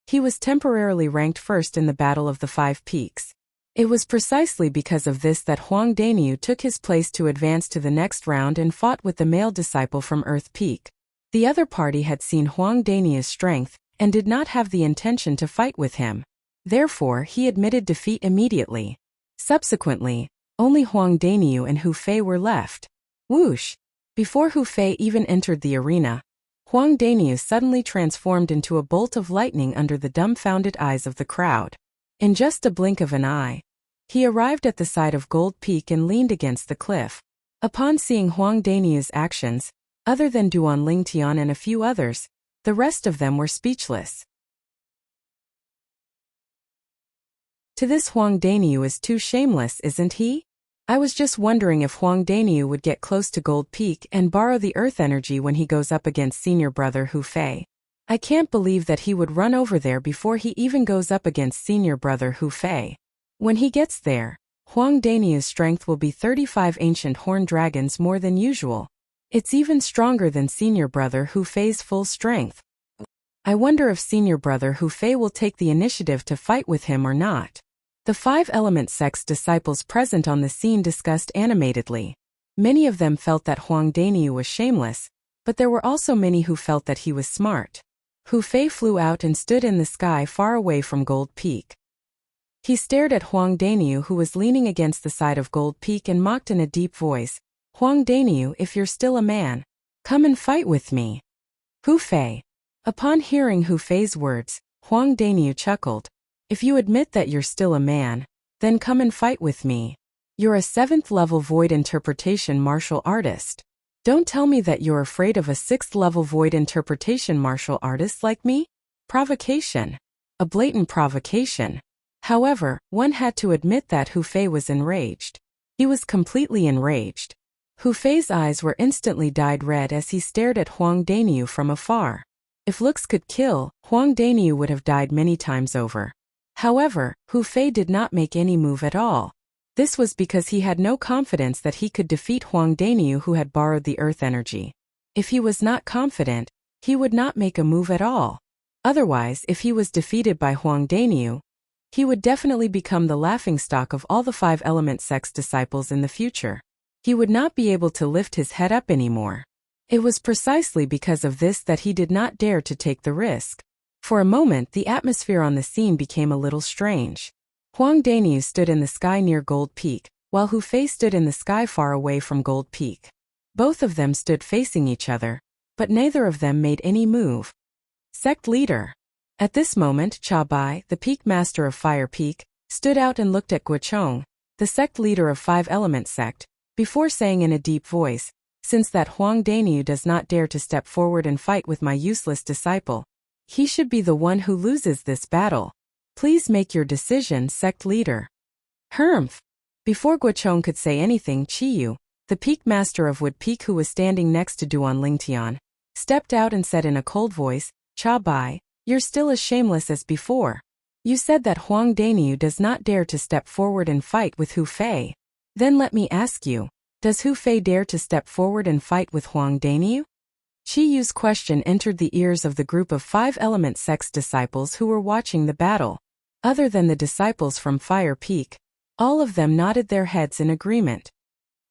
he was temporarily ranked first in the Battle of the Five Peaks. It was precisely because of this that Huang Daniu took his place to advance to the next round and fought with the male disciple from Earth Peak. The other party had seen Huang Daniu's strength and did not have the intention to fight with him. Therefore, he admitted defeat immediately. Subsequently, only Huang Daniu and Hu Fei were left. Whoosh! Before Hu Fei even entered the arena, Huang Daniu suddenly transformed into a bolt of lightning under the dumbfounded eyes of the crowd. In just a blink of an eye, he arrived at the side of Gold Peak and leaned against the cliff. Upon seeing Huang Daniu's actions, other than Duan Lingtian and a few others, the rest of them were speechless. To this Huang Daniu is too shameless, isn't he? I was just wondering if Huang Daniu would get close to Gold Peak and borrow the earth energy when he goes up against senior brother Hu Fei. I can't believe that he would run over there before he even goes up against senior brother Hu Fei. When he gets there, Huang Daniu's strength will be 35 ancient horn dragons more than usual. It's even stronger than senior brother Hu Fei's full strength. I wonder if senior brother Hu Fei will take the initiative to fight with him or not. The five element sect's disciples present on the scene discussed animatedly. Many of them felt that Huang Daniu was shameless, but there were also many who felt that he was smart. Hu Fei flew out and stood in the sky far away from Gold Peak. He stared at Huang Daniu, who was leaning against the side of Gold Peak, and mocked in a deep voice, "Huang Daniu, if you're still a man, come and fight with me." Hu Fei. Upon hearing Hu Fei's words, Huang Daniu chuckled. "If you admit that you're still a man, then come and fight with me. You're a 7th level void interpretation martial artist. Don't tell me that you're afraid of a 6th level void interpretation martial artist like me?" Provocation. A blatant provocation. However, one had to admit that Hu Fei was enraged. He was completely enraged. Hu Fei's eyes were instantly dyed red as he stared at Huang Daniu from afar. If looks could kill, Huang Daniu would have died many times over. However, Hu Fei did not make any move at all. This was because he had no confidence that he could defeat Huang Daniu, who had borrowed the earth energy. If he was not confident, he would not make a move at all. Otherwise, if he was defeated by Huang Daniu, he would definitely become the laughingstock of all the five element sect's disciples in the future. He would not be able to lift his head up anymore. It was precisely because of this that he did not dare to take the risk. For a moment, the atmosphere on the scene became a little strange. Huang Daniu stood in the sky near Gold Peak, while Hu Fei stood in the sky far away from Gold Peak. Both of them stood facing each other, but neither of them made any move. Sect leader. At this moment, Cha Bai, the peak master of Fire Peak, stood out and looked at Guochong, the sect leader of Five Element Sect, before saying in a deep voice, "Since that Huang Daniu does not dare to step forward and fight with my useless disciple, he should be the one who loses this battle. Please make your decision, sect leader." Humph! Before Guochong could say anything, Chiyu, the peak master of Wood Peak, who was standing next to Duan Lingtian, stepped out and said in a cold voice, "Cha Bai, you're still as shameless as before. You said that Huang Daniu does not dare to step forward and fight with Hu Fei. Then let me ask you, does Hu Fei dare to step forward and fight with Huang Daniu?" Chiyu's question entered the ears of the group of Five Element Sect's disciples who were watching the battle. Other than the disciples from Fire Peak, all of them nodded their heads in agreement.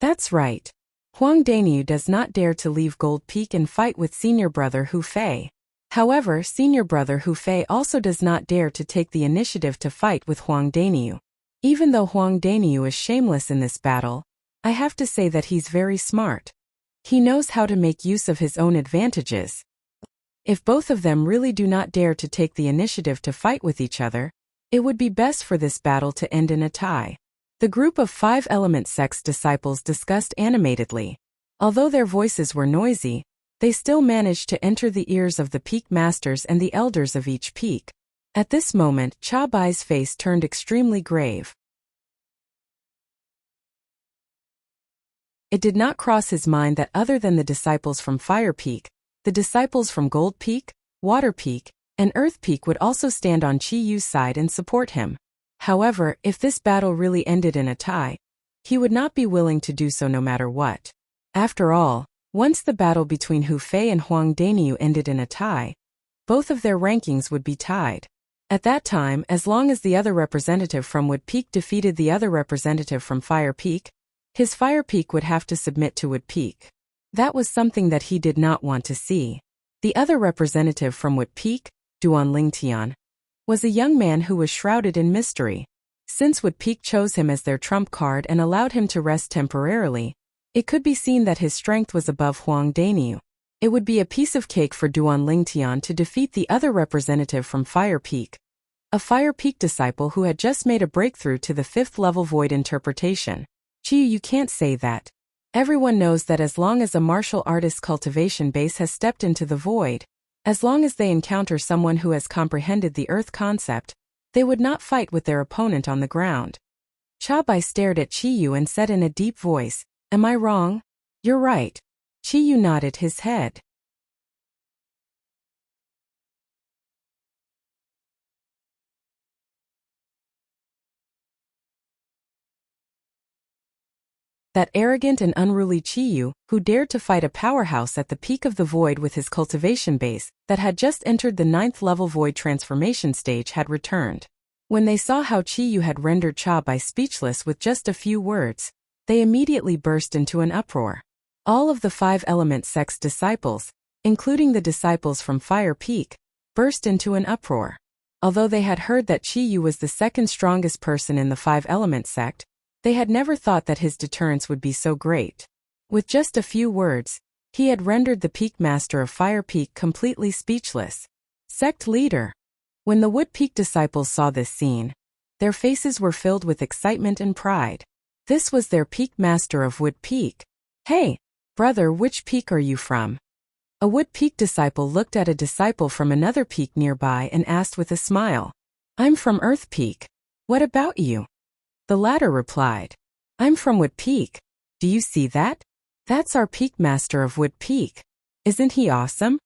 That's right. Huang Daniu does not dare to leave Gold Peak and fight with senior brother Hu Fei. However, senior brother Hu Fei also does not dare to take the initiative to fight with Huang Daniu. Even though Huang Daniu is shameless in this battle, I have to say that he's very smart. He knows how to make use of his own advantages. If both of them really do not dare to take the initiative to fight with each other, it would be best for this battle to end in a tie. The group of Five Element Sect's disciples discussed animatedly. Although their voices were noisy, they still managed to enter the ears of the peak masters and the elders of each peak. At this moment, Cha Bai's face turned extremely grave. It did not cross his mind that other than the disciples from Fire Peak, the disciples from Gold Peak, Water Peak, and Earth Peak would also stand on Chi Yu's side and support him. However, if this battle really ended in a tie, He would not be willing to do so no matter what. After all, once the battle between Hu Fei and Huang Daniu ended in a tie, both of their rankings would be tied. At that time, as long as the other representative from Wood Peak defeated the other representative from Fire Peak, his Fire Peak would have to submit to Wood Peak. That was something that he did not want to see. The other representative from Wood Peak, Duan Lingtian, was a young man who was shrouded in mystery. Since Wood Peak chose him as their trump card and allowed him to rest temporarily, it could be seen that his strength was above Huang Daniu. It would be a piece of cake for Duan Lingtian to defeat the other representative from Fire Peak, a Fire Peak disciple who had just made a breakthrough to the 5th level void interpretation. Chiyu, you can't say that. Everyone knows that as long as a martial artist's cultivation base has stepped into the void, as long as they encounter someone who has comprehended the earth concept, they would not fight with their opponent on the ground. Chabai stared at Chiyu and said in a deep voice, "Am I wrong?" "You're right." Chiyu nodded his head. That arrogant and unruly Chiyu, who dared to fight a powerhouse at the peak of the void with his cultivation base, that had just entered the 9th level void transformation stage, had returned. When they saw how Chiyu had rendered Chabai speechless with just a few words, they immediately burst into an uproar. All of the 5 element sect's disciples, including the disciples from Fire Peak, burst into an uproar. Although they had heard that Chiyu was the second strongest person in the 5 element sect, they had never thought that his deterrence would be so great. With just a few words, he had rendered the Peak Master of Fire Peak completely speechless. Sect leader. When the Wood Peak disciples saw this scene, their faces were filled with excitement and pride. This was their Peak Master of Wood Peak. "Hey, brother, which peak are you from?" A Wood Peak disciple looked at a disciple from another peak nearby and asked with a smile, "I'm from Earth Peak. What about you?" The latter replied, "I'm from Wood Peak. Do you see that? That's our Peak Master of Wood Peak. Isn't he awesome?"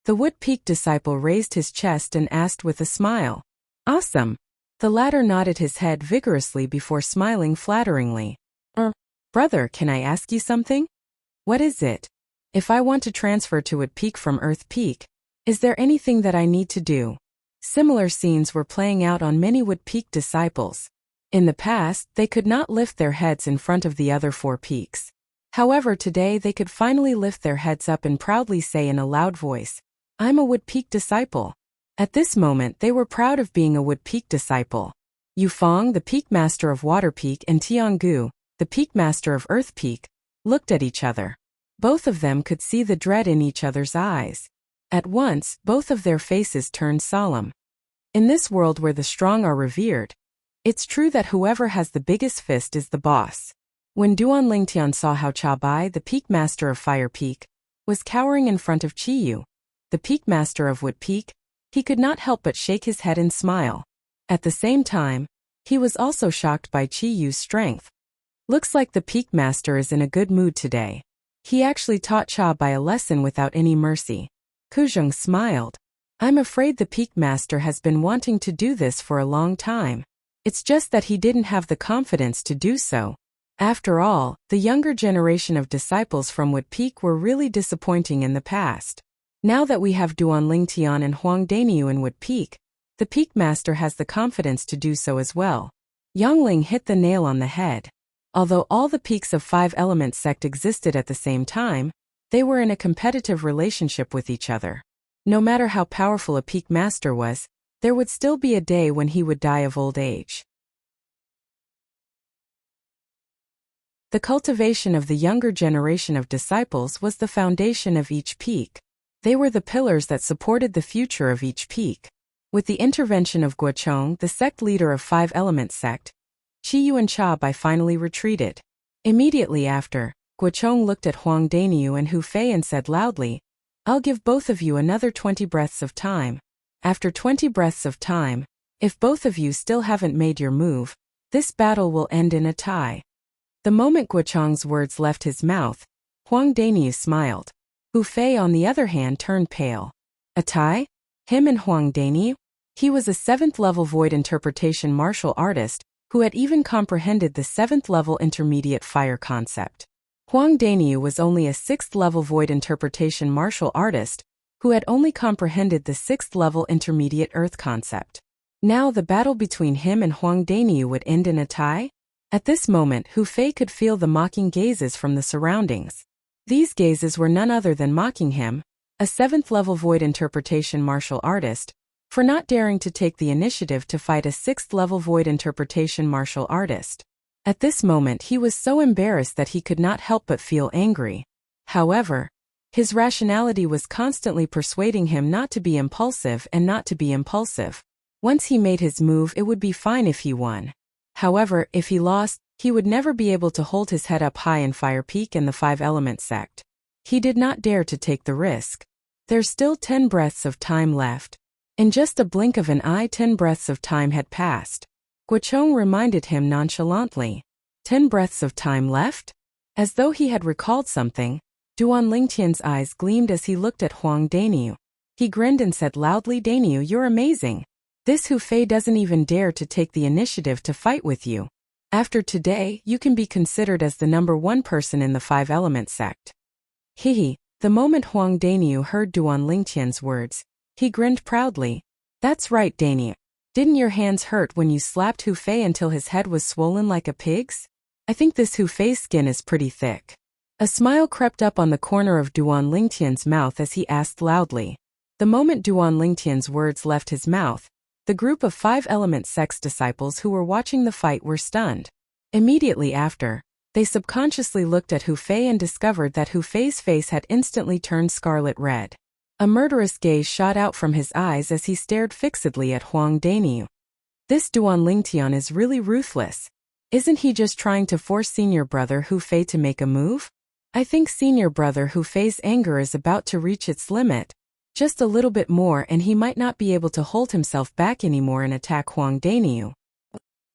The Wood Peak disciple raised his chest and asked with a smile, "Awesome." The latter nodded his head vigorously before smiling flatteringly. Brother, can I ask you something?" "What is it?" "If I want to transfer to Wood Peak from Earth Peak, is there anything that I need to do?" Similar scenes were playing out on many Wood Peak disciples. In the past, they could not lift their heads in front of the other 4 peaks. However, today they could finally lift their heads up and proudly say in a loud voice, "I'm a Wood Peak disciple." At this moment, they were proud of being a Wood Peak disciple. Yufeng, the Peak Master of Water Peak, and Tianggu, the Peak Master of Earth Peak, looked at each other. Both of them could see the dread in each other's eyes. At once, both of their faces turned solemn. In this world where the strong are revered, it's true that whoever has the biggest fist is the boss. When Duan Lingtian saw how Chabai, the Peak Master of Fire Peak, was cowering in front of Chiyu, the Peak Master of Wood Peak, he could not help but shake his head and smile. At the same time, he was also shocked by Chiyu's strength. Looks like the Peak Master is in a good mood today. He actually taught Chabai a lesson without any mercy. Kuzheng smiled. "I'm afraid the Peak Master has been wanting to do this for a long time. It's just that he didn't have the confidence to do so." After all, the younger generation of disciples from Wood Peak were really disappointing in the past. Now that we have Duan Lingtian and Huang Daniu in Wood Peak, the Peak Master has the confidence to do so as well. Yangling hit the nail on the head. Although all the peaks of 5 element sect existed at the same time, they were in a competitive relationship with each other. No matter how powerful a Peak Master was, there would still be a day when he would die of old age. The cultivation of the younger generation of disciples was the foundation of each peak. They were the pillars that supported the future of each peak. With the intervention of Guochong, the sect leader of 5 element sect, Chiyu and Chabai finally retreated. Immediately after, Guochong looked at Huang Daniu and Hu Fei and said loudly, "I'll give both of you another 20 breaths of time. After 20 breaths of time, if both of you still haven't made your move, this battle will end in a tie." The moment Guochong's words left his mouth, Huang Daniu smiled. Hu Fei, on the other hand, turned pale. A tie? Him and Huang Daniu? He was a 7th level void interpretation martial artist who had even comprehended the 7th-level intermediate fire concept. Huang Daniu was only a 6th-level void interpretation martial artist, who had only comprehended the 6th-level intermediate earth concept. Now the battle between him and Huang Daniu would end in a tie? At this moment, Hu Fei could feel the mocking gazes from the surroundings. These gazes were none other than mocking him, a 7th-level void interpretation martial artist, for not daring to take the initiative to fight a 6th-level void interpretation martial artist. At this moment he was so embarrassed that he could not help but feel angry. However, his rationality was constantly persuading him not to be impulsive and not to be impulsive. Once he made his move, it would be fine if he won. However, if he lost, he would never be able to hold his head up high in Fire Peak and the 5-element sect. He did not dare to take the risk. There's still 10 breaths of time left. In just a blink of an eye, 10 breaths of time had passed. Guochong reminded him nonchalantly. 10 breaths of time left? As though he had recalled something, Duan Lingtian's eyes gleamed as he looked at Huang Daniu. He grinned and said loudly, "Daniu, you're amazing. This Hu Fei doesn't even dare to take the initiative to fight with you. After today, you can be considered as the #1 person in the 5-element sect." Hihi. The moment Huang Daniu heard Duan Lingtian's words, he grinned proudly. "That's right, Daniu. Didn't your hands hurt when you slapped Hu Fei until his head was swollen like a pig's? I think this Hu Fei's skin is pretty thick." A smile crept up on the corner of Duan Lingtian's mouth as he asked loudly. The moment Duan Lingtian's words left his mouth, the group of 5-element sect's disciples who were watching the fight were stunned. Immediately after, they subconsciously looked at Hu Fei and discovered that Hu Fei's face had instantly turned scarlet red. A murderous gaze shot out from his eyes as he stared fixedly at Huang Daniu. This Duan Lingtian is really ruthless. Isn't he just trying to force senior brother Hu Fei to make a move? I think senior brother Hu Fei's anger is about to reach its limit. Just a little bit more and he might not be able to hold himself back anymore and attack Huang Daniu.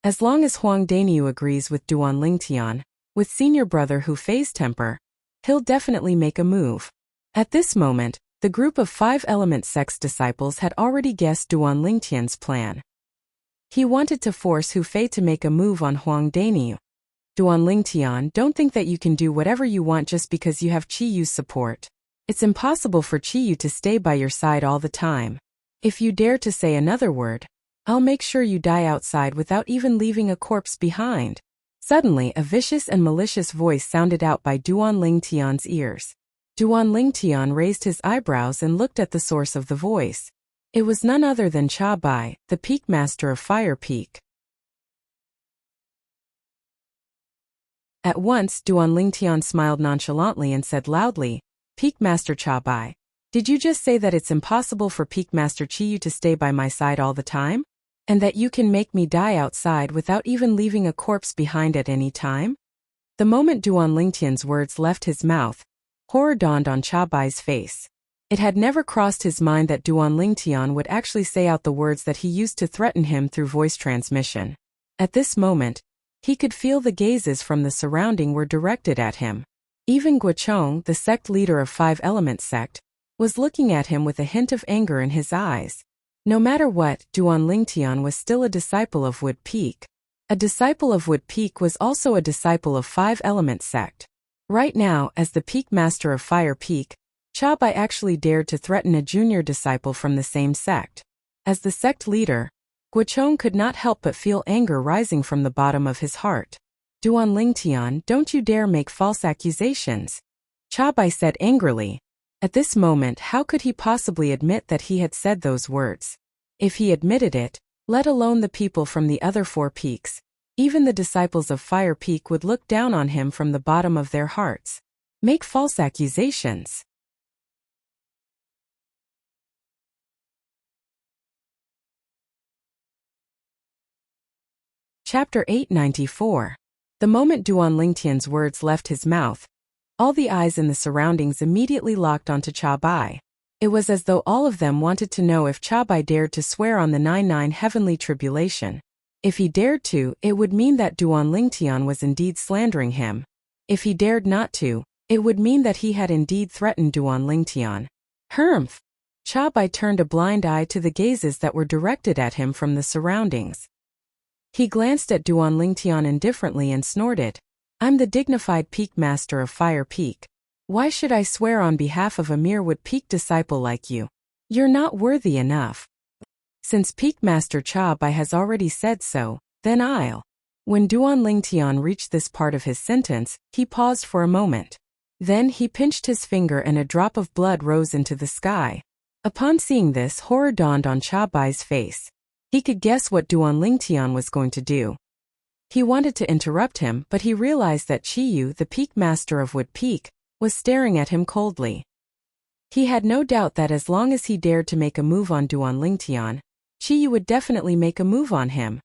As long as Huang Daniu agrees with Duan Lingtian, with senior brother Hu Fei's temper, he'll definitely make a move. At this moment, the group of 5-element sect's disciples had already guessed Duan Lingtian's plan. He wanted to force Hu Fei to make a move on Huang Daniu. Duan Lingtian, don't think that you can do whatever you want just because you have Qi Yu's support. It's impossible for Qi Yu to stay by your side all the time. If you dare to say another word, I'll make sure you die outside without even leaving a corpse behind. Suddenly, a vicious and malicious voice sounded out by Duan Lingtian's ears. Duan Lingtian raised his eyebrows and looked at the source of the voice. It was none other than Cha Bai, the Peak Master of Fire Peak. At once, Duan Lingtian smiled nonchalantly and said loudly, "Peak Master Cha Bai, did you just say that it's impossible for Peak Master Qi Yu to stay by my side all the time? And that you can make me die outside without even leaving a corpse behind at any time?" The moment Duan Lingtian's words left his mouth, horror dawned on Cha Bai's face. It had never crossed his mind that Duan Lingtian would actually say out the words that he used to threaten him through voice transmission. At this moment, he could feel the gazes from the surrounding were directed at him. Even Guochong, the sect leader of 5-element sect, was looking at him with a hint of anger in his eyes. No matter what, Duan Lingtian was still a disciple of Wood Peak. A disciple of Wood Peak was also a disciple of 5-element sect. Right now, as the Peak Master of Fire Peak, Cha Bai actually dared to threaten a junior disciple from the same sect. As the sect leader, Guochong could not help but feel anger rising from the bottom of his heart. "Duan Lingtian, don't you dare make false accusations," Cha Bai said angrily. At this moment, how could he possibly admit that he had said those words? If he admitted it, let alone the people from the other 4 peaks, even the disciples of Fire Peak would look down on him from the bottom of their hearts. Make false accusations. Chapter 894. The moment Duan Lingtian's words left his mouth, all the eyes in the surroundings immediately locked onto Cha Bai. It was as though all of them wanted to know if Cha Bai dared to swear on the 99 heavenly tribulation. If he dared to, it would mean that Duan Lingtian was indeed slandering him. If he dared not to, it would mean that he had indeed threatened Duan Lingtian. Humph! Cha Bai turned a blind eye to the gazes that were directed at him from the surroundings. He glanced at Duan Lingtian indifferently and snorted. I'm the dignified Peak Master of Fire Peak. Why should I swear on behalf of a mere Wood Peak disciple like you? You're not worthy enough. Since Peak Master Cha Bai has already said so, then I'll. When Duan Lingtian reached this part of his sentence, he paused for a moment. Then he pinched his finger and a drop of blood rose into the sky. Upon seeing this, horror dawned on Cha Bai's face. He could guess what Duan Lingtian was going to do. He wanted to interrupt him, but he realized that Chiyu, the Peak Master of Wood Peak, was staring at him coldly. He had no doubt that as long as he dared to make a move on Duan Lingtian, Chiyu would definitely make a move on him.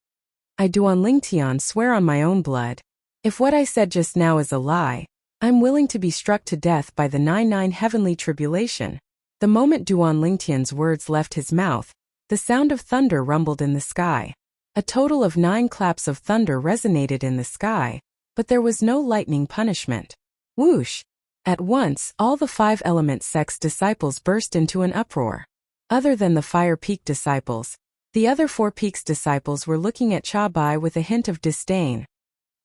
I, Duan Lingtian, swear on my own blood. If what I said just now is a lie, I'm willing to be struck to death by the 99 heavenly tribulation. The moment Duan Lingtian's words left his mouth, the sound of thunder rumbled in the sky. A total of 9 claps of thunder resonated in the sky, but there was no lightning punishment. Whoosh! At once, all the 5 element sect's disciples burst into an uproar. Other than the Fire Peak disciples, the other 4 peaks disciples were looking at Cha Bai with a hint of disdain.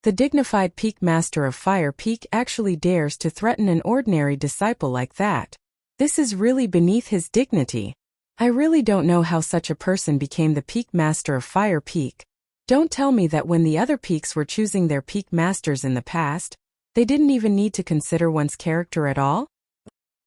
The dignified Peak Master of Fire Peak actually dares to threaten an ordinary disciple like that. This is really beneath his dignity. I really don't know how such a person became the Peak Master of Fire Peak. Don't tell me that when the other peaks were choosing their Peak Masters in the past, they didn't even need to consider one's character at all?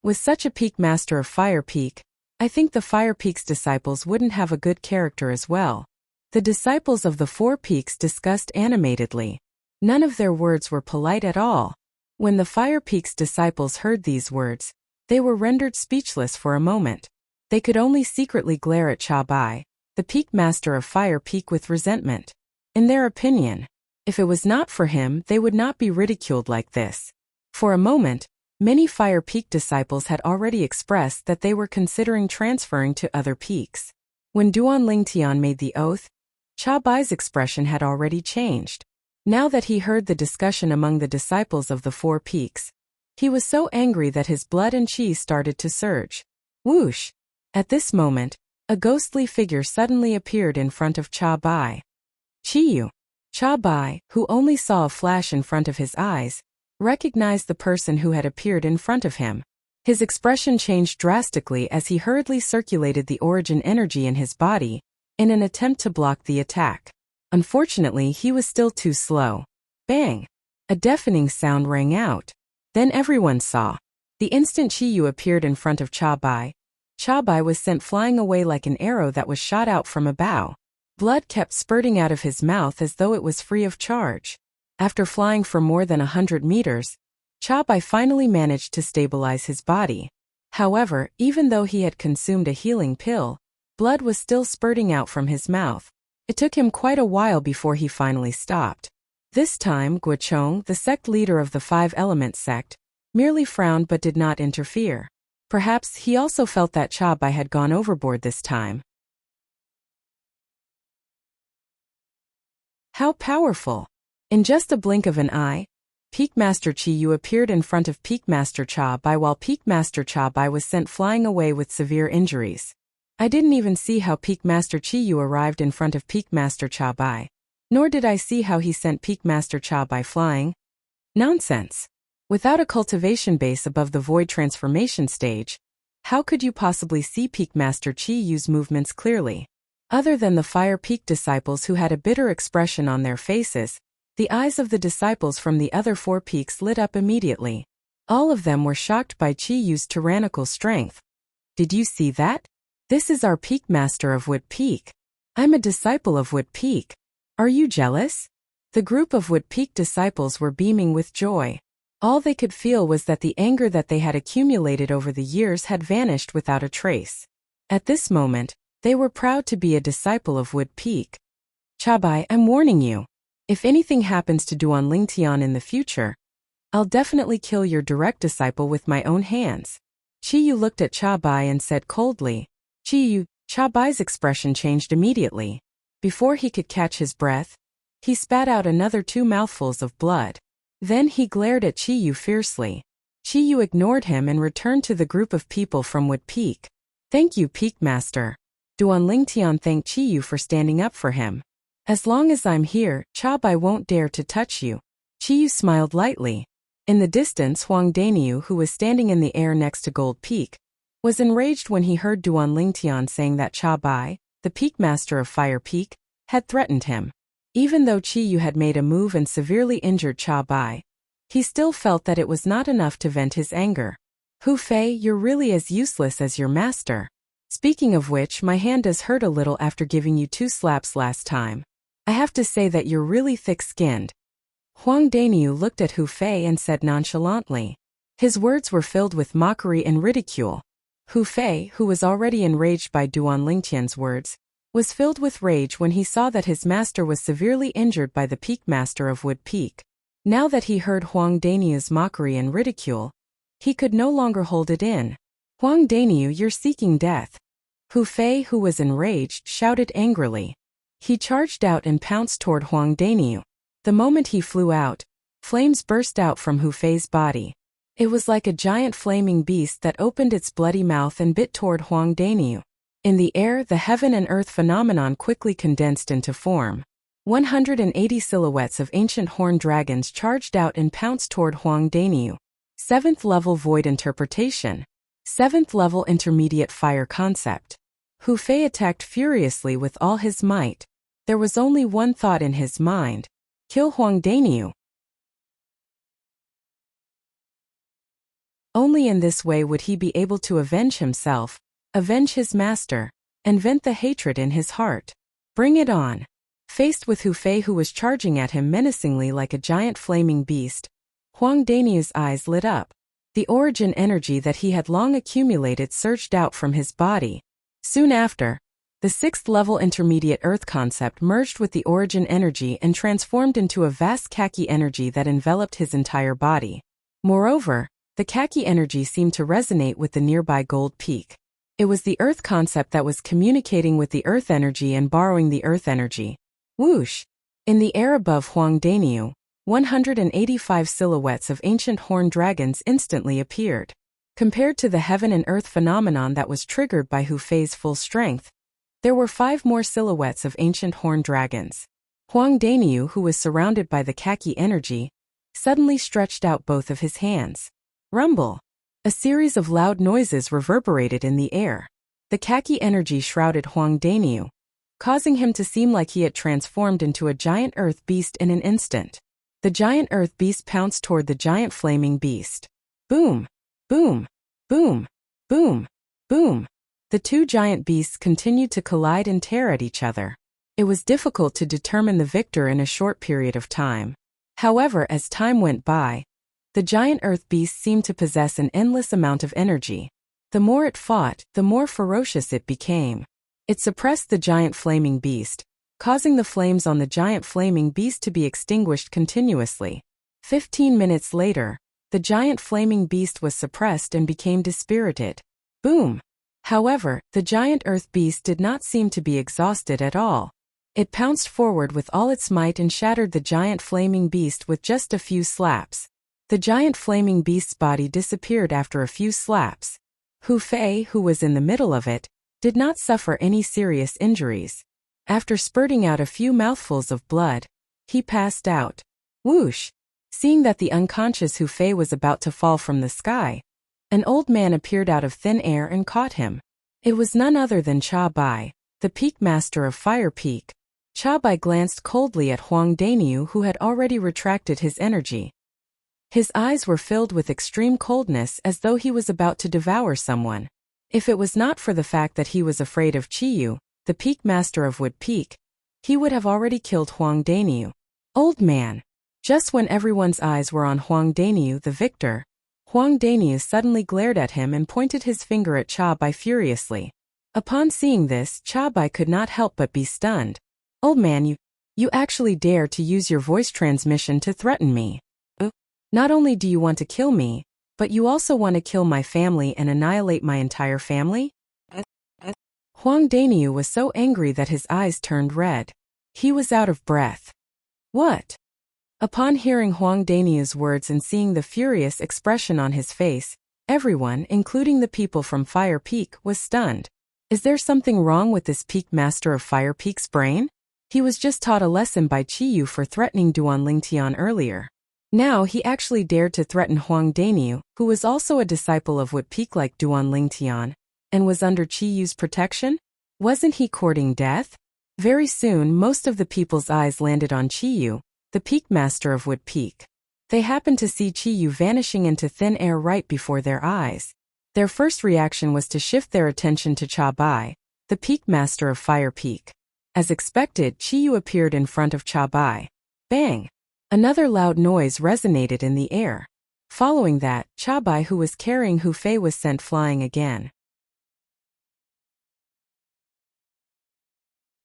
With such a Peak Master of Fire Peak, I think the Fire Peak's disciples wouldn't have a good character as well. The disciples of the 4 peaks discussed animatedly. None of their words were polite at all. When the Fire Peak's disciples heard these words, they were rendered speechless for a moment. They could only secretly glare at Cha Bai, the Peak Master of Fire Peak, with resentment. In their opinion, if it was not for him, they would not be ridiculed like this. For a moment, many Fire Peak disciples had already expressed that they were considering transferring to other peaks. When Duan Lingtian made the oath, Cha Bai's expression had already changed. Now that he heard the discussion among the disciples of the 4 peaks, he was so angry that his blood and chi started to surge. Whoosh! At this moment, a ghostly figure suddenly appeared in front of Cha Bai. Chiyu. Cha Bai, who only saw a flash in front of his eyes, recognized the person who had appeared in front of him. His expression changed drastically as he hurriedly circulated the origin energy in his body, in an attempt to block the attack. Unfortunately, he was still too slow. Bang! A deafening sound rang out. Then everyone saw. The instant Chiyu appeared in front of Cha Bai was sent flying away like an arrow that was shot out from a bow. Blood kept spurting out of his mouth as though it was free of charge. After flying for more than 100 meters, Cha Bai finally managed to stabilize his body. However, even though he had consumed a healing pill, blood was still spurting out from his mouth. It took him quite a while before he finally stopped. This time, Guochong, the sect leader of the 5 element sect, merely frowned but did not interfere. Perhaps he also felt that Cha Bai had gone overboard this time. How powerful! In just a blink of an eye, Peak Master Chiyu appeared in front of Peak Master Cha Bai while Peak Master Cha Bai was sent flying away with severe injuries. I didn't even see how Peak Master Chiyu arrived in front of Peak Master Cha Bai. Nor did I see how he sent Peak Master Cha Bai flying. Nonsense! Without a cultivation base above the void transformation stage, how could you possibly see Peak Master Chiyu's movements clearly? Other than the Fire Peak disciples who had a bitter expression on their faces, the eyes of the disciples from the other 4 peaks lit up immediately. All of them were shocked by Chiyu's tyrannical strength. Did you see that? This is our Peak Master of Wood Peak. I'm a disciple of Wood Peak. Are you jealous? The group of Wood Peak disciples were beaming with joy. All they could feel was that the anger that they had accumulated over the years had vanished without a trace. At this moment, they were proud to be a disciple of Wood Peak. Cha Bai, I'm warning you. If anything happens to Duan Lingtian in the future, I'll definitely kill your direct disciple with my own hands. Chiyu looked at Cha Bai and said coldly. Chiyu. Cha Bai's expression changed immediately. Before he could catch his breath, he spat out another 2 mouthfuls of blood. Then he glared at Chiyu fiercely. Chiyu ignored him and returned to the group of people from Wood Peak. Thank you, Peak Master. Duan Lingtian thanked Chiyu for standing up for him. As long as I'm here, Chabai won't dare to touch you. Chiyu smiled lightly. In the distance, Huang Daniu, who was standing in the air next to Gold Peak, was enraged when he heard Duan Lingtian saying that Chabai, the Peak Master of Fire Peak, had threatened him. Even though Chiyu had made a move and severely injured Chabai, he still felt that it was not enough to vent his anger. Hu Fei, you're really as useless as your master. Speaking of which, my hand does hurt a little after giving you 2 slaps last time. I have to say that you're really thick-skinned. Huang Daniu looked at Hu Fei and said nonchalantly. His words were filled with mockery and ridicule. Hu Fei, who was already enraged by Duan Lingtian's words, was filled with rage when he saw that his master was severely injured by the Peak Master of Wood Peak. Now that he heard Huang Daniu's mockery and ridicule, he could no longer hold it in. Huang Daniu, you're seeking death. Hu Fei, who was enraged, shouted angrily. He charged out and pounced toward Huang Daniu. The moment he flew out, flames burst out from Hu Fei's body. It was like a giant flaming beast that opened its bloody mouth and bit toward Huang Daniu. In the air, the heaven and earth phenomenon quickly condensed into form. 180 silhouettes of ancient horned dragons charged out and pounced toward Huang Daniu. 7th level void interpretation. 7th level intermediate fire concept. Hu Fei attacked furiously with all his might. There was only one thought in his mind. Kill Huang Daniu. Only in this way would he be able to avenge himself, avenge his master, and vent the hatred in his heart. Bring it on. Faced with Hu Fei, who was charging at him menacingly like a giant flaming beast, Huang Daniu's eyes lit up. The origin energy that he had long accumulated surged out from his body. Soon after, the 6th level intermediate earth concept merged with the origin energy and transformed into a vast khaki energy that enveloped his entire body. Moreover, the khaki energy seemed to resonate with the nearby Gold Peak. It was the earth concept that was communicating with the earth energy and borrowing the earth energy. Whoosh! In the air above Huang Daniu, 185 silhouettes of ancient horned dragons instantly appeared. Compared to the heaven and earth phenomenon that was triggered by Hu Fei's full strength, there were 5 more silhouettes of ancient horned dragons. Huang Daniu, who was surrounded by the khaki energy, suddenly stretched out both of his hands. Rumble! A series of loud noises reverberated in the air. The khaki energy shrouded Huang Daniu, causing him to seem like he had transformed into a giant earth beast in an instant. The giant earth beast pounced toward the giant flaming beast. Boom! Boom! Boom! Boom! Boom! The 2 giant beasts continued to collide and tear at each other. It was difficult to determine the victor in a short period of time. However, as time went by, the giant earth beast seemed to possess an endless amount of energy. The more it fought, the more ferocious it became. It suppressed the giant flaming beast, causing the flames on the giant flaming beast to be extinguished continuously. 15 minutes later, the giant flaming beast was suppressed and became dispirited. Boom! However, the giant earth beast did not seem to be exhausted at all. It pounced forward with all its might and shattered the giant flaming beast with just a few slaps. The giant flaming beast's body disappeared after a few slaps. Hu Fei, who was in the middle of it, did not suffer any serious injuries. After spurting out a few mouthfuls of blood, he passed out. Whoosh! Seeing that the unconscious Hu Fei was about to fall from the sky, an old man appeared out of thin air and caught him. It was none other than Cha Bai, the Peak Master of Fire Peak. Cha Bai glanced coldly at Huang Daniu, who had already retracted his energy. His eyes were filled with extreme coldness, as though he was about to devour someone. If it was not for the fact that he was afraid of Chiyu, the Peak Master of Wood Peak, he would have already killed Huang Daniu. Old man! Just when everyone's eyes were on Huang Daniu, the victor, Huang Daniu suddenly glared at him and pointed his finger at Cha Bai furiously. Upon seeing this, Cha Bai could not help but be stunned. Old man, you actually dare to use your voice transmission to threaten me. Not only do you want to kill me, but you also want to kill my family and annihilate my entire family? Huang Daniu was so angry that his eyes turned red. He was out of breath. What? Upon hearing Huang Daniu's words and seeing the furious expression on his face, everyone, including the people from Fire Peak, was stunned. Is there something wrong with this Peak Master of Fire Peak's brain? He was just taught a lesson by Qiyu for threatening Duan Lingtian earlier. Now he actually dared to threaten Huang Daniu, who was also a disciple of what peak like Duan Lingtian, and was under Qiyu's protection? Wasn't he courting death? Very soon most of the people's eyes landed on Qiyu, the peak master of Wood Peak. They happened to see Qiyu vanishing into thin air right before their eyes. Their first reaction was to shift their attention to Cha Bai, the peak master of Fire Peak. As expected, Qiyu appeared in front of Cha Bai. Bang! Another loud noise resonated in the air. Following that, Cha Bai, who was carrying Hu Fei, was sent flying again.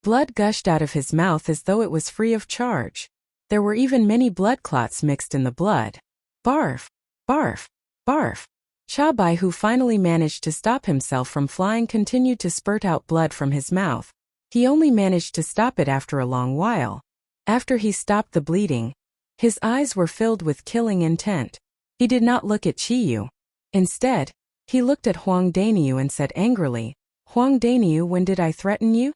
Blood gushed out of his mouth as though it was free of charge. There were even many blood clots mixed in the blood. Barf! Barf! Barf! Cha Bai, who finally managed to stop himself from flying, continued to spurt out blood from his mouth. He only managed to stop it after a long while. After he stopped the bleeding, his eyes were filled with killing intent. He did not look at Qiyu. Instead, he looked at Huang Daniu and said angrily, "Huang Daniu, when did I threaten you?"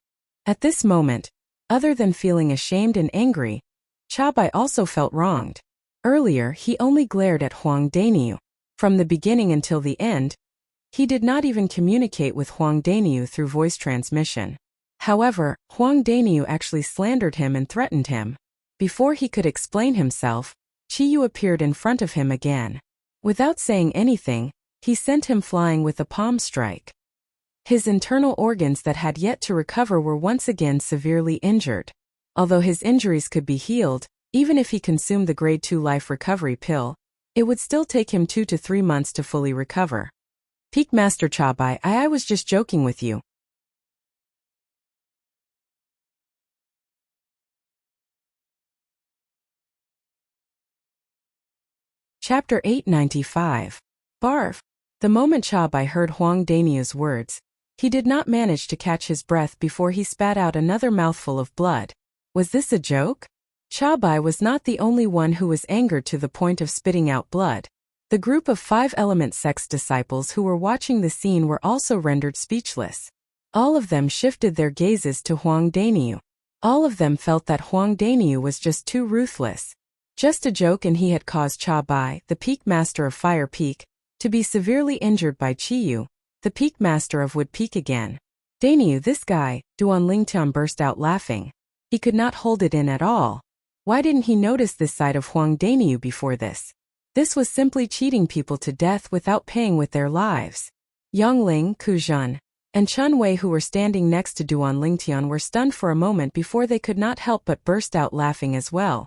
At this moment, other than feeling ashamed and angry, Cha Bai also felt wronged. Earlier he only glared at Huang Daniu. From the beginning until the end, he did not even communicate with Huang Daniu through voice transmission. However, Huang Daniu actually slandered him and threatened him. Before he could explain himself, Qiyu appeared in front of him again. Without saying anything, he sent him flying with a palm strike. His internal organs that had yet to recover were once again severely injured. Although his injuries could be healed, even if he consumed the grade 2 life recovery pill, it would still take him 2 to 3 months to fully recover. Peak Master Cha Bai, I was just joking with you. Chapter 895. Barf! The moment Cha Bai heard Huang Daniu's words, he did not manage to catch his breath before he spat out another mouthful of blood. Was this a joke? Cha Bai was not the only one who was angered to the point of spitting out blood. The group of 5 element sect's disciples who were watching the scene were also rendered speechless. All of them shifted their gazes to Huang Daniu. All of them felt that Huang Daniu was just too ruthless. Just a joke, and he had caused Cha Bai, the peak master of Fire Peak, to be severely injured by Qiyu, the peak master of Wood Peak again. Daniu, this guy, Duan Lingtian burst out laughing. He could not hold it in at all. Why didn't he notice this side of Huang Daniu before this? This was simply cheating people to death without paying with their lives. Yongling, Kuzhan, and Chun Wei, who were standing next to Duan Lingtian, were stunned for a moment before they could not help but burst out laughing as well.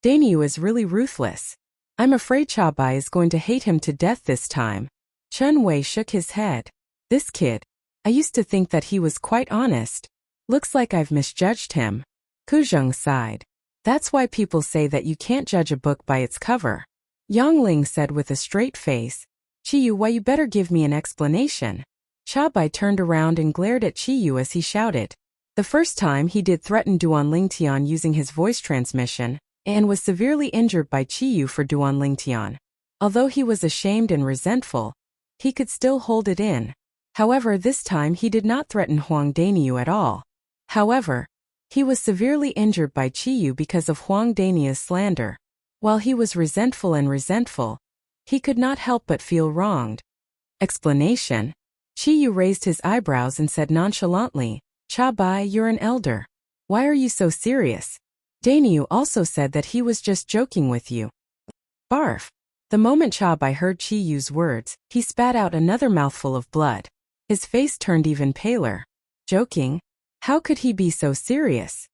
Daniu is really ruthless. I'm afraid Cha Bai is going to hate him to death this time. Chun Wei shook his head. This kid. I used to think that he was quite honest. Looks like I've misjudged him. Kuzheng sighed. That's why people say that you can't judge a book by its cover. Yongling said with a straight face. Qiyu, why you better give me an explanation. Cha Bai turned around and glared at Qiyu as he shouted. The first time he did threaten Duan Lingtian using his voice transmission, and was severely injured by Qiyu for Duan Lingtian. Although he was ashamed and resentful, he could still hold it in. However, this time he did not threaten Huang Daniu at all. However, he was severely injured by Qiyu because of Huang Daniu's slander. While he was resentful, he could not help but feel wronged. Explanation? Qiyu raised his eyebrows and said nonchalantly, Cha Bai, you're an elder. Why are you so serious? Daniu also said that he was just joking with you. Barf! The moment Cha Bai heard Qiyu's words, he spat out another mouthful of blood. His face turned even paler. Joking? How could he be so serious?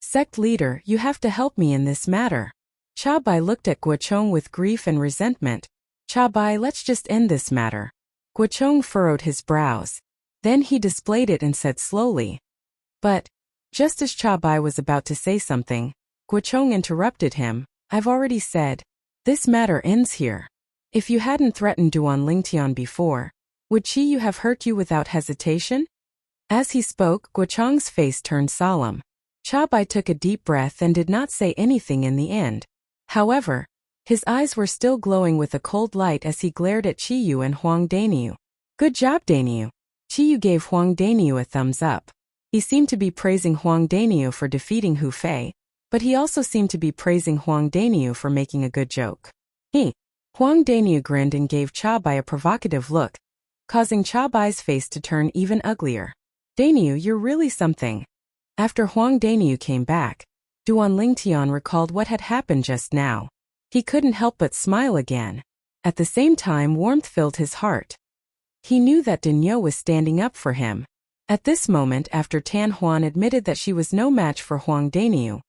Sect leader, you have to help me in this matter. Cha Bai looked at Guochong with grief and resentment. Cha Bai, let's just end this matter. Guochong furrowed his brows. Then he displayed it and said slowly. But, just as Cha Bai was about to say something, Guochong interrupted him. I've already said. This matter ends here. If you hadn't threatened Duan Lingtian before, would Qiyu have hurt you without hesitation? As he spoke, Guochong's face turned solemn. Cha Bai took a deep breath and did not say anything in the end. However, his eyes were still glowing with a cold light as he glared at Qiyu and Huang Daniu. Good job, Daniu. Qiyu gave Huang Daniu a thumbs up. He seemed to be praising Huang Daniu for defeating Hu Fei, but he also seemed to be praising Huang Daniu for making a good joke. Huang Daniu grinned and gave Cha Bai a provocative look, causing Cha Bai's face to turn even uglier. Daniu, you're really something. After Huang Daniu came back, Duan Lingtian recalled what had happened just now. He couldn't help but smile again. At the same time, warmth filled his heart. He knew that Daniu was standing up for him. At this moment, after Tan Huan admitted that she was no match for Huang Daniu,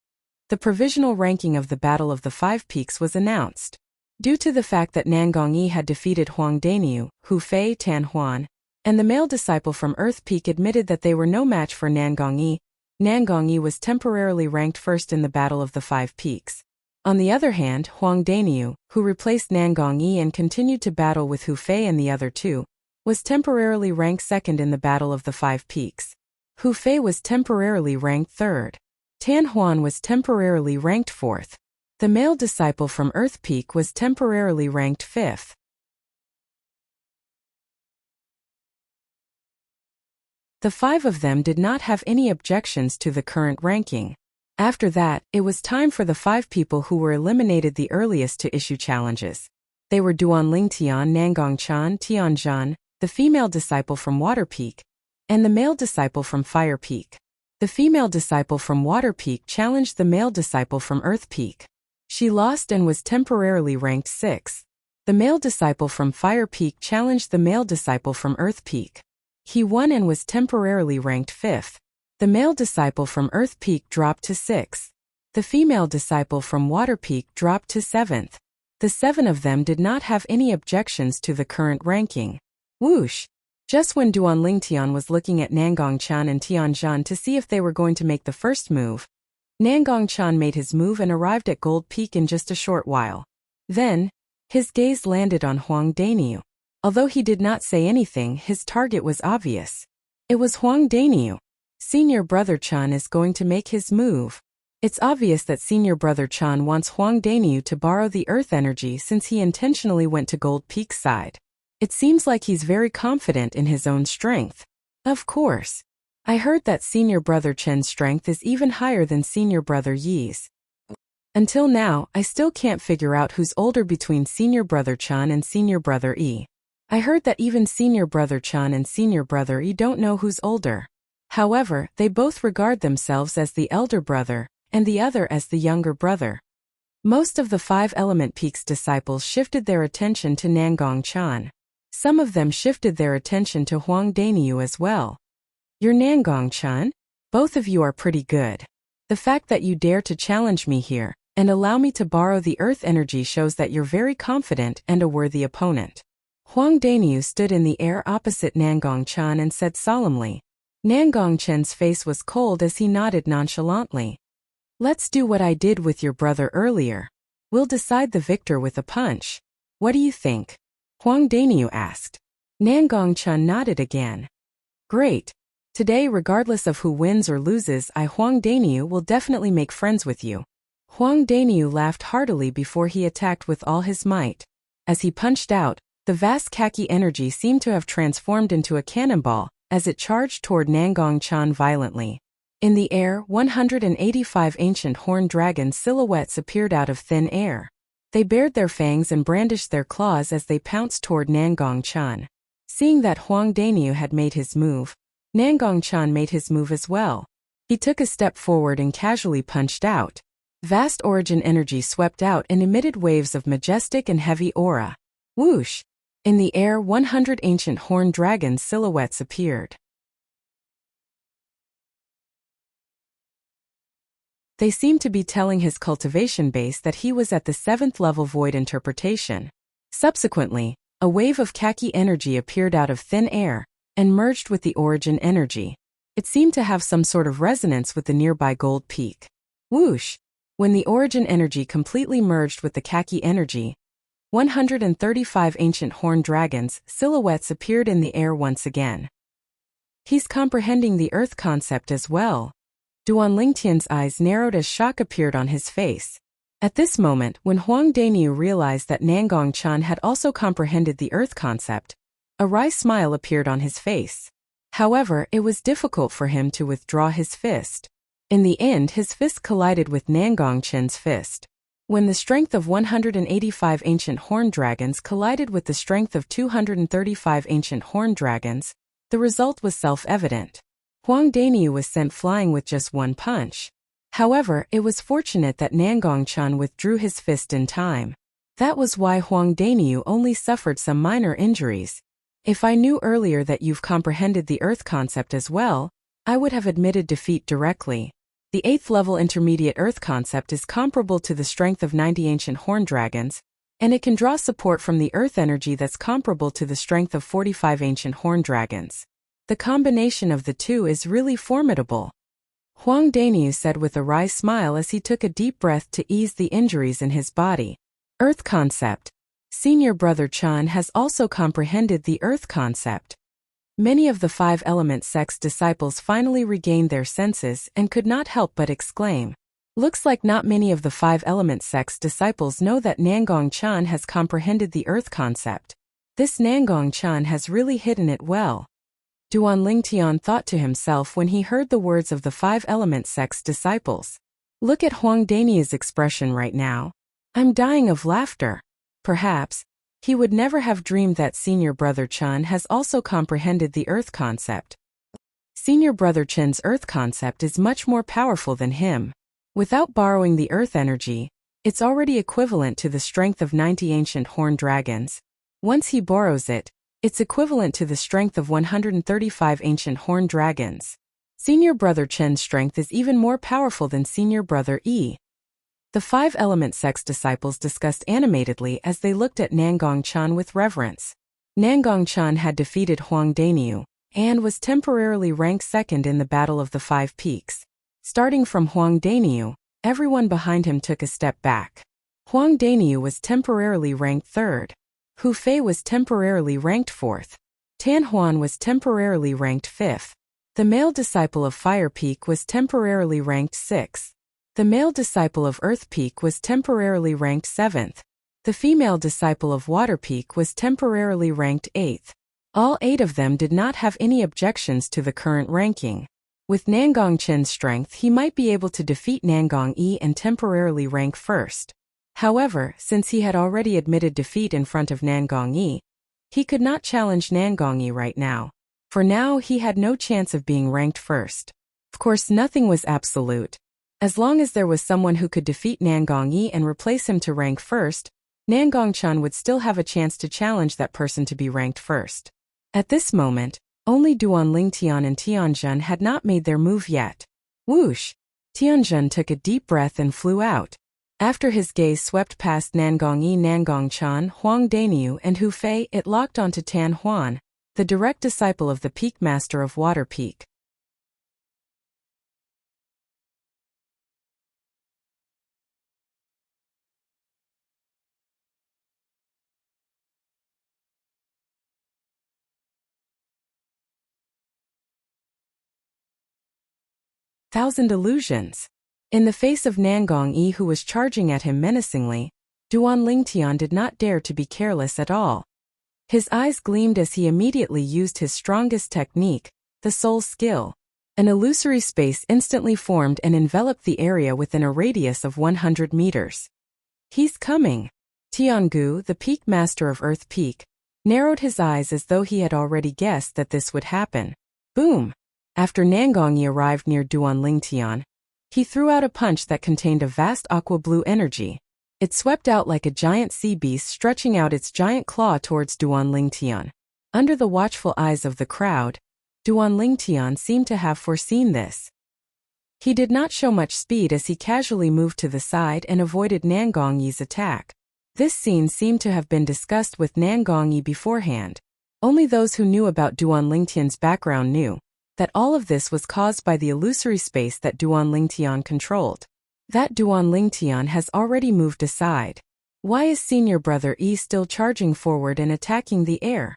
the provisional ranking of the Battle of the Five Peaks was announced. Due to the fact that Nan Gongyi had defeated Huang Daniu, Hu Fei, Tan Huan, and the male disciple from Earth Peak admitted that they were no match for Nan Gongyi was temporarily ranked first in the Battle of the Five Peaks. On the other hand, Huang Daniu, who replaced Nan Gongyi and continued to battle with Hu Fei and the other two, was temporarily ranked second in the Battle of the Five Peaks. Hu Fei was temporarily ranked third. Tan Huan was temporarily ranked fourth. The male disciple from Earth Peak was temporarily ranked fifth. The five of them did not have any objections to the current ranking. After that, it was time for the five people who were eliminated the earliest to issue challenges. They were Duan Lingtian, Nangong Chan, Tian Zhan, the female disciple from Water Peak, and the male disciple from Fire Peak. The female disciple from Water Peak challenged the male disciple from Earth Peak. She lost and was temporarily ranked sixth. The male disciple from Fire Peak challenged the male disciple from Earth Peak. He won and was temporarily ranked fifth. The male disciple from Earth Peak dropped to sixth. The female disciple from Water Peak dropped to seventh. The seven of them did not have any objections to the current ranking. Whoosh! Just when Duan Lingtian was looking at Nangong Chan and Tian Zhan to see if they were going to make the first move, Nangong Chan made his move and arrived at Gold Peak in just a short while. Then, his gaze landed on Huang Daniu. Although he did not say anything, his target was obvious. It was Huang Daniu. Senior Brother Chan is going to make his move. It's obvious that Senior Brother Chan wants Huang Daniu to borrow the earth energy since he intentionally went to Gold Peak's side. It seems like he's very confident in his own strength. Of course. I heard that Senior Brother Chen's strength is even higher than Senior Brother Yi's. Until now, I still can't figure out who's older between Senior Brother Chan and Senior Brother Yi. I heard that even Senior Brother Chan and Senior Brother Yi don't know who's older. However, they both regard themselves as the elder brother, and the other as the younger brother. Most of the Five Element Peaks disciples shifted their attention to Nangong Chan. Some of them shifted their attention to Huang Daniu as well. You're Nangong Chan? Both of you are pretty good. The fact that you dare to challenge me here, and allow me to borrow the earth energy shows that you're very confident and a worthy opponent. Huang Daniu stood in the air opposite Nangong Chan and said solemnly. Nangong Chen's face was cold as he nodded nonchalantly. Let's do what I did with your brother earlier. We'll decide the victor with a punch. What do you think? Huang Daniu asked. Nangong Chan nodded again. Great. Today, regardless of who wins or loses, Huang Daniu will definitely make friends with you. Huang Daniu laughed heartily before he attacked with all his might. As he punched out, the vast khaki energy seemed to have transformed into a cannonball, as it charged toward Nangong Chan violently. In the air, 185 ancient horned dragon silhouettes appeared out of thin air. They bared their fangs and brandished their claws as they pounced toward Nangong Chan. Seeing that Huang Daniu had made his move, Nangong Chan made his move as well. He took a step forward and casually punched out. Vast origin energy swept out and emitted waves of majestic and heavy aura. Whoosh! In the air, 100 ancient horned dragon silhouettes appeared. They seemed to be telling his cultivation base that he was at the 7th level void interpretation. Subsequently, a wave of khaki energy appeared out of thin air and merged with the origin energy. It seemed to have some sort of resonance with the nearby Gold Peak. Whoosh! When the origin energy completely merged with the khaki energy, 135 ancient horned dragons silhouettes appeared in the air once again. He's comprehending the earth concept as well. Duan Lingtian's eyes narrowed as shock appeared on his face. At this moment, when Huang Daniu realized that Nangong Chan had also comprehended the earth concept, a wry smile appeared on his face. However, it was difficult for him to withdraw his fist. In the end, his fist collided with Nangongqin's fist. When the strength of 185 ancient horned dragons collided with the strength of 235 ancient horned dragons, the result was self-evident. Huang Daniu was sent flying with just one punch. However, it was fortunate that Nangongqin withdrew his fist in time. That was why Huang Daniu only suffered some minor injuries. If I knew earlier that you've comprehended the Earth concept as well, I would have admitted defeat directly. The 8th level intermediate Earth concept is comparable to the strength of 90 ancient horned dragons, and it can draw support from the Earth energy that's comparable to the strength of 45 ancient horned dragons. The combination of the two is really formidable. Huang Daniu said with a wry smile as he took a deep breath to ease the injuries in his body. Earth concept. Senior brother Chan has also comprehended the Earth concept. Many of the 5-element sect's disciples finally regained their senses and could not help but exclaim. Looks like not many of the 5-element sect's disciples know that Nangongqin has comprehended the Earth concept. This Nangongqin has really hidden it well. Duan Lingtian thought to himself when he heard the words of the 5-element sect's disciples. Look at Huang Daniu's expression right now. I'm dying of laughter. Perhaps, he would never have dreamed that senior brother Chen has also comprehended the Earth concept. Senior brother Chen's Earth concept is much more powerful than him. Without borrowing the Earth energy, it's already equivalent to the strength of 90 ancient horned dragons. Once he borrows it, it's equivalent to the strength of 135 ancient horned dragons. Senior brother Chen's strength is even more powerful than senior brother Yi. The 5-element sect's disciples discussed animatedly as they looked at Nangongqin with reverence. Nangongqin had defeated Huang Daniu and was temporarily ranked second in the Battle of the 5 Peaks. Starting from Huang Daniu, everyone behind him took a step back. Huang Daniu was temporarily ranked third. Hu Fei was temporarily ranked fourth. Tan Huan was temporarily ranked fifth. The male disciple of Fire Peak was temporarily ranked sixth. The male disciple of Earth Peak was temporarily ranked 7th. The female disciple of Water Peak was temporarily ranked 8th. All 8 of them did not have any objections to the current ranking. With Nangongqin's strength, he might be able to defeat Nangong Yi and temporarily rank first. However, since he had already admitted defeat in front of Nangong Yi, he could not challenge Nangong Yi right now. For now, he had no chance of being ranked first. Of course, nothing was absolute. As long as there was someone who could defeat Nangong Yi and replace him to rank first, Nangongqin would still have a chance to challenge that person to be ranked first. At this moment, only Duan Lingtian and Tianjun had not made their move yet. Whoosh! Tianjun took a deep breath and flew out. After his gaze swept past Nangong Yi, Nangongqin, Huang Daniu, and Hu Fei, it locked onto Tan Huan, the direct disciple of the Peak Master of Water Peak. Thousand illusions. In the face of Nangong Yi, who was charging at him menacingly, Duan Lingtian did not dare to be careless at all. His eyes gleamed as he immediately used his strongest technique, the soul skill. An illusory space instantly formed and enveloped the area within a radius of 100 meters. He's coming. Tiangu, the Peak Master of Earth Peak, narrowed his eyes as though he had already guessed that this would happen. Boom! After Nangong Yi arrived near Duan Lingtian, he threw out a punch that contained a vast aqua-blue energy. It swept out like a giant sea beast, stretching out its giant claw towards Duan Lingtian. Under the watchful eyes of the crowd, Duan Lingtian seemed to have foreseen this. He did not show much speed as he casually moved to the side and avoided Nangong Yi's attack. This scene seemed to have been discussed with Nangong Yi beforehand. Only those who knew about Duan Lingtian's background knew that all of this was caused by the illusory space that Duan Lingtian controlled. That Duan Lingtian has already moved aside. Why is senior brother Yi still charging forward and attacking the air?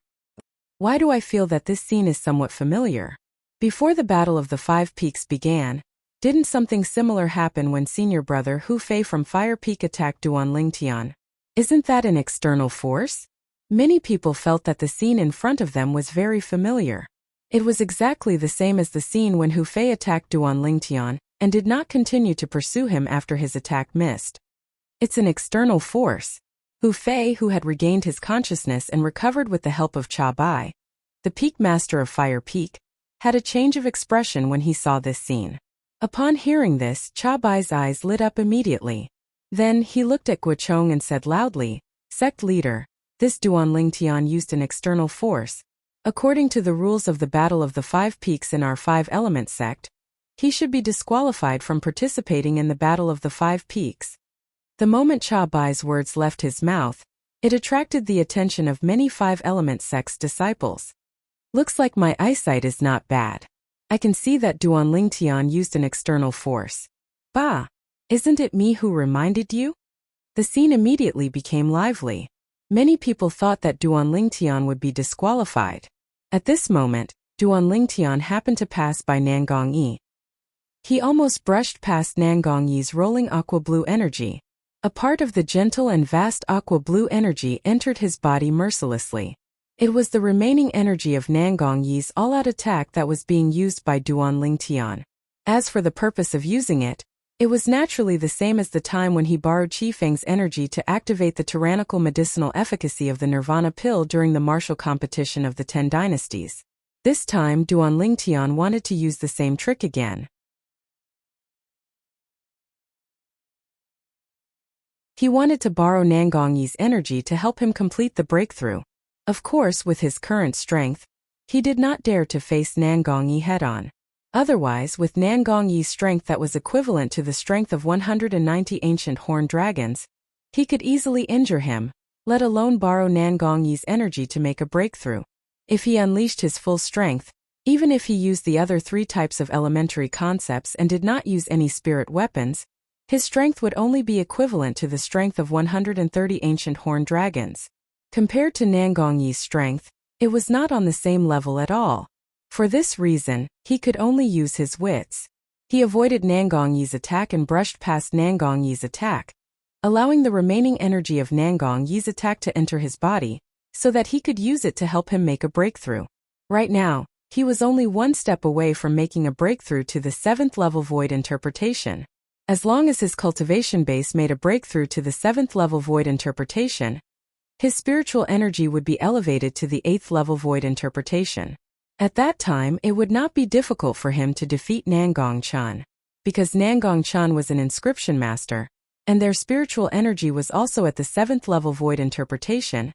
Why do I feel that this scene is somewhat familiar? Before the Battle of the 5 Peaks began, didn't something similar happen when senior brother Hu Fei from Fire Peak attacked Duan Lingtian? Isn't that an external force? Many people felt that the scene in front of them was very familiar. It was exactly the same as the scene when Hu Fei attacked Duan Lingtian and did not continue to pursue him after his attack missed. It's an external force. Hu Fei, who had regained his consciousness and recovered with the help of Cha Bai, the Peak Master of Fire Peak, had a change of expression when he saw this scene. Upon hearing this, Cha Bai's eyes lit up immediately. Then he looked at Guochong and said loudly, "Sect leader, this Duan Lingtian used an external force. According to the rules of the Battle of the Five Peaks in our five-element sect, he should be disqualified from participating in the Battle of the Five Peaks." The moment Cha Bai's words left his mouth, it attracted the attention of many five-element sect's disciples. "Looks like my eyesight is not bad. I can see that Duan Lingtian used an external force. Bah! Isn't it me who reminded you?" The scene immediately became lively. Many people thought that Duan Lingtian would be disqualified. At this moment, Duan Lingtian happened to pass by Nangong Yi. He almost brushed past Nangong Yi's rolling aqua blue energy. A part of the gentle and vast aqua blue energy entered his body mercilessly. It was the remaining energy of Nangong Yi's all-out attack that was being used by Duan Lingtian. As for the purpose of using it, it was naturally the same as the time when he borrowed Qi Feng's energy to activate the tyrannical medicinal efficacy of the Nirvana pill during the martial competition of the 10 dynasties. This time Duan Lingtian wanted to use the same trick again. He wanted to borrow Nangong Yi's energy to help him complete the breakthrough. Of course, with his current strength, he did not dare to face Nangong Yi head-on. Otherwise, with Nangong Yi's strength that was equivalent to the strength of 190 ancient horned dragons, he could easily injure him, let alone borrow Nangong Yi's energy to make a breakthrough. If he unleashed his full strength, even if he used the other 3 types of elementary concepts and did not use any spirit weapons, his strength would only be equivalent to the strength of 130 ancient horned dragons. Compared to Nangong Yi's strength, it was not on the same level at all. For this reason, he could only use his wits. He avoided Nangong Yi's attack and brushed past Nangong Yi's attack, allowing the remaining energy of Nangong Yi's attack to enter his body, so that he could use it to help him make a breakthrough. Right now, he was only one step away from making a breakthrough to the 7th level void interpretation. As long as his cultivation base made a breakthrough to the 7th level void interpretation, his spiritual energy would be elevated to the 8th level void interpretation. At that time, it would not be difficult for him to defeat Nangong Chan. Because Nangong Chan was an inscription master, and their spiritual energy was also at the 7th level void interpretation,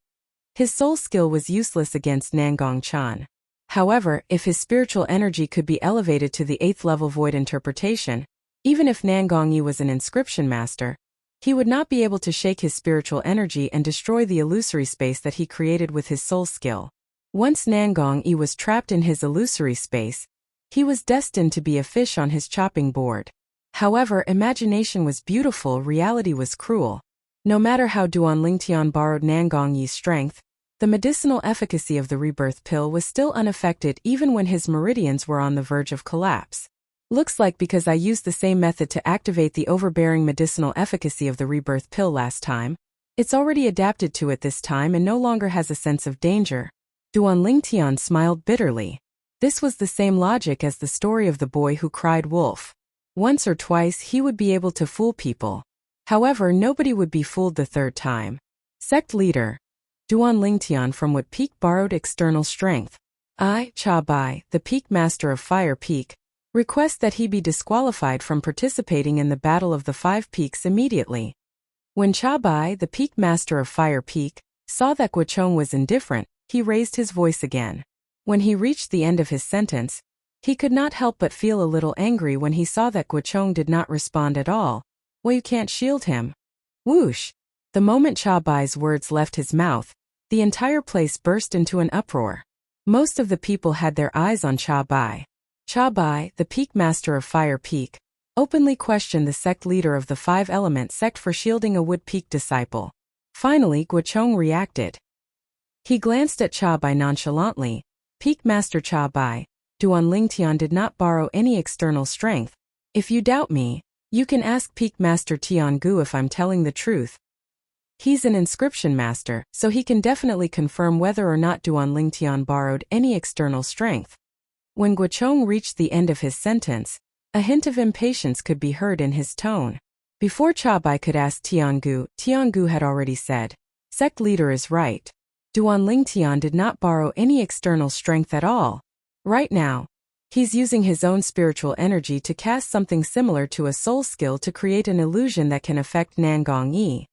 his soul skill was useless against Nangong Chan. However, if his spiritual energy could be elevated to the 8th level void interpretation, even if Nangong Yi was an inscription master, he would not be able to shake his spiritual energy and destroy the illusory space that he created with his soul skill. Once Nangong Yi was trapped in his illusory space, he was destined to be a fish on his chopping board. However, imagination was beautiful, reality was cruel. No matter how Duan Lingtian borrowed Nangong Yi's strength, the medicinal efficacy of the rebirth pill was still unaffected even when his meridians were on the verge of collapse. Looks like because I used the same method to activate the overbearing medicinal efficacy of the rebirth pill last time, it's already adapted to it this time and no longer has a sense of danger. Duan Lingtian smiled bitterly. This was the same logic as the story of the boy who cried wolf. Once or twice he would be able to fool people. However, nobody would be fooled the 3rd time. Sect leader. Duan Lingtian from what peak borrowed external strength. I, Cha Bai, the peak master of Fire Peak, request that he be disqualified from participating in the Battle of the Five Peaks immediately. When Cha Bai, the peak master of Fire Peak, saw that Guochong was indifferent, he raised his voice again. When he reached the end of his sentence, he could not help but feel a little angry when he saw that Guochong did not respond at all. Well, you can't shield him. Whoosh! The moment Cha Bai's words left his mouth, the entire place burst into an uproar. Most of the people had their eyes on Cha Bai. Cha Bai, the peak master of Fire Peak, openly questioned the sect leader of the 5-element sect for shielding a Wood Peak disciple. Finally, Guochong reacted. He glanced at Cha Bai nonchalantly. Peak Master Cha Bai, Duan Lingtian did not borrow any external strength. If you doubt me, you can ask Peak Master Tian Gu if I'm telling the truth. He's an inscription master, so he can definitely confirm whether or not Duan Lingtian borrowed any external strength. When Guochong reached the end of his sentence, a hint of impatience could be heard in his tone. Before Chabai could ask Tiangu had already said, "Sect leader is right. Duanling Tian did not borrow any external strength at all. Right now, he's using his own spiritual energy to cast something similar to a soul skill to create an illusion that can affect Nangong Yi."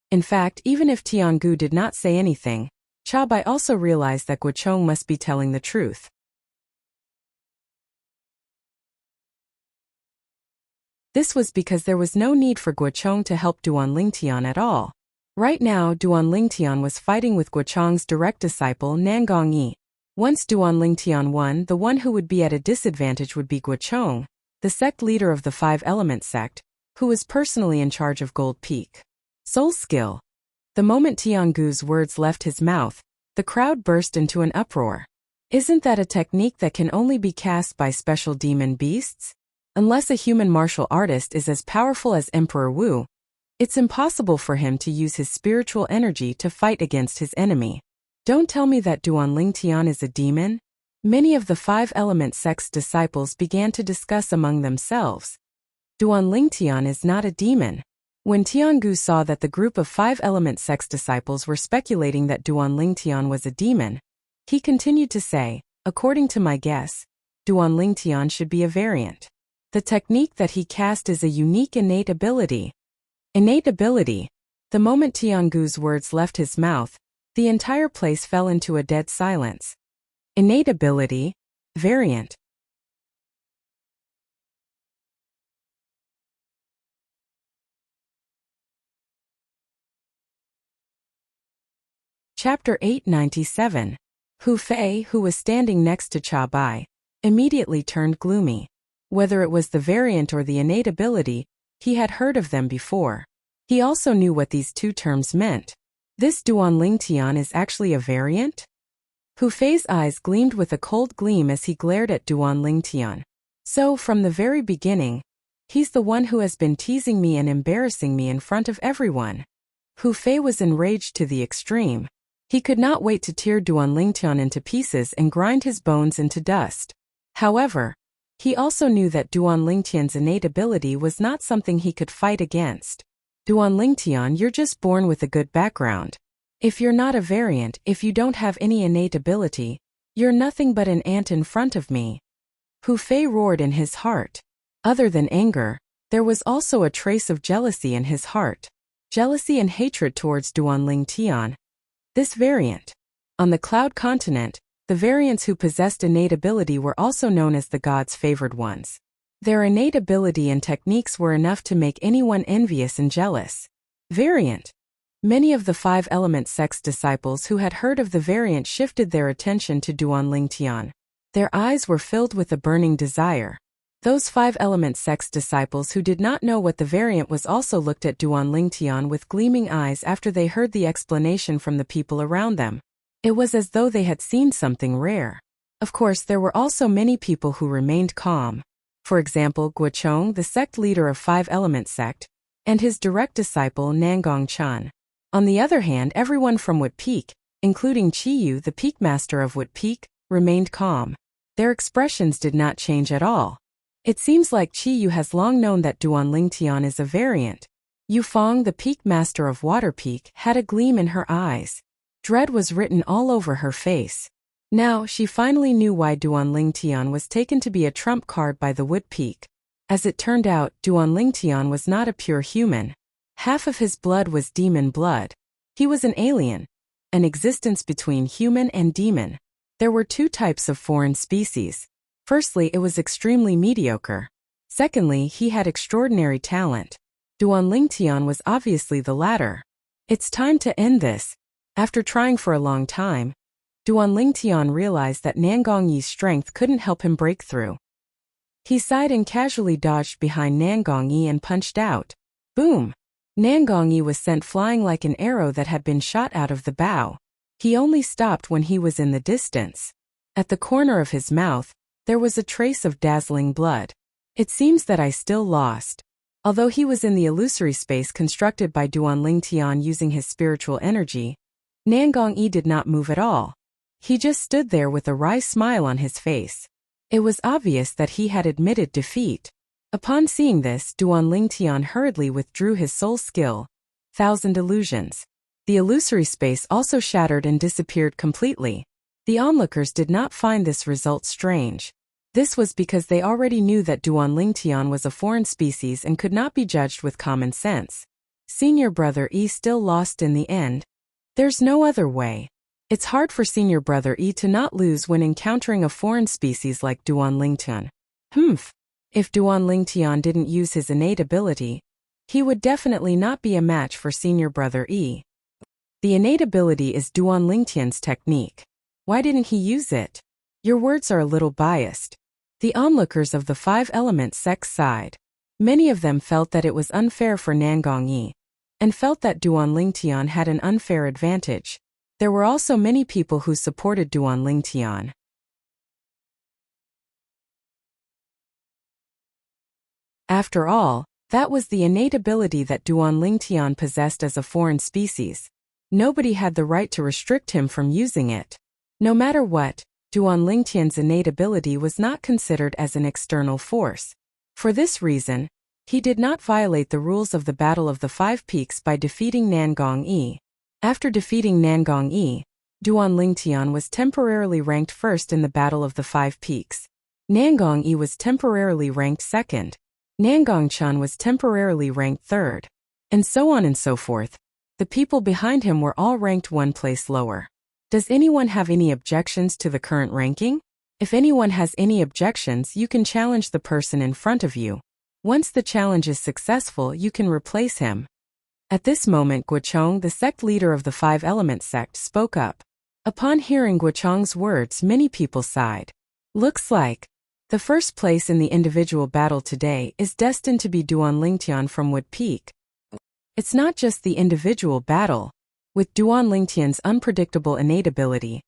In fact, even if Tiangu did not say anything, Chabai also realized that Guochong must be telling the truth. This was because there was no need for Guochong to help Duanling Tian at all. Right now, Duanling Tian was fighting with Guochong's direct disciple Nangong Yi. Once Duanling Tian won, the one who would be at a disadvantage would be Guochong, the sect leader of the Five-Element sect, who was personally in charge of Gold Peak. Soul skill. The moment Tiangu's words left his mouth, the crowd burst into an uproar. Isn't that a technique that can only be cast by special demon beasts? Unless a human martial artist is as powerful as Emperor Wu, it's impossible for him to use his spiritual energy to fight against his enemy. Don't tell me that Duanling Tian is a demon? Many of the Five-Element sect's disciples began to discuss among themselves. Duanling Tian is not a demon. When Tiangu saw that the group of Five-Element sect's disciples were speculating that Duanling Tian was a demon, he continued to say, "According to my guess, Duanling Tian should be a variant. The technique that he cast is a unique innate ability." Innate ability. The moment Tiangu's words left his mouth, the entire place fell into a dead silence. Innate ability? Variant. Chapter 897. Hu Fei, who was standing next to Chabai, immediately turned gloomy. Whether it was the variant or the innate ability, he had heard of them before. He also knew what these two terms meant. This Duanling Tian is actually a variant? Hu Fei's eyes gleamed with a cold gleam as he glared at Duanling Tian. So, from the very beginning, he's the one who has been teasing me and embarrassing me in front of everyone. Hu Fei was enraged to the extreme. He could not wait to tear Duanling Tian into pieces and grind his bones into dust. However, he also knew that Duanling Tian's innate ability was not something he could fight against. Duanling Tian, you're just born with a good background. If you're not a variant, if you don't have any innate ability, you're nothing but an ant in front of me. Hu Fei roared in his heart. Other than anger, there was also a trace of jealousy in his heart. Jealousy and hatred towards Duanling Tian. This variant. On the Cloud Continent, the variants who possessed innate ability were also known as the gods' favored ones. Their innate ability and techniques were enough to make anyone envious and jealous. Variant. Many of the Five-Element sect's disciples who had heard of the variant shifted their attention to Duanling Tian. Their eyes were filled with a burning desire. Those Five-Element sect's disciples who did not know what the variant was also looked at Duanling Tian with gleaming eyes after they heard the explanation from the people around them. It was as though they had seen something rare. Of course, there were also many people who remained calm. For example, Guochong, the sect leader of Five-Element sect, and his direct disciple Nangong Chan. On the other hand, everyone from Wood Peak, including Qiyu, the peak master of Wood Peak, remained calm. Their expressions did not change at all. It seems like Qiyu has long known that Duanling Tian is a variant. Yufeng, the peak master of Water Peak, had a gleam in her eyes. Dread was written all over her face. Now, she finally knew why Duanling Tian was taken to be a trump card by the Wood Peak. As it turned out, Duanling Tian was not a pure human. Half of his blood was demon blood. He was an alien, an existence between human and demon. There were two types of foreign species. Firstly, it was extremely mediocre. Secondly, he had extraordinary talent. Duanling Tian was obviously the latter. It's time to end this. After trying for a long time, Duanling Tian realized that Nangong Yi's strength couldn't help him break through. He sighed and casually dodged behind Nangong Yi and punched out. Boom! Nangong Yi was sent flying like an arrow that had been shot out of the bow. He only stopped when he was in the distance. At the corner of his mouth, there was a trace of dazzling blood. It seems that I still lost. Although he was in the illusory space constructed by Duanling Tian using his spiritual energy, Nangong Yi did not move at all. He just stood there with a wry smile on his face. It was obvious that he had admitted defeat. Upon seeing this, Duan Lingtian hurriedly withdrew his soul skill, Thousand Illusions. The illusory space also shattered and disappeared completely. The onlookers did not find this result strange. This was because they already knew that Duan Lingtian was a foreign species and could not be judged with common sense. Senior Brother E still lost in the end. There's no other way. It's hard for Senior Brother E to not lose when encountering a foreign species like Duan Lingtian. If Duan Lingtian didn't use his innate ability, he would definitely not be a match for Senior Brother E. The innate ability is Duan Lingtian's technique. Why didn't he use it? Your words are a little biased. The onlookers of the five-element sect sighed. Many of them felt that it was unfair for Nangong Yi, and felt that Duan Lingtian had an unfair advantage. There were also many people who supported Duan Lingtian. After all, that was the innate ability that Duan Lingtian possessed as a foreign species. Nobody had the right to restrict him from using it. No matter what, Duan Lingtian's innate ability was not considered as an external force. For this reason, he did not violate the rules of the Battle of the Five Peaks by defeating Nangong Yi. After defeating Nangong Yi, Duan Lingtian was temporarily ranked first in the Battle of the Five Peaks. Nangong Yi was temporarily ranked second. Nangong Chan was temporarily ranked third. And so on and so forth. The people behind him were all ranked one place lower. Does anyone have any objections to the current ranking? If anyone has any objections, you can challenge the person in front of you. Once the challenge is successful, you can replace him. At this moment, Guochong, the sect leader of the five-element sect, spoke up. Upon hearing Guochong's words, many people sighed. Looks like the first place in the individual battle today is destined to be Duan Lingtian from Wood Peak. It's not just the individual battle. With Duan Lingtian's unpredictable innate ability,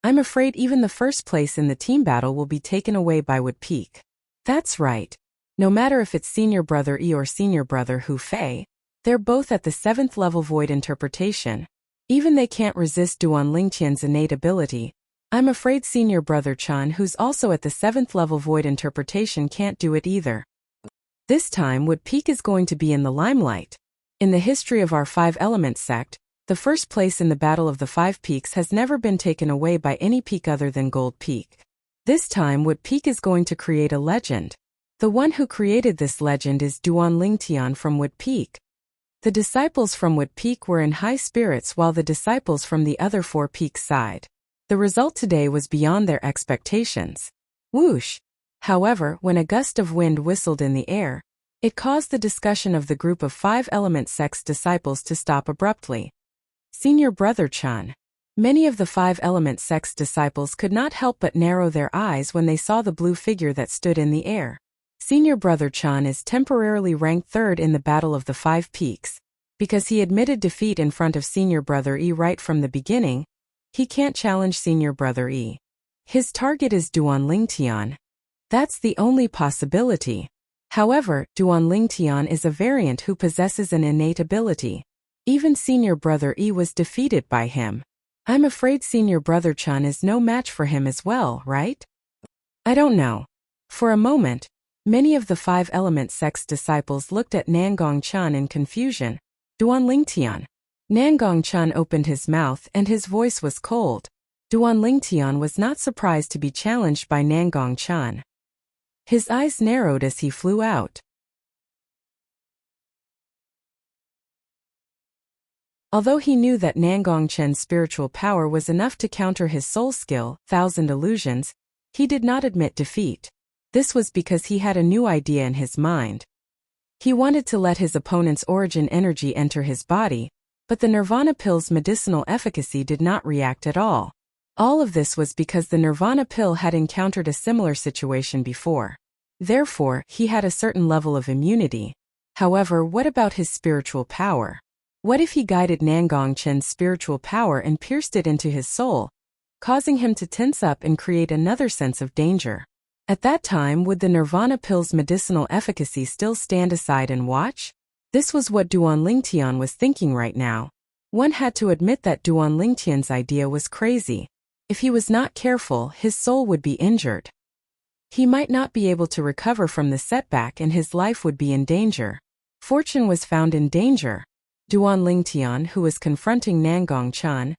I'm afraid even the first place in the team battle will be taken away by Wood Peak. That's right. No matter if it's Senior Brother E or Senior Brother Hu Fei, they're both at the 7th level void interpretation. Even they can't resist Duan Lingtian's innate ability. I'm afraid Senior Brother Chan, who's also at the 7th level void interpretation, can't do it either. This time, Wood Peak is going to be in the limelight. In the history of our five-element sect, the first place in the Battle of the Five Peaks has never been taken away by any peak other than Gold Peak. This time, Wood Peak is going to create a legend. The one who created this legend is Duan Lingtian from Wood Peak. The disciples from Wood Peak were in high spirits while the disciples from the other four peaks sighed. The result today was beyond their expectations. Whoosh! However, when a gust of wind whistled in the air, it caused the discussion of the group of five-element sect's disciples to stop abruptly. Senior Brother Chan. Many of the five-element sect's disciples could not help but narrow their eyes when they saw the blue figure that stood in the air. Senior Brother Chan is temporarily ranked third in the Battle of the Five Peaks. Because he admitted defeat in front of Senior Brother E right from the beginning, he can't challenge Senior Brother E. His target is Duan Lingtian. That's the only possibility. However, Duan Lingtian is a variant who possesses an innate ability. Even Senior Brother E was defeated by him. I'm afraid Senior Brother Chan is no match for him as well, right? I don't know. For a moment, many of the five-element sect's disciples looked at Nangong Chan in confusion. Duan Lingtian. Nangong Chan opened his mouth and his voice was cold. Duan Lingtian was not surprised to be challenged by Nangong Chan. His eyes narrowed as he flew out. Although he knew that Nangong Chen's spiritual power was enough to counter his soul skill, Thousand Illusions, he did not admit defeat. This was because he had a new idea in his mind. He wanted to let his opponent's origin energy enter his body, but the Nirvana pill's medicinal efficacy did not react at all. All of this was because the Nirvana pill had encountered a similar situation before. Therefore, he had a certain level of immunity. However, what about his spiritual power? What if he guided Nangong Chen's spiritual power and pierced it into his soul, causing him to tense up and create another sense of danger? At that time, would the Nirvana pill's medicinal efficacy still stand aside and watch? This was what Duan Lingtian was thinking right now. One had to admit that Duan Lingtian's idea was crazy. If he was not careful, his soul would be injured. He might not be able to recover from the setback and his life would be in danger. Fortune was found in danger. Duan Lingtian, who was confronting Nangong Chan,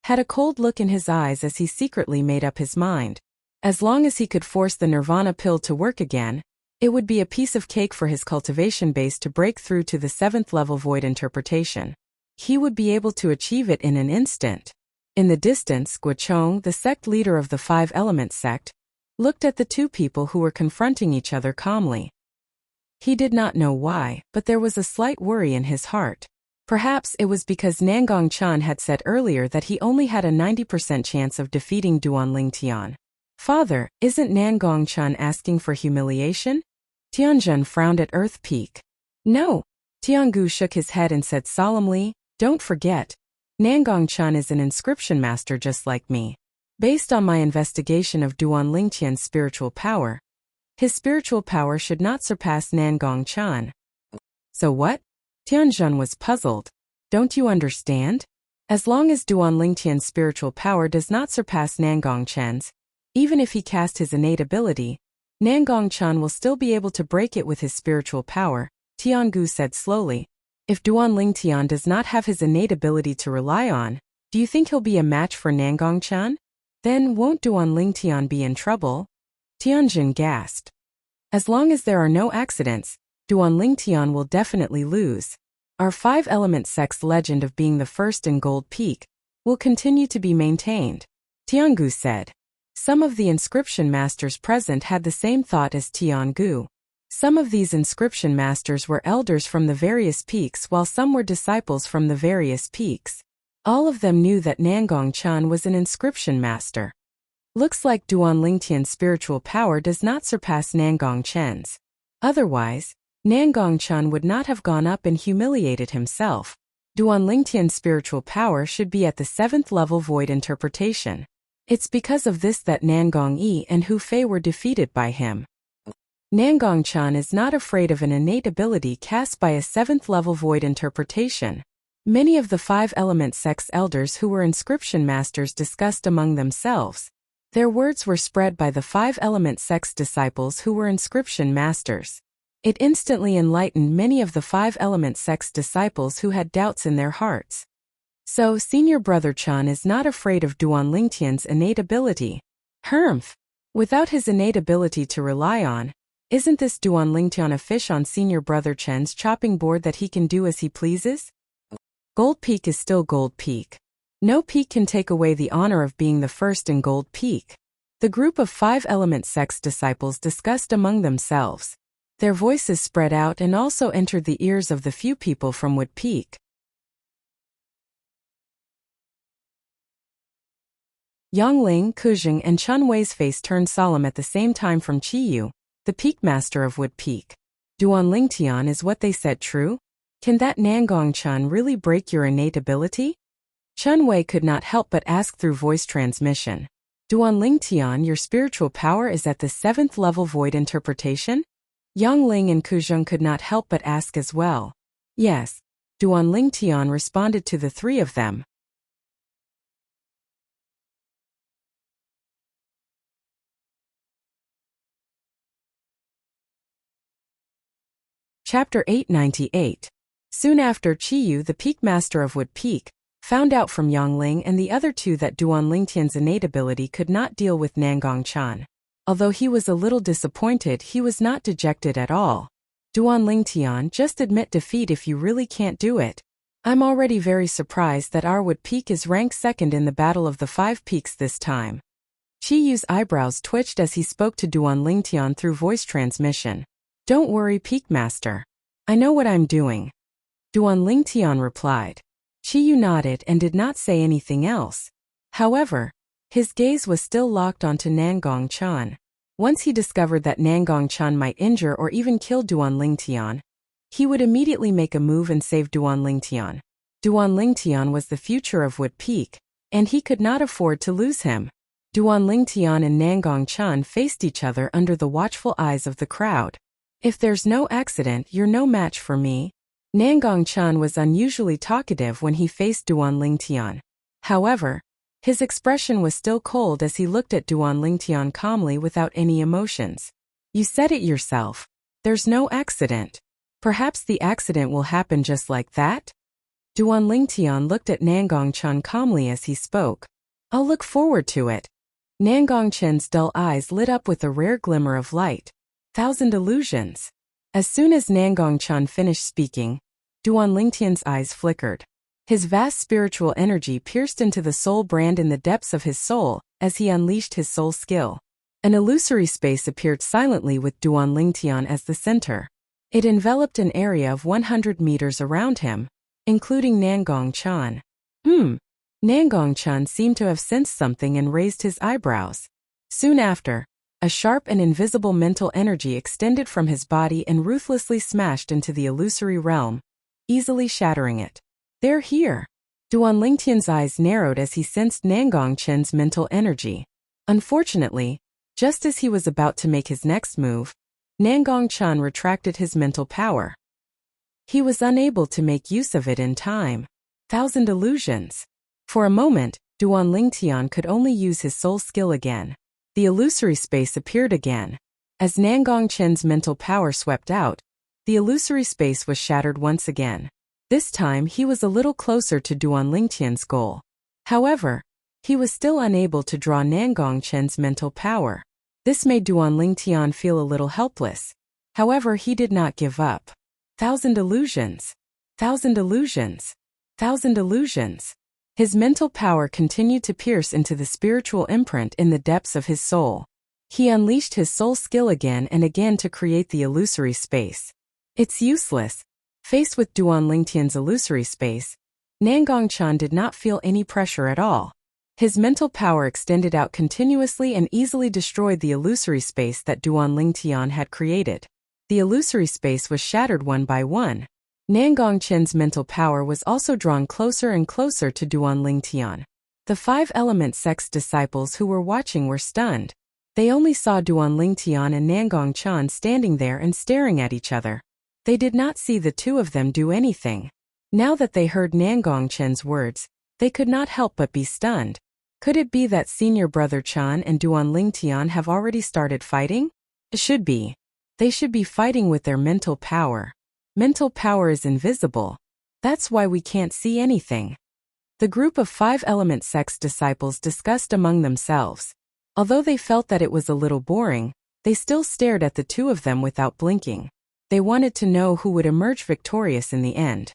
had a cold look in his eyes as he secretly made up his mind. As long as he could force the nirvana pill to work again, it would be a piece of cake for his cultivation base to break through to the 7th level void interpretation. He would be able to achieve it in an instant. In the distance, Guochong, the sect leader of the 5 Element sect, looked at the two people who were confronting each other calmly. He did not know why, but there was a slight worry in his heart. Perhaps it was because Nangong Chan had said earlier that he only had a 90% chance of defeating Duan Lingtian. Father, isn't Nangong Chan asking for humiliation? Tianjun frowned at Earth Peak. No. Tiangu shook his head and said solemnly, don't forget, Nangong Chan is an inscription master just like me. Based on my investigation of Duan Lingtian's spiritual power, his spiritual power should not surpass Nangong Chan. So what? Tianjun was puzzled. Don't you understand? As long as Duan Lingtian's spiritual power does not surpass Nangong Chen's, even if he cast his innate ability, Nangong Chan will still be able to break it with his spiritual power, Tiangu said slowly. If Duan Lingtian does not have his innate ability to rely on, do you think he'll be a match for Nangong Chan? Then won't Duan Lingtian be in trouble? Tianjin gasped. As long as there are no accidents, Duan Lingtian will definitely lose. Our 5 Element sect's legend of being the first in Gold Peak will continue to be maintained, Tiangu said. Some of the inscription masters present had the same thought as Tiangu. Some of these inscription masters were elders from the various peaks while some were disciples from the various peaks. All of them knew that Nangong Chan was an inscription master. Looks like Duan Lingtian's spiritual power does not surpass Nangong Chen's. Otherwise, Nangong Chan would not have gone up and humiliated himself. Duan Lingtian's spiritual power should be at the 7th level void interpretation. It's because of this that Nangong Yi and Hu Fei were defeated by him. Nangong Chan is not afraid of an innate ability cast by a 7th level void interpretation. Many of the 5 Element sect's elders who were inscription masters discussed among themselves. Their words were spread by the 5 Element sect's disciples who were inscription masters. It instantly enlightened many of the 5 Element sect's disciples who had doubts in their hearts. So, Senior Brother Chan is not afraid of Duan Lingtian's innate ability. Humph! Without his innate ability to rely on, isn't this Duan Lingtian a fish on Senior Brother Chen's chopping board that he can do as he pleases? Gold Peak is still Gold Peak. No peak can take away the honor of being the first in Gold Peak. The group of 5 Element sect's disciples discussed among themselves. Their voices spread out and also entered the ears of the few people from Wood Peak. Yang Ling, Kuzheng and Chun Wei's face turned solemn at the same time from Chiyu, the peak master of Wood Peak. Duan Lingtian, is what they said true? Can that Nangong Chan really break your innate ability? Chun Wei could not help but ask through voice transmission. Duan Lingtian, your spiritual power is at the 7th level void interpretation? Yang Ling and Kuzheng could not help but ask as well. Yes. Duan Lingtian responded to the three of them. Chapter 898. Soon after, Chiyu, the peak master of Wood Peak, found out from Yang Ling and the other two that Duan Lingtian's innate ability could not deal with Nangong Chan. Although he was a little disappointed, he was not dejected at all. Duan Lingtian, just admit defeat if you really can't do it. I'm already very surprised that our Wood Peak is ranked second in the Battle of the 5 Peaks this time. Chiyu's eyebrows twitched as he spoke to Duan Lingtian through voice transmission. Don't worry, Peak Master. I know what I'm doing. Duan Lingtian replied. Chiyu nodded and did not say anything else. However, his gaze was still locked onto Nangong Chan. Once he discovered that Nangong Chan might injure or even kill Duan Lingtian, he would immediately make a move and save Duan Lingtian. Duan Lingtian was the future of Wood Peak, and he could not afford to lose him. Duan Lingtian and Nangong Chan faced each other under the watchful eyes of the crowd. If there's no accident, you're no match for me. Nangong Chan was unusually talkative when he faced Duan Lingtian. However, His expression was still cold as he looked at Duan Lingtian calmly without any emotions. You said it yourself. There's no accident. Perhaps the accident will happen just like that? Duan Lingtian looked at Nangongchen calmly as he spoke. I'll look forward to it. Nangongchen's dull eyes lit up with a rare glimmer of light. Thousand illusions. As soon as Nangongchen finished speaking, Duan Lingtian's eyes flickered. His vast spiritual energy pierced into the soul brand in the depths of his soul as he unleashed his soul skill. An illusory space appeared silently with Duan Lingtian as the center. It enveloped an area of 100 meters around him, including Nangongchen. Nangongchen seemed to have sensed something and raised his eyebrows. Soon after, a sharp and invisible mental energy extended from his body and ruthlessly smashed into the illusory realm, easily shattering it. They're here. Duan Lingtian's eyes narrowed as he sensed Nangongchen's mental energy. Unfortunately, just as he was about to make his next move, Nangongchen retracted his mental power. He was unable to make use of it in time. Thousand illusions. For a moment, Duan Lingtian could only use his soul skill again. The illusory space appeared again. As Nangongchen's mental power swept out, the illusory space was shattered once again. This time he was a little closer to Duan Lingtian's goal. However, he was still unable to draw Nangongchen's mental power. This made Duan Lingtian feel a little helpless. However, he did not give up. Thousand illusions. Thousand illusions. Thousand illusions. His mental power continued to pierce into the spiritual imprint in the depths of his soul. He unleashed his soul skill again and again to create the illusory space. It's useless. Faced with Duan Lingtian's illusory space, Nangongchen did not feel any pressure at all. His mental power extended out continuously and easily destroyed the illusory space that Duan Lingtian had created. The illusory space was shattered one by one. Nangongchen's mental power was also drawn closer and closer to Duan Lingtian. The 5 element sect's disciples who were watching were stunned. They only saw Duan Lingtian and Nangongchen standing there and staring at each other. They did not see the two of them do anything. Now that they heard Nangongchen's words, they could not help but be stunned. Could it be that senior brother Chan and Duan Lingtian have already started fighting? It should be. They should be fighting with their mental power. Mental power is invisible. That's why we can't see anything. The group of 5 element sect's disciples discussed among themselves. Although they felt that it was a little boring, they still stared at the two of them without blinking. They wanted to know who would emerge victorious in the end.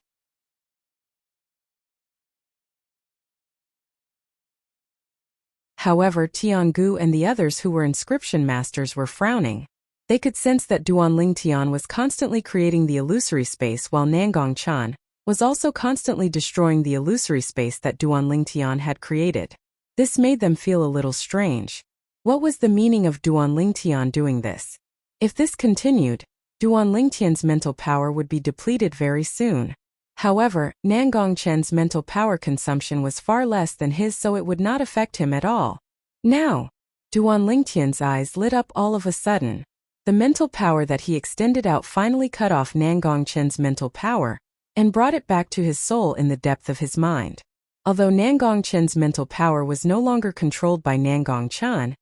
However, Tiangu and the others who were inscription masters were frowning. They could sense that Duan Lingtian was constantly creating the illusory space while Nangongchen was also constantly destroying the illusory space that Duan Lingtian had created. This made them feel a little strange. What was the meaning of Duan Lingtian doing this? If this continued, Duan Lingtian's mental power would be depleted very soon. However, Nangongchen's mental power consumption was far less than his, so it would not affect him at all. Now, Duan Lingtian's eyes lit up all of a sudden. The mental power that he extended out finally cut off Nangongchen's mental power and brought it back to his soul in the depth of his mind. Although Nangongchen's mental power was no longer controlled by Nangongchen,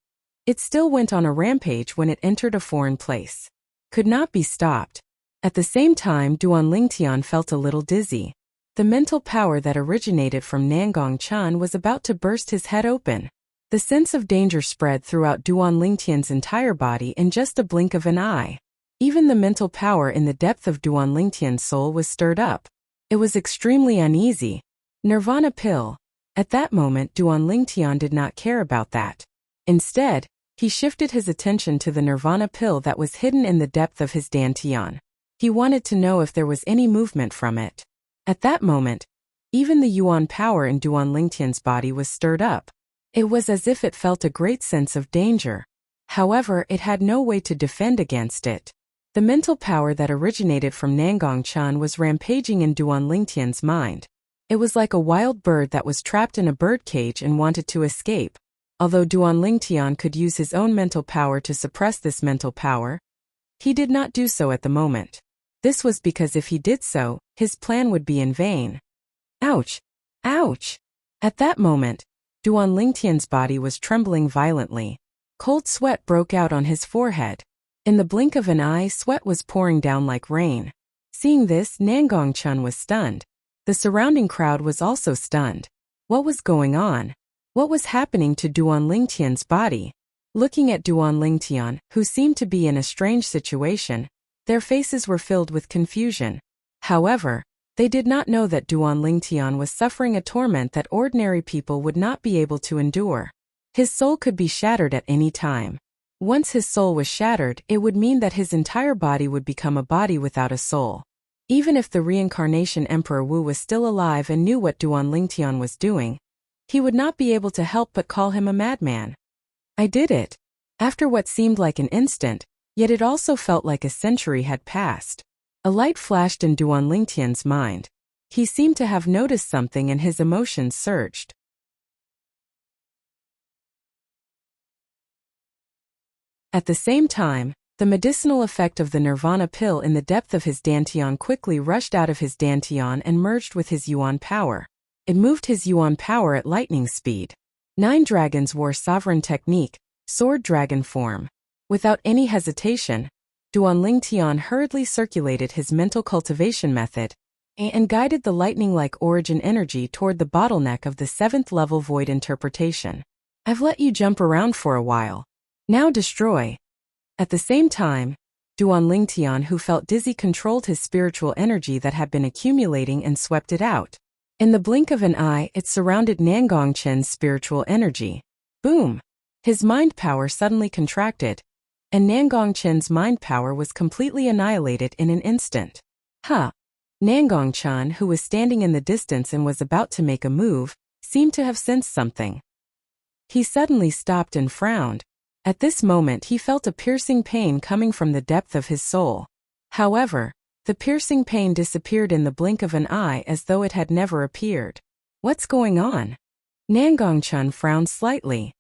it still went on a rampage when it entered a foreign place. Could not be stopped. At the same time, Duan Lingtian felt a little dizzy. The mental power that originated from Nangongchen was about to burst his head open. The sense of danger spread throughout Duan Lingtian's entire body in just a blink of an eye. Even the mental power in the depth of Duan Lingtian's soul was stirred up. It was extremely uneasy. Nirvana pill. At that moment, Duan Lingtian did not care about that. Instead, he shifted his attention to the nirvana pill that was hidden in the depth of his dantian. He wanted to know if there was any movement from it. At that moment, even the yuan power in Duan Lingtian's body was stirred up. It was as if it felt a great sense of danger. However, it had no way to defend against it. The mental power that originated from Nangongchen was rampaging in Duan Lingtian's mind. It was like a wild bird that was trapped in a bird cage and wanted to escape. Although Duan Lingtian could use his own mental power to suppress this mental power, he did not do so at the moment. This was because if he did so, his plan would be in vain. Ouch! Ouch! At that moment, Duan Lingtian's body was trembling violently. Cold sweat broke out on his forehead. In the blink of an eye, sweat was pouring down like rain. Seeing this, Nangongchen was stunned. The surrounding crowd was also stunned. What was going on? What was happening to Duan Lingtian's body? Looking at Duan Lingtian, who seemed to be in a strange situation, their faces were filled with confusion. However, they did not know that Duan Lingtian was suffering a torment that ordinary people would not be able to endure. His soul could be shattered at any time. Once his soul was shattered, it would mean that his entire body would become a body without a soul. Even if the reincarnation Emperor Wu was still alive and knew what Duan Lingtian was doing, he would not be able to help but call him a madman. I did it. After what seemed like an instant, yet it also felt like a century had passed. A light flashed in Duan Lingtian's mind. He seemed to have noticed something and his emotions surged. At the same time, the medicinal effect of the nirvana pill in the depth of his dantian quickly rushed out of his dantian and merged with his yuan power. It moved his yuan power at lightning speed. 9 dragons wore sovereign technique, sword dragon form. Without any hesitation, Duan Lingtian hurriedly circulated his mental cultivation method and guided the lightning-like origin energy toward the bottleneck of the 7th level void interpretation. I've let you jump around for a while. Now destroy. At the same time, Duan Lingtian, who felt dizzy, controlled his spiritual energy that had been accumulating and swept it out. In the blink of an eye, it surrounded Nangongchen's spiritual energy. Boom! His mind power suddenly contracted, and Nangongchen's mind power was completely annihilated in an instant. Huh! Nangongchen, who was standing in the distance and was about to make a move, seemed to have sensed something. He suddenly stopped and frowned. At this moment he felt a piercing pain coming from the depth of his soul. However, the piercing pain disappeared in the blink of an eye as though it had never appeared. What's going on? Nangongchen frowned slightly.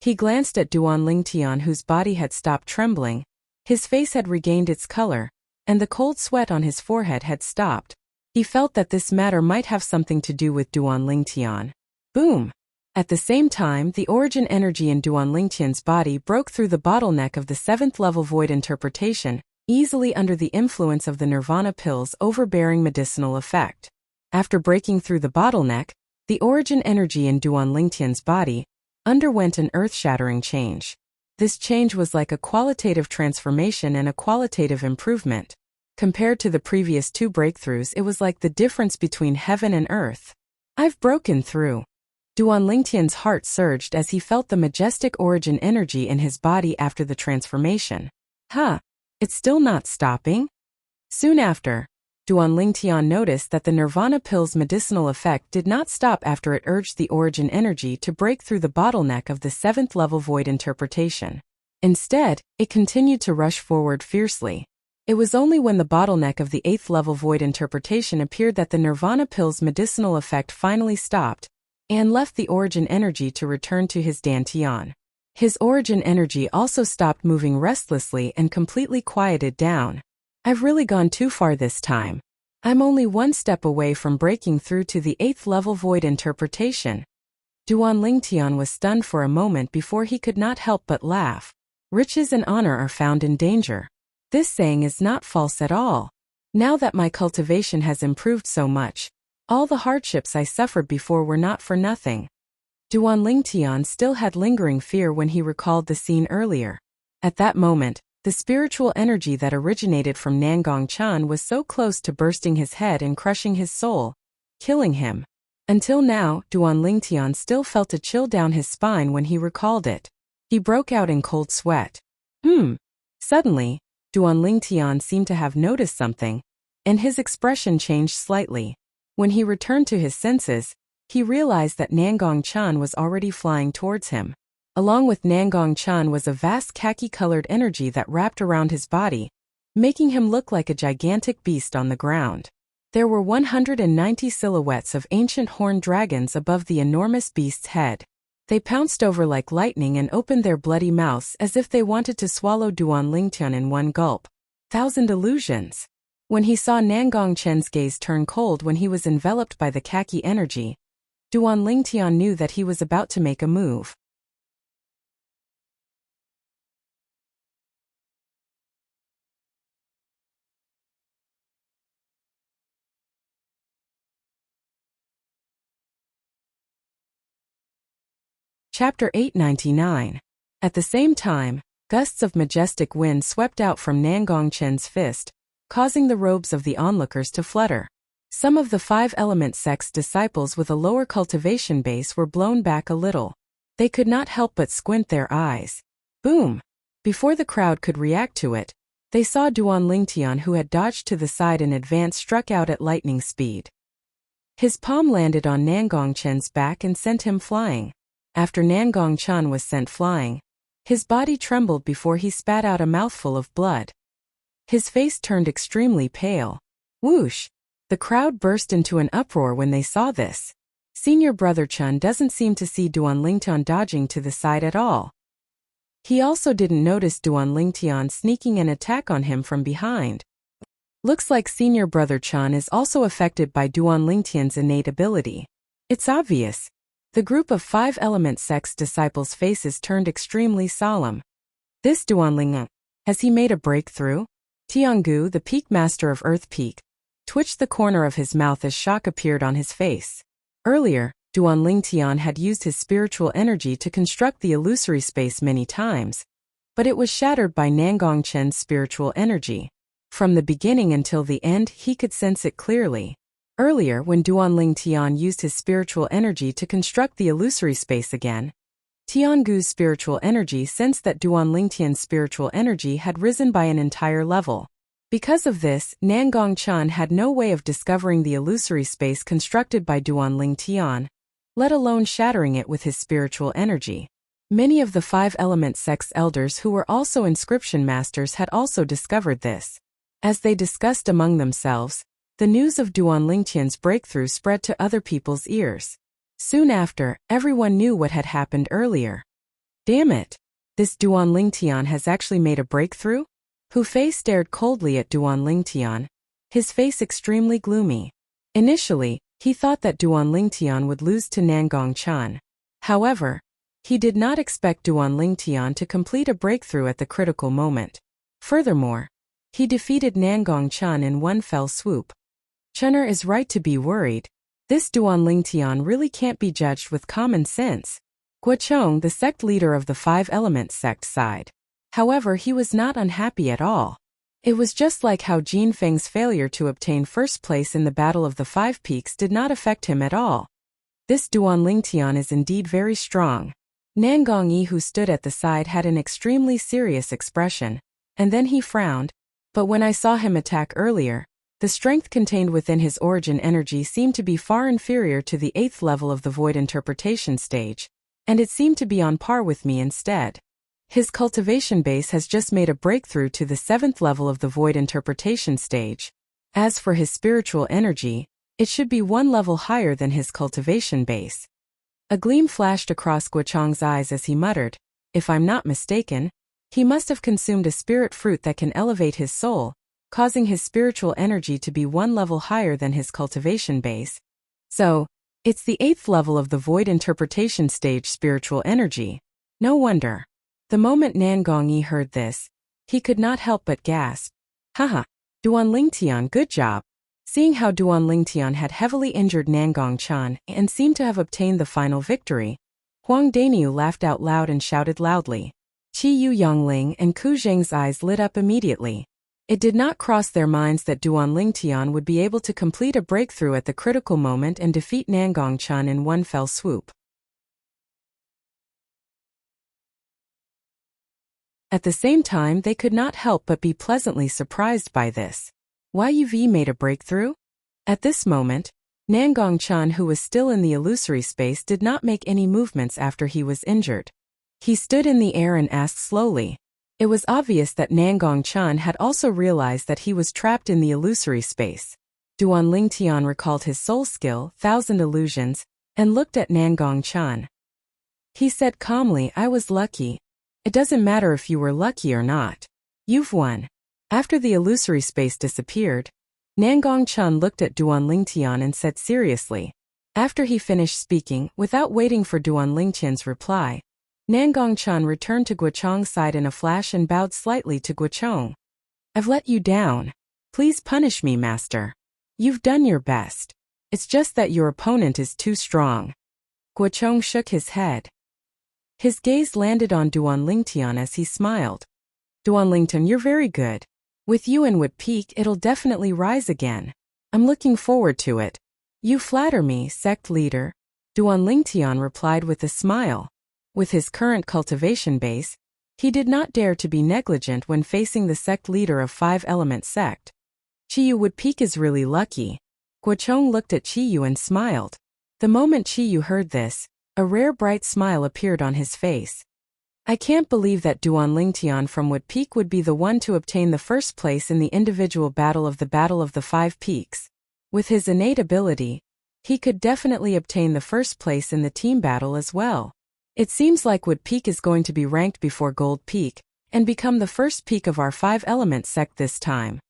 He glanced at Duan Lingtian, whose body had stopped trembling. His face had regained its color, and the cold sweat on his forehead had stopped. He felt that this matter might have something to do with Duan Lingtian. Boom! At the same time, the origin energy in Duan Lingtian's body broke through the bottleneck of the 7th level void interpretation, easily under the influence of the nirvana pill's overbearing medicinal effect. After breaking through the bottleneck, the origin energy in Duan Lingtian's body underwent an earth-shattering change. This change was like a qualitative transformation and a qualitative improvement. Compared to the previous 2 breakthroughs, it was like the difference between heaven and earth. I've broken through. Duan Lingtian's heart surged as he felt the majestic origin energy in his body after the transformation. Huh! It's still not stopping? Soon after, Duan Lingtian noticed that the nirvana pill's medicinal effect did not stop after it urged the origin energy to break through the bottleneck of the 7th level void interpretation. Instead, it continued to rush forward fiercely. It was only when the bottleneck of the 8th level void interpretation appeared that the nirvana pill's medicinal effect finally stopped and left the origin energy to return to his dantian. His origin energy also stopped moving restlessly and completely quieted down. I've really gone too far this time. I'm only 1 step away from breaking through to the 8th level void interpretation. Duan Lingtian was stunned for a moment before he could not help but laugh. Riches and honor are found in danger. This saying is not false at all. Now that my cultivation has improved so much, all the hardships I suffered before were not for nothing. Duan Lingtian still had lingering fear when he recalled the scene earlier. At that moment, the spiritual energy that originated from Nangongchen was so close to bursting his head and crushing his soul, killing him. Until now, Duan Lingtian still felt a chill down his spine when he recalled it. He broke out in cold sweat. Suddenly, Duan Lingtian seemed to have noticed something, and his expression changed slightly. When he returned to his senses, he realized that Nangongchen was already flying towards him. Along with Nangongchen was a vast khaki-colored energy that wrapped around his body, making him look like a gigantic beast on the ground. There were 190 silhouettes of ancient horned dragons above the enormous beast's head. They pounced over like lightning and opened their bloody mouths as if they wanted to swallow Duan Lingtian in one gulp. 1,000 illusions. When he saw Nangongchen's gaze turn cold when he was enveloped by the khaki energy, Duan Lingtian knew that he was about to make a move. Chapter 899. At the same time, gusts of majestic wind swept out from Nangong Chen's fist, causing the robes of the onlookers to flutter. Some of the five-element sect's disciples with a lower cultivation base were blown back a little. They could not help but squint their eyes. Boom! Before the crowd could react to it, they saw Duan Lingtian, who had dodged to the side in advance, struck out at lightning speed. His palm landed on Nangong Chen's back and sent him flying. After Nangong Chen was sent flying, his body trembled before he spat out a mouthful of blood. His face turned extremely pale. Whoosh! The crowd burst into an uproar when they saw this. Senior brother Chen doesn't seem to see Duan Lingtian dodging to the side at all. He also didn't notice Duan Lingtian sneaking an attack on him from behind. Looks like senior brother Chen is also affected by Duan Lingtian's innate ability. It's obvious. The group of five-element sect's disciples' faces turned extremely solemn. This Duan Lingtian, has he made a breakthrough? Tiangu, the peak master of Earth Peak, twitched the corner of his mouth as shock appeared on his face. Earlier, Duan Lingtian had used his spiritual energy to construct the illusory space many times, but it was shattered by Nangong Chen's spiritual energy. From the beginning until the end, he could sense it clearly. Earlier, when Duan Lingtian used his spiritual energy to construct the illusory space again, Tiangu's spiritual energy sensed that Duan Lingtian's spiritual energy had risen by an entire level. Because of this, Nangong Chen had no way of discovering the illusory space constructed by Duan Lingtian, let alone shattering it with his spiritual energy. Many of the five-element sect's elders who were also inscription masters had also discovered this. As they discussed among themselves, the news of Duan Lingtian's breakthrough spread to other people's ears. Soon after, everyone knew what had happened earlier. Damn it! This Duan Lingtian has actually made a breakthrough? Hu Fei stared coldly at Duan Lingtian, his face extremely gloomy. Initially, he thought that Duan Lingtian would lose to Nangong Chen. However, he did not expect Duan Lingtian to complete a breakthrough at the critical moment. Furthermore, he defeated Nangong Chen in one fell swoop. Chener is right to be worried. This Duan Lingtian really can't be judged with common sense. Guochong, the sect leader of the five-element sect, sighed. However, he was not unhappy at all. It was just like how Jin Feng's failure to obtain first place in the Battle of the Five Peaks did not affect him at all. This Duan Lingtian is indeed very strong. Nangong Yi, who stood at the side, had an extremely serious expression, and then he frowned. But when I saw him attack earlier, the strength contained within his origin energy seemed to be far inferior to the 8th level of the void interpretation stage, and it seemed to be on par with me instead. His cultivation base has just made a breakthrough to the 7th level of the void interpretation stage. As for his spiritual energy, it should be one level higher than his cultivation base. A gleam flashed across Guochong's eyes as he muttered, "If I'm not mistaken, he must have consumed a spirit fruit that can elevate his soul, causing his spiritual energy to be one level higher than his cultivation base. So, it's the 8th level of the void interpretation stage spiritual energy. No wonder." The moment Nangong Yi heard this, he could not help but gasp. Haha, Duan Lingtian, good job. Seeing how Duan Lingtian had heavily injured Nangong Chen and seemed to have obtained the final victory, Huang Daniu laughed out loud and shouted loudly. Qi Yu Yongling and Ku Zheng's eyes lit up immediately. It did not cross their minds that Duan Lingtian would be able to complete a breakthrough at the critical moment and defeat Nangong Chen in one fell swoop. At the same time, they could not help but be pleasantly surprised by this. YUV made a breakthrough? At this moment, Nangong Chen, who was still in the illusory space, did not make any movements after he was injured. He stood in the air and asked slowly. It was obvious that Nangong Chen had also realized that he was trapped in the illusory space. Duan Lingtian recalled his soul skill, Thousand Illusions, and looked at Nangong Chen. He said calmly, "I was lucky. It doesn't matter if you were lucky or not. You've won." After the illusory space disappeared, Nangong Chen looked at Duan Lingtian and said seriously, After he finished speaking, without waiting for Duan Lingtian's reply, Nangongchen returned to Guocheng's side in a flash and bowed slightly to Guocheng. I've let you down. Please punish me, master. You've done your best. It's just that your opponent is too strong. Guocheng shook his head. His gaze landed on Duan Lingtian as he smiled. Duan Lingtian, you're very good. With you and Wood Peak, it'll definitely rise again. I'm looking forward to it. You flatter me, sect leader. Duan Lingtian replied with a smile. With his current cultivation base, he did not dare to be negligent when facing the sect leader of Five-Element sect. Chiyu Wood Peak is really lucky. Guocheng looked at Chiyu and smiled. The moment Chiyu heard this, a rare bright smile appeared on his face. I can't believe that Duan Lingtian from Wood Peak would be the one to obtain the first place in the individual Battle of the Five Peaks. With his innate ability, he could definitely obtain the first place in the team battle as well. It seems like Wood Peak is going to be ranked before Gold Peak, and become the first peak of our Five-Element sect this time.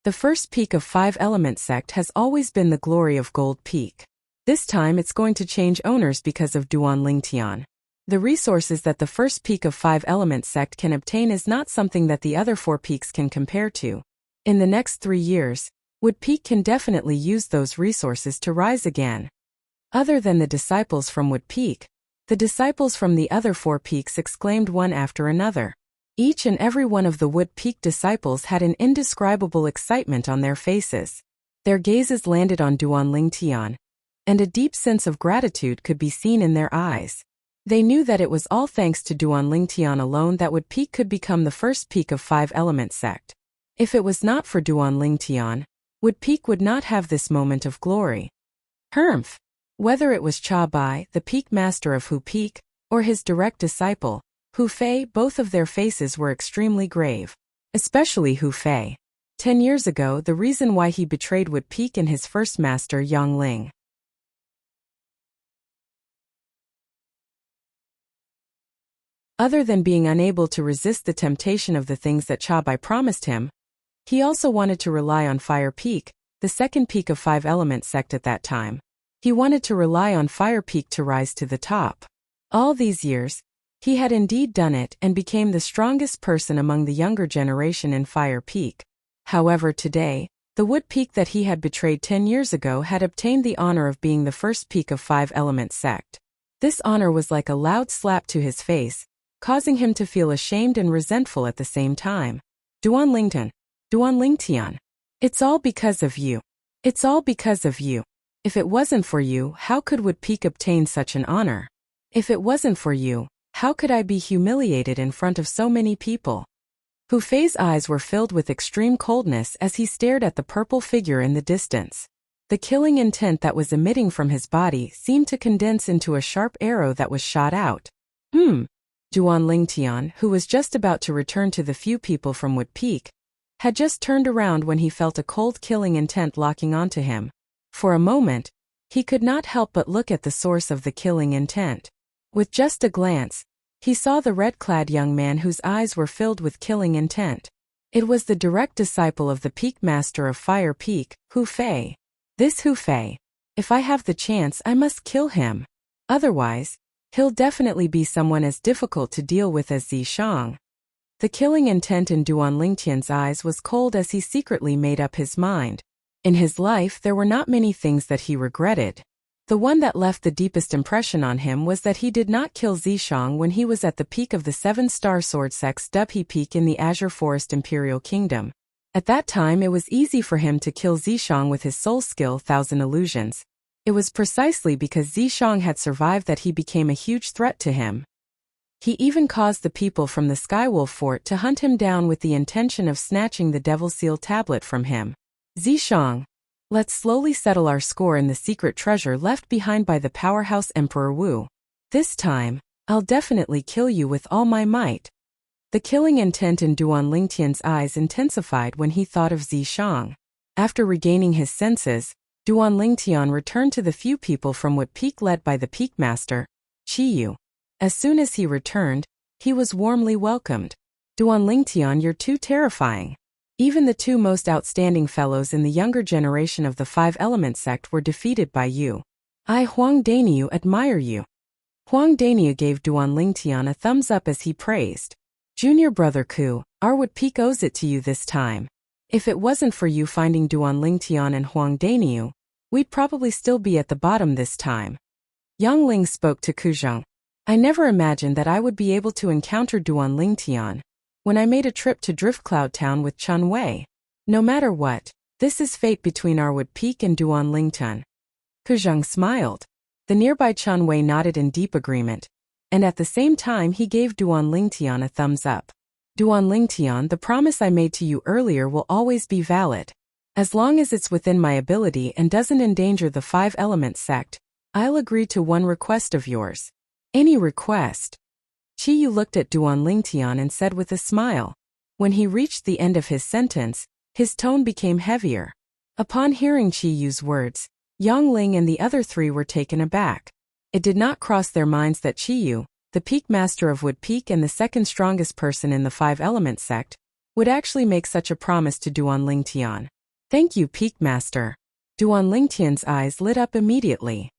The first peak of Five-Element sect has always been the glory of Gold Peak. This time it's going to change owners because of Duan Lingtian. The resources that the first peak of Five-Element sect can obtain is not something that the other 4 peaks can compare to. In the next 3 years, Wood Peak can definitely use those resources to rise again. Other than the disciples from Wood Peak, the disciples from the other 4 peaks exclaimed one after another. Each and every one of the Wood Peak disciples had an indescribable excitement on their faces. Their gazes landed on Duan Lingtian, and a deep sense of gratitude could be seen in their eyes. They knew that it was all thanks to Duan Lingtian alone that Wood Peak could become the first peak of Five-Element sect. If it was not for Duan Lingtian, Wood Peak would not have this moment of glory. Humph! Whether it was Cha Bai, the peak master of Hu Peak, or his direct disciple, Hu Fei, both of their faces were extremely grave. Especially Hu Fei. 10 years ago, the reason why he betrayed Wood Peak and his first master Yang Ling. Other than being unable to resist the temptation of the things that Cha Bai promised him, he also wanted to rely on Fire Peak, the second peak of Five-Element sect at that time. He wanted to rely on Fire Peak to rise to the top. All these years, he had indeed done it and became the strongest person among the younger generation in Fire Peak. However, today, the Wood Peak that he had betrayed 10 years ago had obtained the honor of being the first peak of Five-Element sect. This honor was like a loud slap to his face, causing him to feel ashamed and resentful at the same time. Duan Lingtian. It's all because of you. It's all because of you. If it wasn't for you, how could Wood Peak obtain such an honor? If it wasn't for you, how could I be humiliated in front of so many people? Hu Fei's eyes were filled with extreme coldness as he stared at the purple figure in the distance. The killing intent that was emitting from his body seemed to condense into a sharp arrow that was shot out. Duan Lingtian, who was just about to return to the few people from Wood Peak, had just turned around when he felt a cold killing intent locking onto him. For a moment, he could not help but look at the source of the killing intent. With just a glance, he saw the red-clad young man whose eyes were filled with killing intent. It was the direct disciple of the Peak Master of Fire Peak, Hu Fei. This Hu Fei. If I have the chance, I must kill him. Otherwise, he'll definitely be someone as difficult to deal with as Zishang. The killing intent in Duan Lingtian's eyes was cold as he secretly made up his mind. In his life, there were not many things that he regretted. The one that left the deepest impression on him was that he did not kill Zishang when he was at the peak of the 7-star sword sect's Dubhe Peak in the Azure Forest Imperial Kingdom. At that time, it was easy for him to kill Zishang with his soul skill 1000 Illusions. It was precisely because Zishang had survived that he became a huge threat to him. He even caused the people from the Skywolf Fort to hunt him down with the intention of snatching the Devil Seal tablet from him. Zishang, let's slowly settle our score in the secret treasure left behind by the powerhouse Emperor Wu. This time, I'll definitely kill you with all my might. The killing intent in Duan Lingtian's eyes intensified when he thought of Zishang. After regaining his senses, Duan Lingtian returned to the few people from Wood Peak led by the Peak Master, Chiyu. As soon as he returned, he was warmly welcomed. Duan Lingtian, you're too terrifying. Even the 2 most outstanding fellows in the younger generation of the Five-Element sect were defeated by you. I Huang Daniu admire you. Huang Daniu gave Duan Lingtian a thumbs up as he praised. Junior brother Ku, our Wood Peak owes it to you this time. If it wasn't for you finding Duan Lingtian and Huang Daniu, we'd probably still be at the bottom this time. Yang Ling spoke to Kuzheng. I never imagined that I would be able to encounter Duan Lingtian when I made a trip to Driftcloud Town with Chun Wei. No matter what, this is fate between our Wood Peak and Duan Lingtian. Kuzheng smiled. The nearby Chun Wei nodded in deep agreement, and at the same time he gave Duan Lingtian a thumbs up. Duan Lingtian, the promise I made to you earlier will always be valid. As long as it's within my ability and doesn't endanger the Five Element sect, I'll agree to one request of yours. Any request? Qi Yu looked at Duan Lingtian and said with a smile. When he reached the end of his sentence, his tone became heavier. Upon hearing Qi Yu's words, Yang Ling and the other three were taken aback. It did not cross their minds that Qi Yu, the Peak Master of Wood Peak and the second strongest person in the Five Element sect, would actually make such a promise to Duan Lingtian. Thank you, Peak Master. Duan Lingtian's eyes lit up immediately.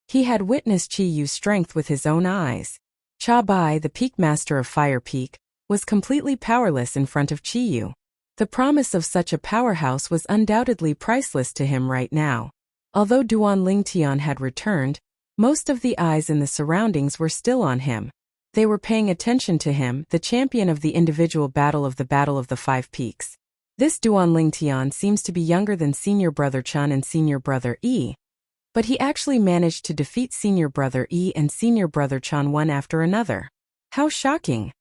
He had witnessed Qi Yu's strength with his own eyes. Cha Bai, the Peak Master of Fire Peak, was completely powerless in front of Qi Yu. The promise of such a powerhouse was undoubtedly priceless to him right now. Although Duan Lingtian had returned, most of the eyes in the surroundings were still on him. They were paying attention to him, the champion of the individual Battle of the Five Peaks. This Duan Lingtian seems to be younger than Senior Brother Chun and Senior Brother Yi. But he actually managed to defeat Senior Brother Yi and Senior Brother Chun one after another. How shocking!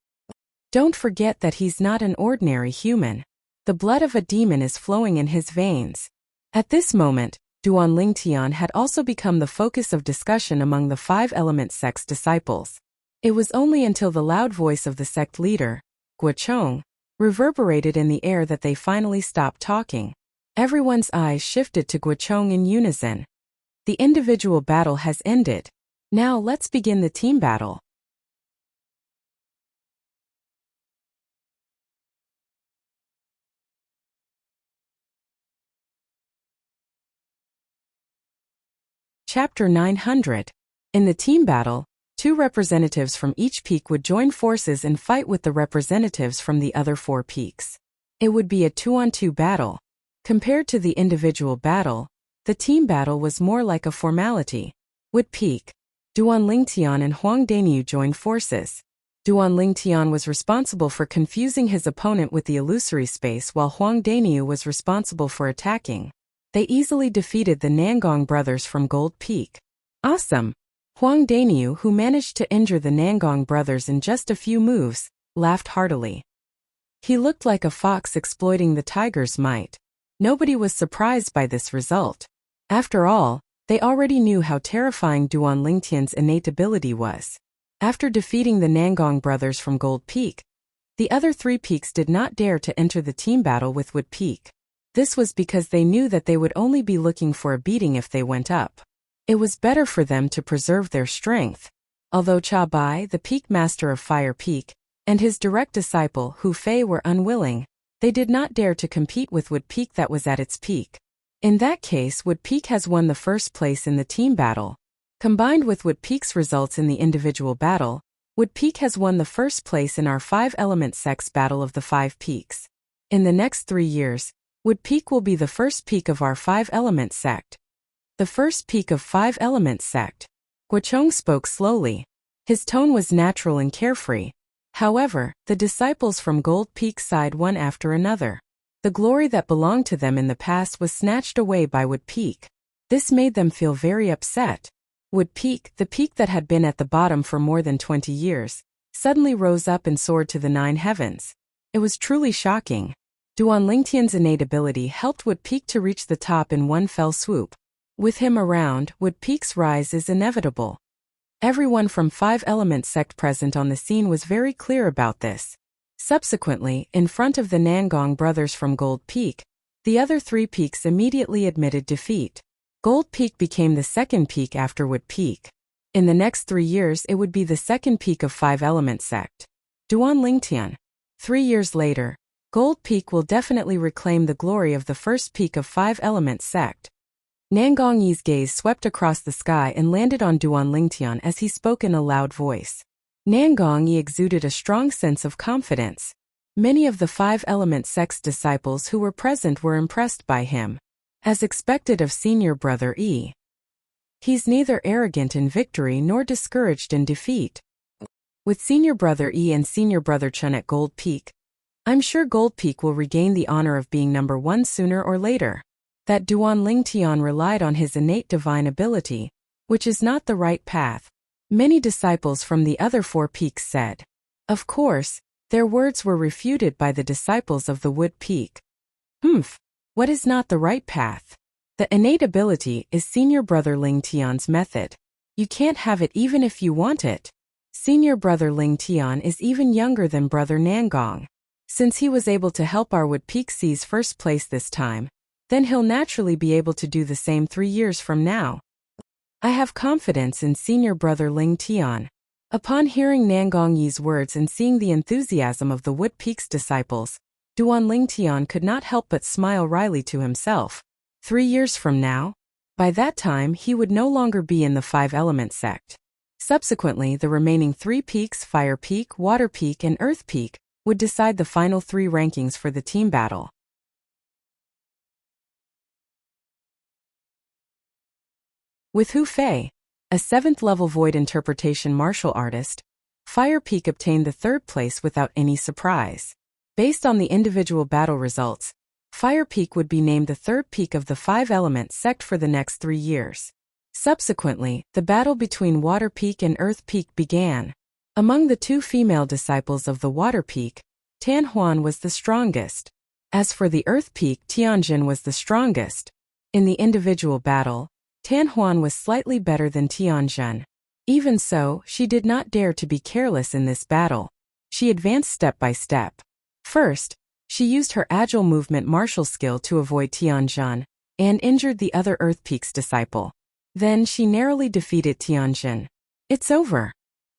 Don't forget that he's not an ordinary human. The blood of a demon is flowing in his veins. At this moment, Duan Lingtian had also become the focus of discussion among the Five Element sect's disciples. It was only until the loud voice of the sect leader, Guochong, reverberated in the air that they finally stopped talking. Everyone's eyes shifted to Guochong in unison. The individual battle has ended. Now let's begin the team battle. Chapter 900. In the team battle, 2 representatives from each peak would join forces and fight with the representatives from the other 4 peaks. It would be a 2-on-2 battle. Compared to the individual battle, the team battle was more like a formality. Wood Peak. Duan Lingtian and Huang Daniu joined forces. Duan Lingtian was responsible for confusing his opponent with the illusory space while Huang Daniu was responsible for attacking. They easily defeated the Nangong brothers from Gold Peak. Awesome! Huang Daniu, who managed to injure the Nangong brothers in just a few moves, laughed heartily. He looked like a fox exploiting the tiger's might. Nobody was surprised by this result. After all, they already knew how terrifying Duan Lingtian's innate ability was. After defeating the Nangong brothers from Gold Peak, the other 3 peaks did not dare to enter the team battle with Wood Peak. This was because they knew that they would only be looking for a beating if they went up. It was better for them to preserve their strength. Although Cha Bai, the Peak Master of Fire Peak, and his direct disciple Hu Fei were unwilling, they did not dare to compete with Wood Peak that was at its peak. In that case, Wood Peak has won the first place in the team battle. Combined with Wood Peak's results in the individual battle, Wood Peak has won the first place in our 5 Element sect's Battle of the 5 Peaks. In the next 3 years, Wood Peak will be the first peak of our 5 Element sect. The first peak of 5 Element sect. Guochong spoke slowly. His tone was natural and carefree. However, the disciples from Gold Peak sighed one after another. The glory that belonged to them in the past was snatched away by Wood Peak. This made them feel very upset. Wood Peak, the peak that had been at the bottom for more than 20 years, suddenly rose up and soared to the 9 heavens. It was truly shocking. Duan Lingtian's innate ability helped Wood Peak to reach the top in one fell swoop. With him around, Wood Peak's rise is inevitable. Everyone from 5 Element sect present on the scene was very clear about this. Subsequently, in front of the Nangong brothers from Gold Peak, the other 3 peaks immediately admitted defeat. Gold Peak became the second peak after Wood Peak. In the next 3 years it would be the second peak of 5 Element sect. Duan Lingtian. 3 years later, Gold Peak will definitely reclaim the glory of the first peak of Five Elements sect. Nangongyi's gaze swept across the sky and landed on Duan Lingtian as he spoke in a loud voice. Nangongyi exuded a strong sense of confidence. Many of the Five Element sect's disciples who were present were impressed by him. As expected of senior brother Yi. He's neither arrogant in victory nor discouraged in defeat. With senior brother Yi and senior brother Chun at Gold Peak, I'm sure Gold Peak will regain the honor of being number one sooner or later. That Duan Lingtian relied on his innate divine ability, which is not the right path. Many disciples from the other four peaks said. Of course, their words were refuted by the disciples of the Wood Peak. What is not the right path? The innate ability is senior brother Lingtian's method. You can't have it even if you want it. Senior brother Lingtian is even younger than brother Nangong. Since he was able to help our Wood Peak seize first place this time, then he'll naturally be able to do the same 3 years from now. I have confidence in senior brother Lingtian. Upon hearing Nangongyi's words and seeing the enthusiasm of the Wood Peak's disciples, Duan Lingtian could not help but smile wryly to himself. 3 years from now? By that time he would no longer be in the Five Element sect. Subsequently, the remaining 3 peaks, Fire Peak, Water Peak, and Earth Peak, would decide the final 3 rankings for the team battle. With Hu Fei, a 7th-level void interpretation martial artist, Fire Peak obtained the 3rd place without any surprise. Based on the individual battle results, Fire Peak would be named the 3rd peak of the Five Elements sect for the next 3 years. Subsequently, the battle between Water Peak and Earth Peak began. Among the 2 female disciples of the Water Peak, Tan Huan was the strongest. As for the Earth Peak, Tianjin was the strongest. In the individual battle, Tan Huan was slightly better than Tianjin. Even so, she did not dare to be careless in this battle. She advanced step by step. First, she used her agile movement martial skill to avoid Tianjin, and injured the other Earth Peak's disciple. Then she narrowly defeated Tianjin. It's over.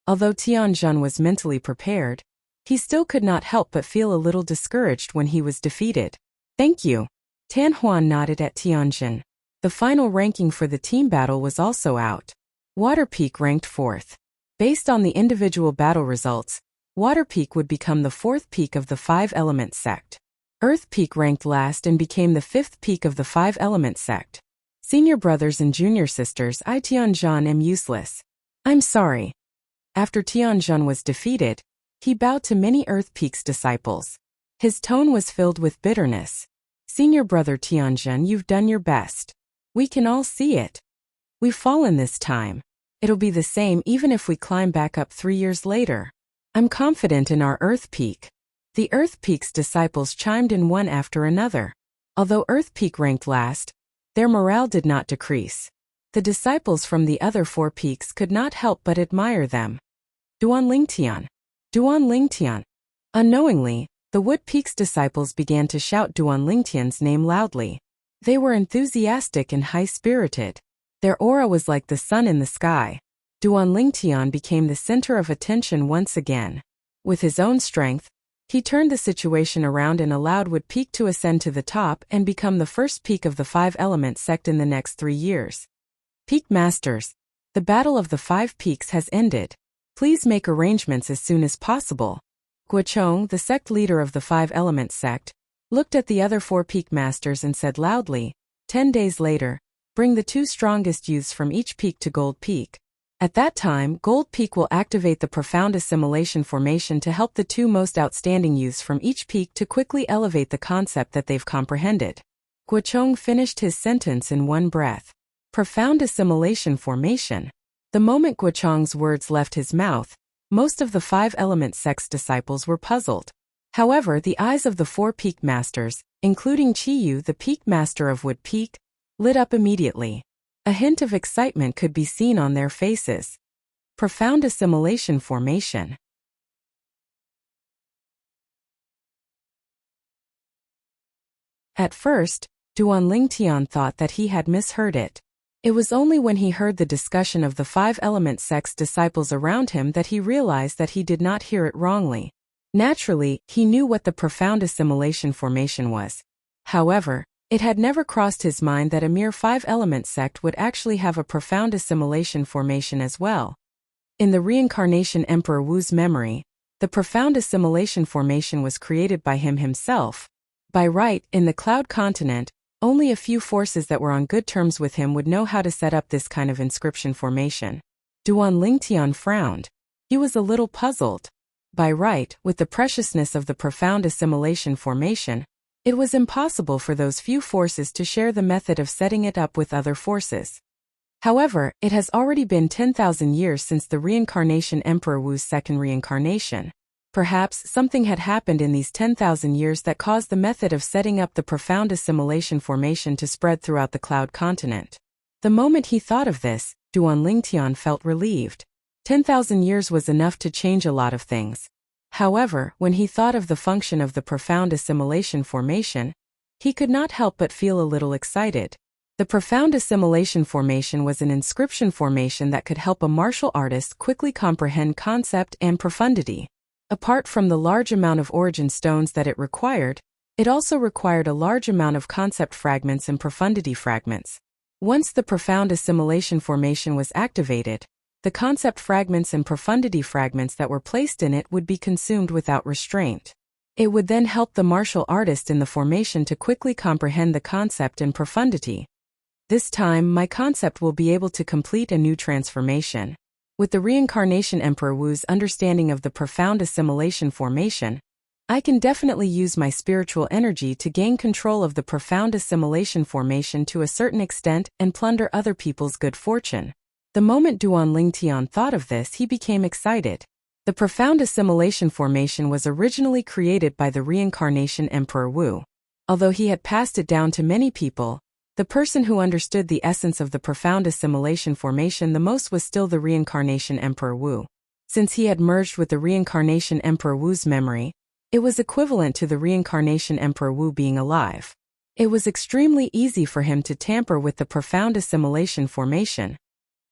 Although Tianjin was mentally prepared, he still could not help but feel a little discouraged when he was defeated. Thank you. Tan Huan nodded at Tianjin. The final ranking for the team battle was also out. Water Peak ranked 4th. Based on the individual battle results, Water Peak would become the 4th peak of the Five Elements sect. Earth Peak ranked last and became the 5th peak of the Five Elements sect. Senior brothers and junior sisters, I Tianjin am useless. I'm sorry. After Tianjin was defeated, he bowed to many Earth Peak's disciples. His tone was filled with bitterness. Senior brother Tianjin, you've done your best. We can all see it. We've fallen this time. It'll be the same even if we climb back up 3 years later. I'm confident in our Earth Peak. The Earth Peak's disciples chimed in one after another. Although Earth Peak ranked last, their morale did not decrease. The disciples from the other 4 peaks could not help but admire them. Duan Lingtian. Duan Lingtian. Unknowingly, the Wood Peak's disciples began to shout Duan Lingtian's name loudly. They were enthusiastic and high-spirited. Their aura was like the sun in the sky. Duan Lingtian became the center of attention once again. With his own strength, he turned the situation around and allowed Wood Peak to ascend to the top and become the 1st peak of the Five Elements sect in the next 3 years. Peak Masters, the battle of the 5 peaks has ended. Please make arrangements as soon as possible. Guochong, the sect leader of the Five Elements sect, looked at the other 4 peak masters and said loudly, 10 days later, bring the 2 strongest youths from each peak to Gold Peak. At that time, Gold Peak will activate the profound assimilation formation to help the 2 most outstanding youths from each peak to quickly elevate the concept that they've comprehended. Guochong finished his sentence in one breath. Profound assimilation formation. The moment Guochong's words left his mouth, most of the Five Elements sect's disciples were puzzled. However, the eyes of the 4 peak masters, including Chiyu, the peak master of Wood Peak, lit up immediately. A hint of excitement could be seen on their faces. Profound assimilation formation. At first, Duan Lingtian thought that he had misheard it. It was only when he heard the discussion of the Five Elements sect's disciples around him that he realized that he did not hear it wrongly. Naturally, he knew what the profound assimilation formation was. However, it had never crossed his mind that a mere five-element sect would actually have a profound assimilation formation as well. In the reincarnation Emperor Wu's memory, the profound assimilation formation was created by him himself. By right, in the Cloud Continent, only a few forces that were on good terms with him would know how to set up this kind of inscription formation. Duan Lingtian frowned. He was a little puzzled. By right, with the preciousness of the profound assimilation formation, it was impossible for those few forces to share the method of setting it up with other forces. However, it has already been 10,000 years since the reincarnation Emperor Wu's second reincarnation. Perhaps something had happened in these 10,000 years that caused the method of setting up the profound assimilation formation to spread throughout the Cloud Continent. The moment he thought of this, Duan Lingtian felt relieved. 10,000 years was enough to change a lot of things. However, when he thought of the function of the profound assimilation formation, he could not help but feel a little excited. The profound assimilation formation was an inscription formation that could help a martial artist quickly comprehend concept and profundity. Apart from the large amount of origin stones that it required, it also required a large amount of concept fragments and profundity fragments. Once the profound assimilation formation was activated, the concept fragments and profundity fragments that were placed in it would be consumed without restraint. It would then help the martial artist in the formation to quickly comprehend the concept and profundity. This time, my concept will be able to complete a new transformation. With the reincarnation Emperor Wu's understanding of the profound assimilation formation, I can definitely use my spiritual energy to gain control of the profound assimilation formation to a certain extent and plunder other people's good fortune. The moment Duan Lingtian thought of this, he became excited. The profound assimilation formation was originally created by the reincarnation Emperor Wu. Although he had passed it down to many people, the person who understood the essence of the profound assimilation formation the most was still the reincarnation Emperor Wu. Since he had merged with the reincarnation Emperor Wu's memory, it was equivalent to the reincarnation Emperor Wu being alive. It was extremely easy for him to tamper with the profound assimilation formation.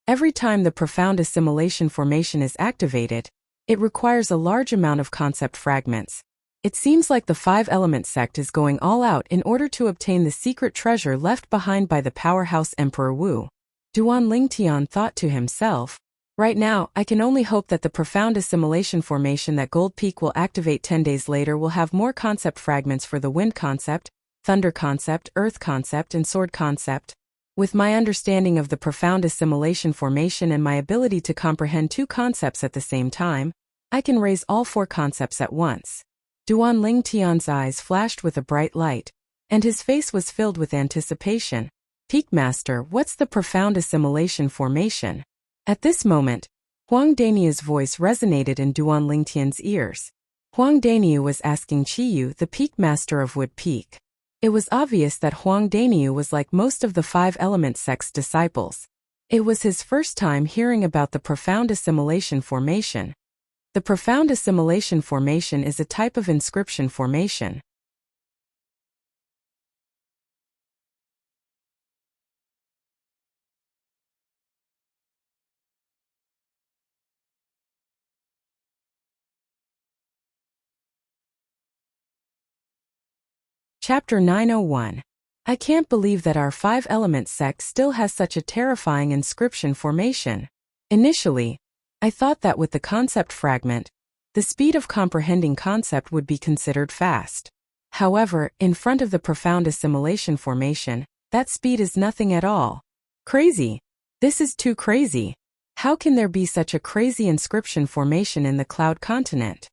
Every time the profound assimilation formation is activated, it requires a large amount of concept fragments. It seems like the five-element sect is going all out in order to obtain the secret treasure left behind by the powerhouse Emperor Wu. Duan Lingtian thought to himself, right now, I can only hope that the profound assimilation formation that Gold Peak will activate 10 days later will have more concept fragments for the wind concept, thunder concept, earth concept, and sword concept. With my understanding of the profound assimilation formation and my ability to comprehend two concepts at the same time, I can raise all four concepts at once. Duan Lingtian's eyes flashed with a bright light, and his face was filled with anticipation. Peak Master, what's the profound assimilation formation? At this moment, Huang Daniu's voice resonated in Duan Lingtian's ears. Huang Daniu was asking Qiyu, the Peak Master of Wood Peak. It was obvious that Huang Daniu was like most of the five-element sect's disciples. It was his first time hearing about the profound assimilation formation. The profound assimilation formation is a type of inscription formation. Chapter 901. I can't believe that our five-element sect still has such a terrifying inscription formation. Initially, I thought that with the concept fragment, the speed of comprehending concept would be considered fast. However, in front of the profound assimilation formation, that speed is nothing at all. Crazy. This is too crazy. How can there be such a crazy inscription formation in the Cloud Continent?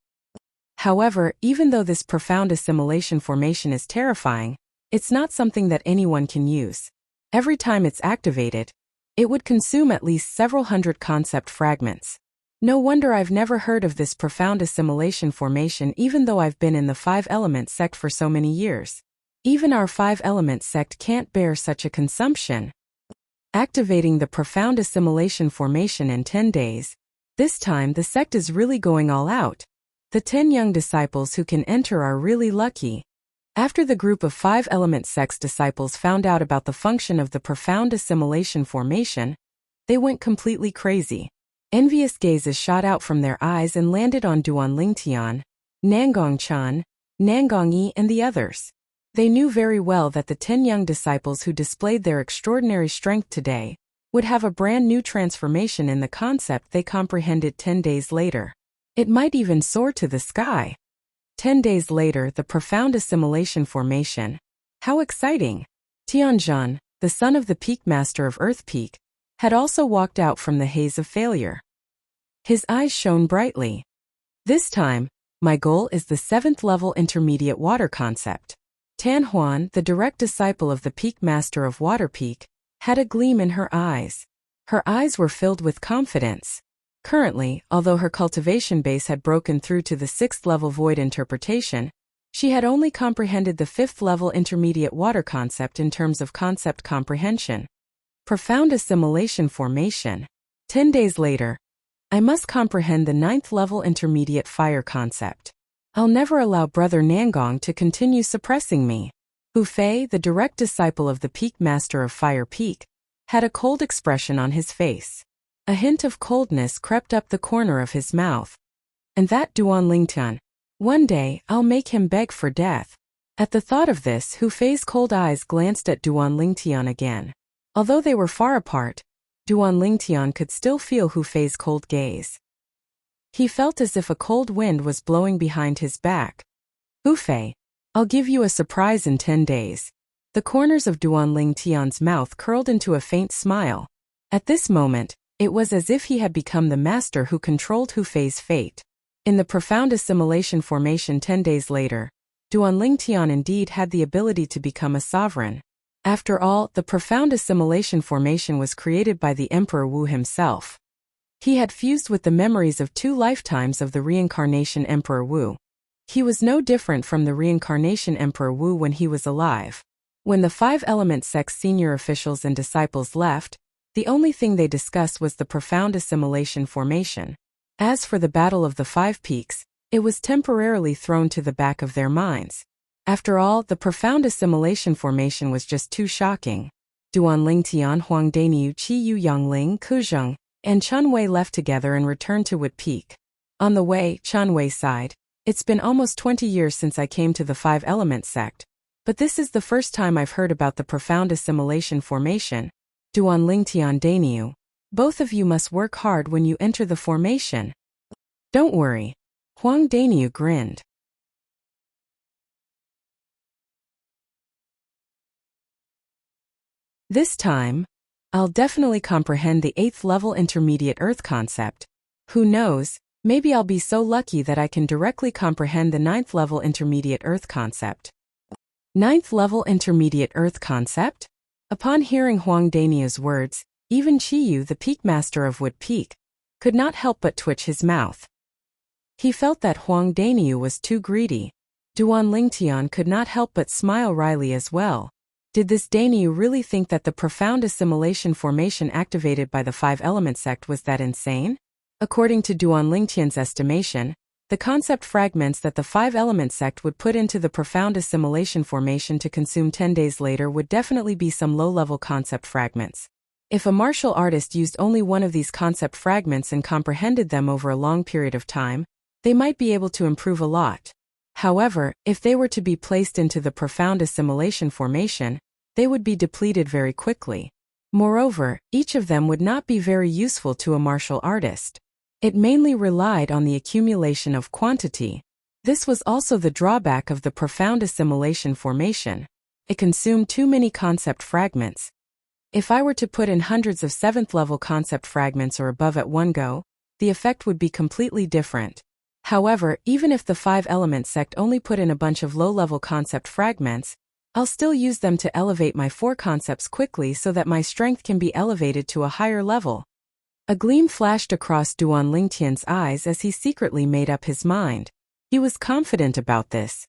However, even though this profound assimilation formation is terrifying, it's not something that anyone can use. Every time it's activated, it would consume at least several hundred concept fragments. No wonder I've never heard of this profound assimilation formation even though I've been in the five-element sect for so many years. Even our five-element sect can't bear such a consumption. Activating the profound assimilation formation in 10 days. This time the sect is really going all out. The 10 young disciples who can enter are really lucky. After the group of five-element sect's disciples found out about the function of the profound assimilation formation, they went completely crazy. Envious gazes shot out from their eyes and landed on Duan Lingtian. Nangong-chan, Nangong-yi and the others. They knew very well that the 10 young disciples who displayed their extraordinary strength today would have a brand new transformation in the concept they comprehended 10 days later. It might even soar to the sky. 10 days later, the profound assimilation formation. How exciting! Tianzhan, the son of the Peak Master of Earth Peak, had also walked out from the haze of failure. His eyes shone brightly. This time, my goal is the 7th level intermediate water concept. Tan Huan, the direct disciple of the Peak Master of Water Peak, had a gleam in her eyes. Her eyes were filled with confidence. Currently, although her cultivation base had broken through to the 6th level void interpretation, she had only comprehended the 5th level intermediate water concept in terms of concept comprehension. Profound assimilation formation. 10 days later, I must comprehend the 9th level intermediate fire concept. I'll never allow Brother Nangong to continue suppressing me. Hu Fei, the direct disciple of the Peak Master of Fire Peak, had a cold expression on his face. A hint of coldness crept up the corner of his mouth. And that Duan Lingtian. One day, I'll make him beg for death. At the thought of this, Hu Fei's cold eyes glanced at Duan Lingtian again. Although they were far apart, Duan Lingtian could still feel Hu Fei's cold gaze. He felt as if a cold wind was blowing behind his back. Hu Fei, I'll give you a surprise in 10 days. The corners of Duan Lingtian's mouth curled into a faint smile. At this moment, it was as if he had become the master who controlled Hu Fei's fate. In the profound assimilation formation 10 days later, Duan Lingtian indeed had the ability to become a sovereign. After all, the profound assimilation formation was created by the Emperor Wu himself. He had fused with the memories of 2 lifetimes of the reincarnation Emperor Wu. He was no different from the reincarnation Emperor Wu when he was alive. When the 5-element sect's senior officials and disciples left, the only thing they discussed was the profound assimilation formation. As for the Battle of the 5 Peaks, it was temporarily thrown to the back of their minds. After all, the profound assimilation formation was just too shocking. Duan Lingtian, Huang Daniu, Qi Yu Yangling, Kuzheng, and Chun Wei left together and returned to Wood Peak. On the way, Chun Wei sighed. It's been almost 20 years since I came to the 5-element sect, but this is the first time I've heard about the profound assimilation formation. Duan Lingtian Daniu, both of you must work hard when you enter the formation. Don't worry. Huang Daniu grinned. This time, I'll definitely comprehend the 8th level intermediate earth concept. Who knows, maybe I'll be so lucky that I can directly comprehend the 9th level intermediate earth concept. 9th level intermediate earth concept? Upon hearing Huang Daniu's words, even Chiyu, the Peak Master of Wood Peak, could not help but twitch his mouth. He felt that Huang Daniu was too greedy. Duan Lingtian could not help but smile wryly as well. Did this Daniu really think that the profound assimilation formation activated by the 5-element sect was that insane? According to Duan Lingtian's estimation, the concept fragments that the 5-element sect would put into the profound assimilation formation to consume 10 days later would definitely be some low-level concept fragments. If a martial artist used only one of these concept fragments and comprehended them over a long period of time, they might be able to improve a lot. However, if they were to be placed into the profound assimilation formation, they would be depleted very quickly. Moreover, each of them would not be very useful to a martial artist. It mainly relied on the accumulation of quantity. This was also the drawback of the profound assimilation formation. It consumed too many concept fragments. If I were to put in hundreds of 7th level concept fragments or above at one go, the effect would be completely different. However, even if the 5-element sect only put in a bunch of low-level concept fragments, I'll still use them to elevate my 4 concepts quickly so that my strength can be elevated to a higher level. A gleam flashed across Duan Lingtian's eyes as he secretly made up his mind. He was confident about this.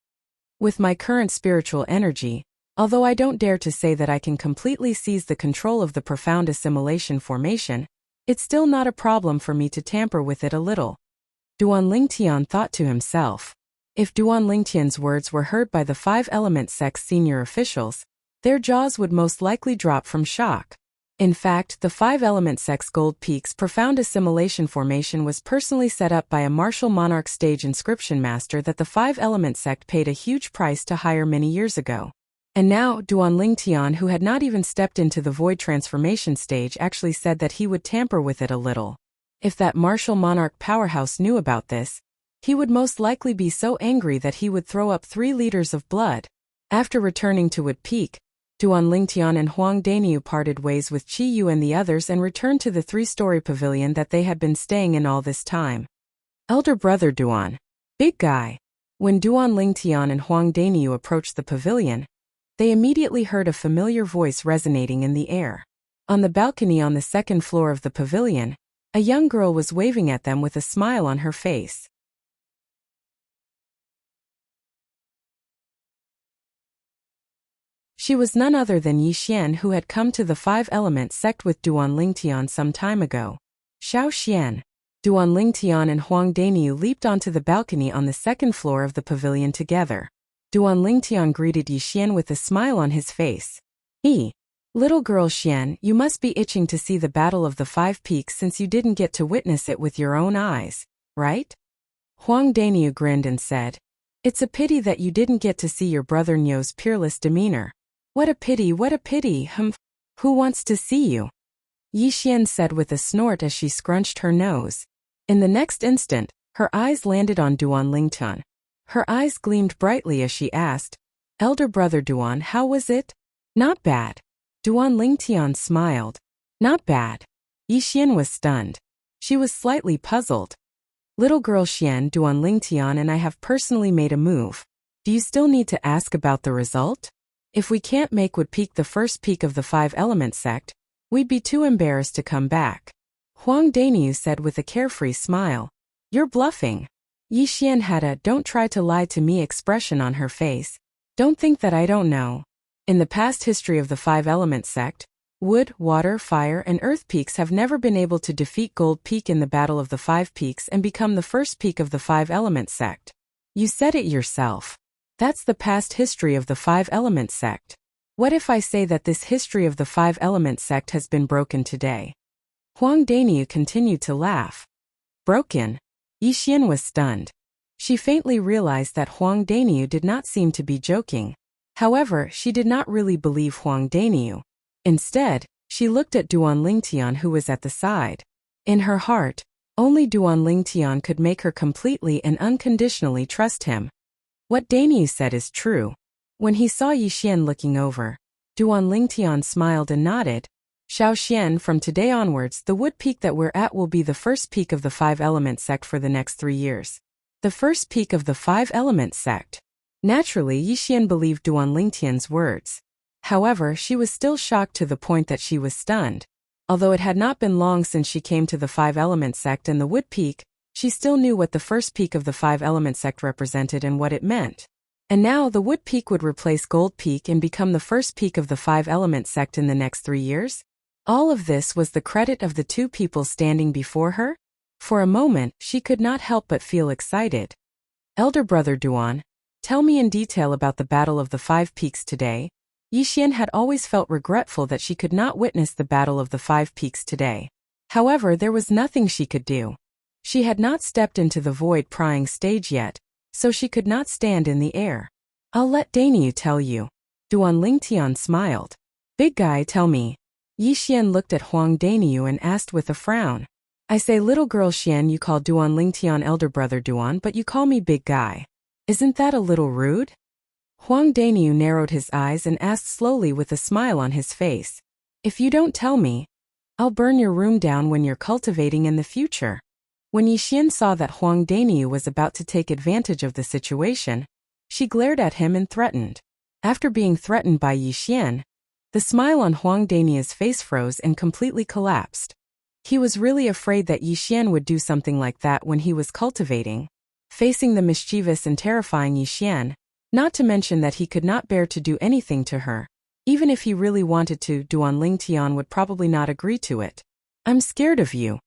With my current spiritual energy, although I don't dare to say that I can completely seize the control of the profound assimilation formation, it's still not a problem for me to tamper with it a little. Duan Lingtian thought to himself. If Duan Lingtian's words were heard by the 5-element sect's senior officials, their jaws would most likely drop from shock. In fact, the five-element sect's gold peak's profound assimilation formation was personally set up by a martial monarch stage inscription master that the five-element sect paid a huge price to hire many years ago. And now, Duanling Tian, who had not even stepped into the void transformation stage, actually said that he would tamper with it a little. If that martial monarch powerhouse knew about this, he would most likely be so angry that he would throw up 3 liters of blood. After returning to Wood Peak, Duanling Tian and Huang Daniu parted ways with Qi Yu and the others and returned to the 3-story pavilion that they had been staying in all this time. Elder brother Duan. Big guy. When Duanling Tian and Huang Daniu approached the pavilion, they immediately heard a familiar voice resonating in the air. On the balcony on the 2nd floor of the pavilion, a young girl was waving at them with a smile on her face. She was none other than Yi Xian, who had come to the five-element sect with Duanling Tian some time ago. Xiao Xian. Duanling Tian and Huang Daniu leaped onto the balcony on the 2nd floor of the pavilion together. Duanling Tian greeted Yi Xian with a smile on his face. Little girl Xian, you must be itching to see the Battle of the Five Peaks since you didn't get to witness it with your own eyes, right? Huang Daniu grinned and said, It's a pity that you didn't get to see your brother Nyo's peerless demeanor. What a pity, Who wants to see you? Yi Xian said with a snort as she scrunched her nose. In the next instant, her eyes landed on Duanling Tian. Her eyes gleamed brightly as she asked, Elder brother Duan, how was it? Not bad. Duanling Tian smiled. Not bad. Yi Xian was stunned. She was slightly puzzled. Little girl Xian, Duanling Tian and I have personally made a move. Do you still need to ask about the result? If we can't make Wood Peak the first peak of the five-element sect, we'd be too embarrassed to come back. Huang Daniu said with a carefree smile. You're bluffing. Yi Xian had a don't try to lie to me expression on her face. Don't think that I don't know. In the past history of the five-element sect, Wood, Water, Fire, and Earth peaks have never been able to defeat Gold Peak in the Battle of the Five Peaks and become the first peak of the five-element sect. You said it yourself. That's the past history of the five-element sect. What if I say that this history of the five-element sect has been broken today? Huang Daniu continued to laugh. Broken? Yi Xian was stunned. She faintly realized that Huang Daniu did not seem to be joking. However, she did not really believe Huang Daniu. Instead, she looked at Duanling Tian, who was at the side. In her heart, only Duanling Tian could make her completely and unconditionally trust him. What Daniu said is true. When he saw Yi Xian looking over, Duanling Tian smiled and nodded. Xiao Xian, from today onwards, the Wood Peak that we're at will be the first peak of the five-element sect for the next 3 years. The first peak of the five-element sect. Naturally, Yi Xian believed Duanling Tian's words. However, she was still shocked to the point that she was stunned. Although it had not been long since she came to the five-element sect and the Wood Peak, she still knew what the first peak of the five-element sect represented and what it meant. And now the Wood Peak would replace Gold Peak and become the first peak of the five-element sect in the next 3 years? All of this was the credit of the two people standing before her? For a moment, she could not help but feel excited. Elder brother Duan, tell me in detail about the Battle of the Five Peaks today. Yi Xian had always felt regretful that she could not witness the Battle of the Five Peaks today. However, there was nothing she could do. She had not stepped into the void prying stage yet, so she could not stand in the air. I'll let Daniu tell you. Duanling Tian smiled. Big guy, tell me. Yi Xian looked at Huang Daniu and asked with a frown. I say little girl Xian, you call Duanling Tian elder brother Duan, but you call me big guy. Isn't that a little rude? Huang Daniu narrowed his eyes and asked slowly with a smile on his face. If you don't tell me, I'll burn your room down when you're cultivating in the future. When Yi Xian saw that Huang Daniu was about to take advantage of the situation, she glared at him and threatened. After being threatened by Yi Xian, the smile on Huang Daniu's face froze and completely collapsed. He was really afraid that Yi Xian would do something like that when he was cultivating. Facing the mischievous and terrifying Yi Xian, not to mention that he could not bear to do anything to her. Even if he really wanted to, Duanling Tian would probably not agree to it. I'm scared of you.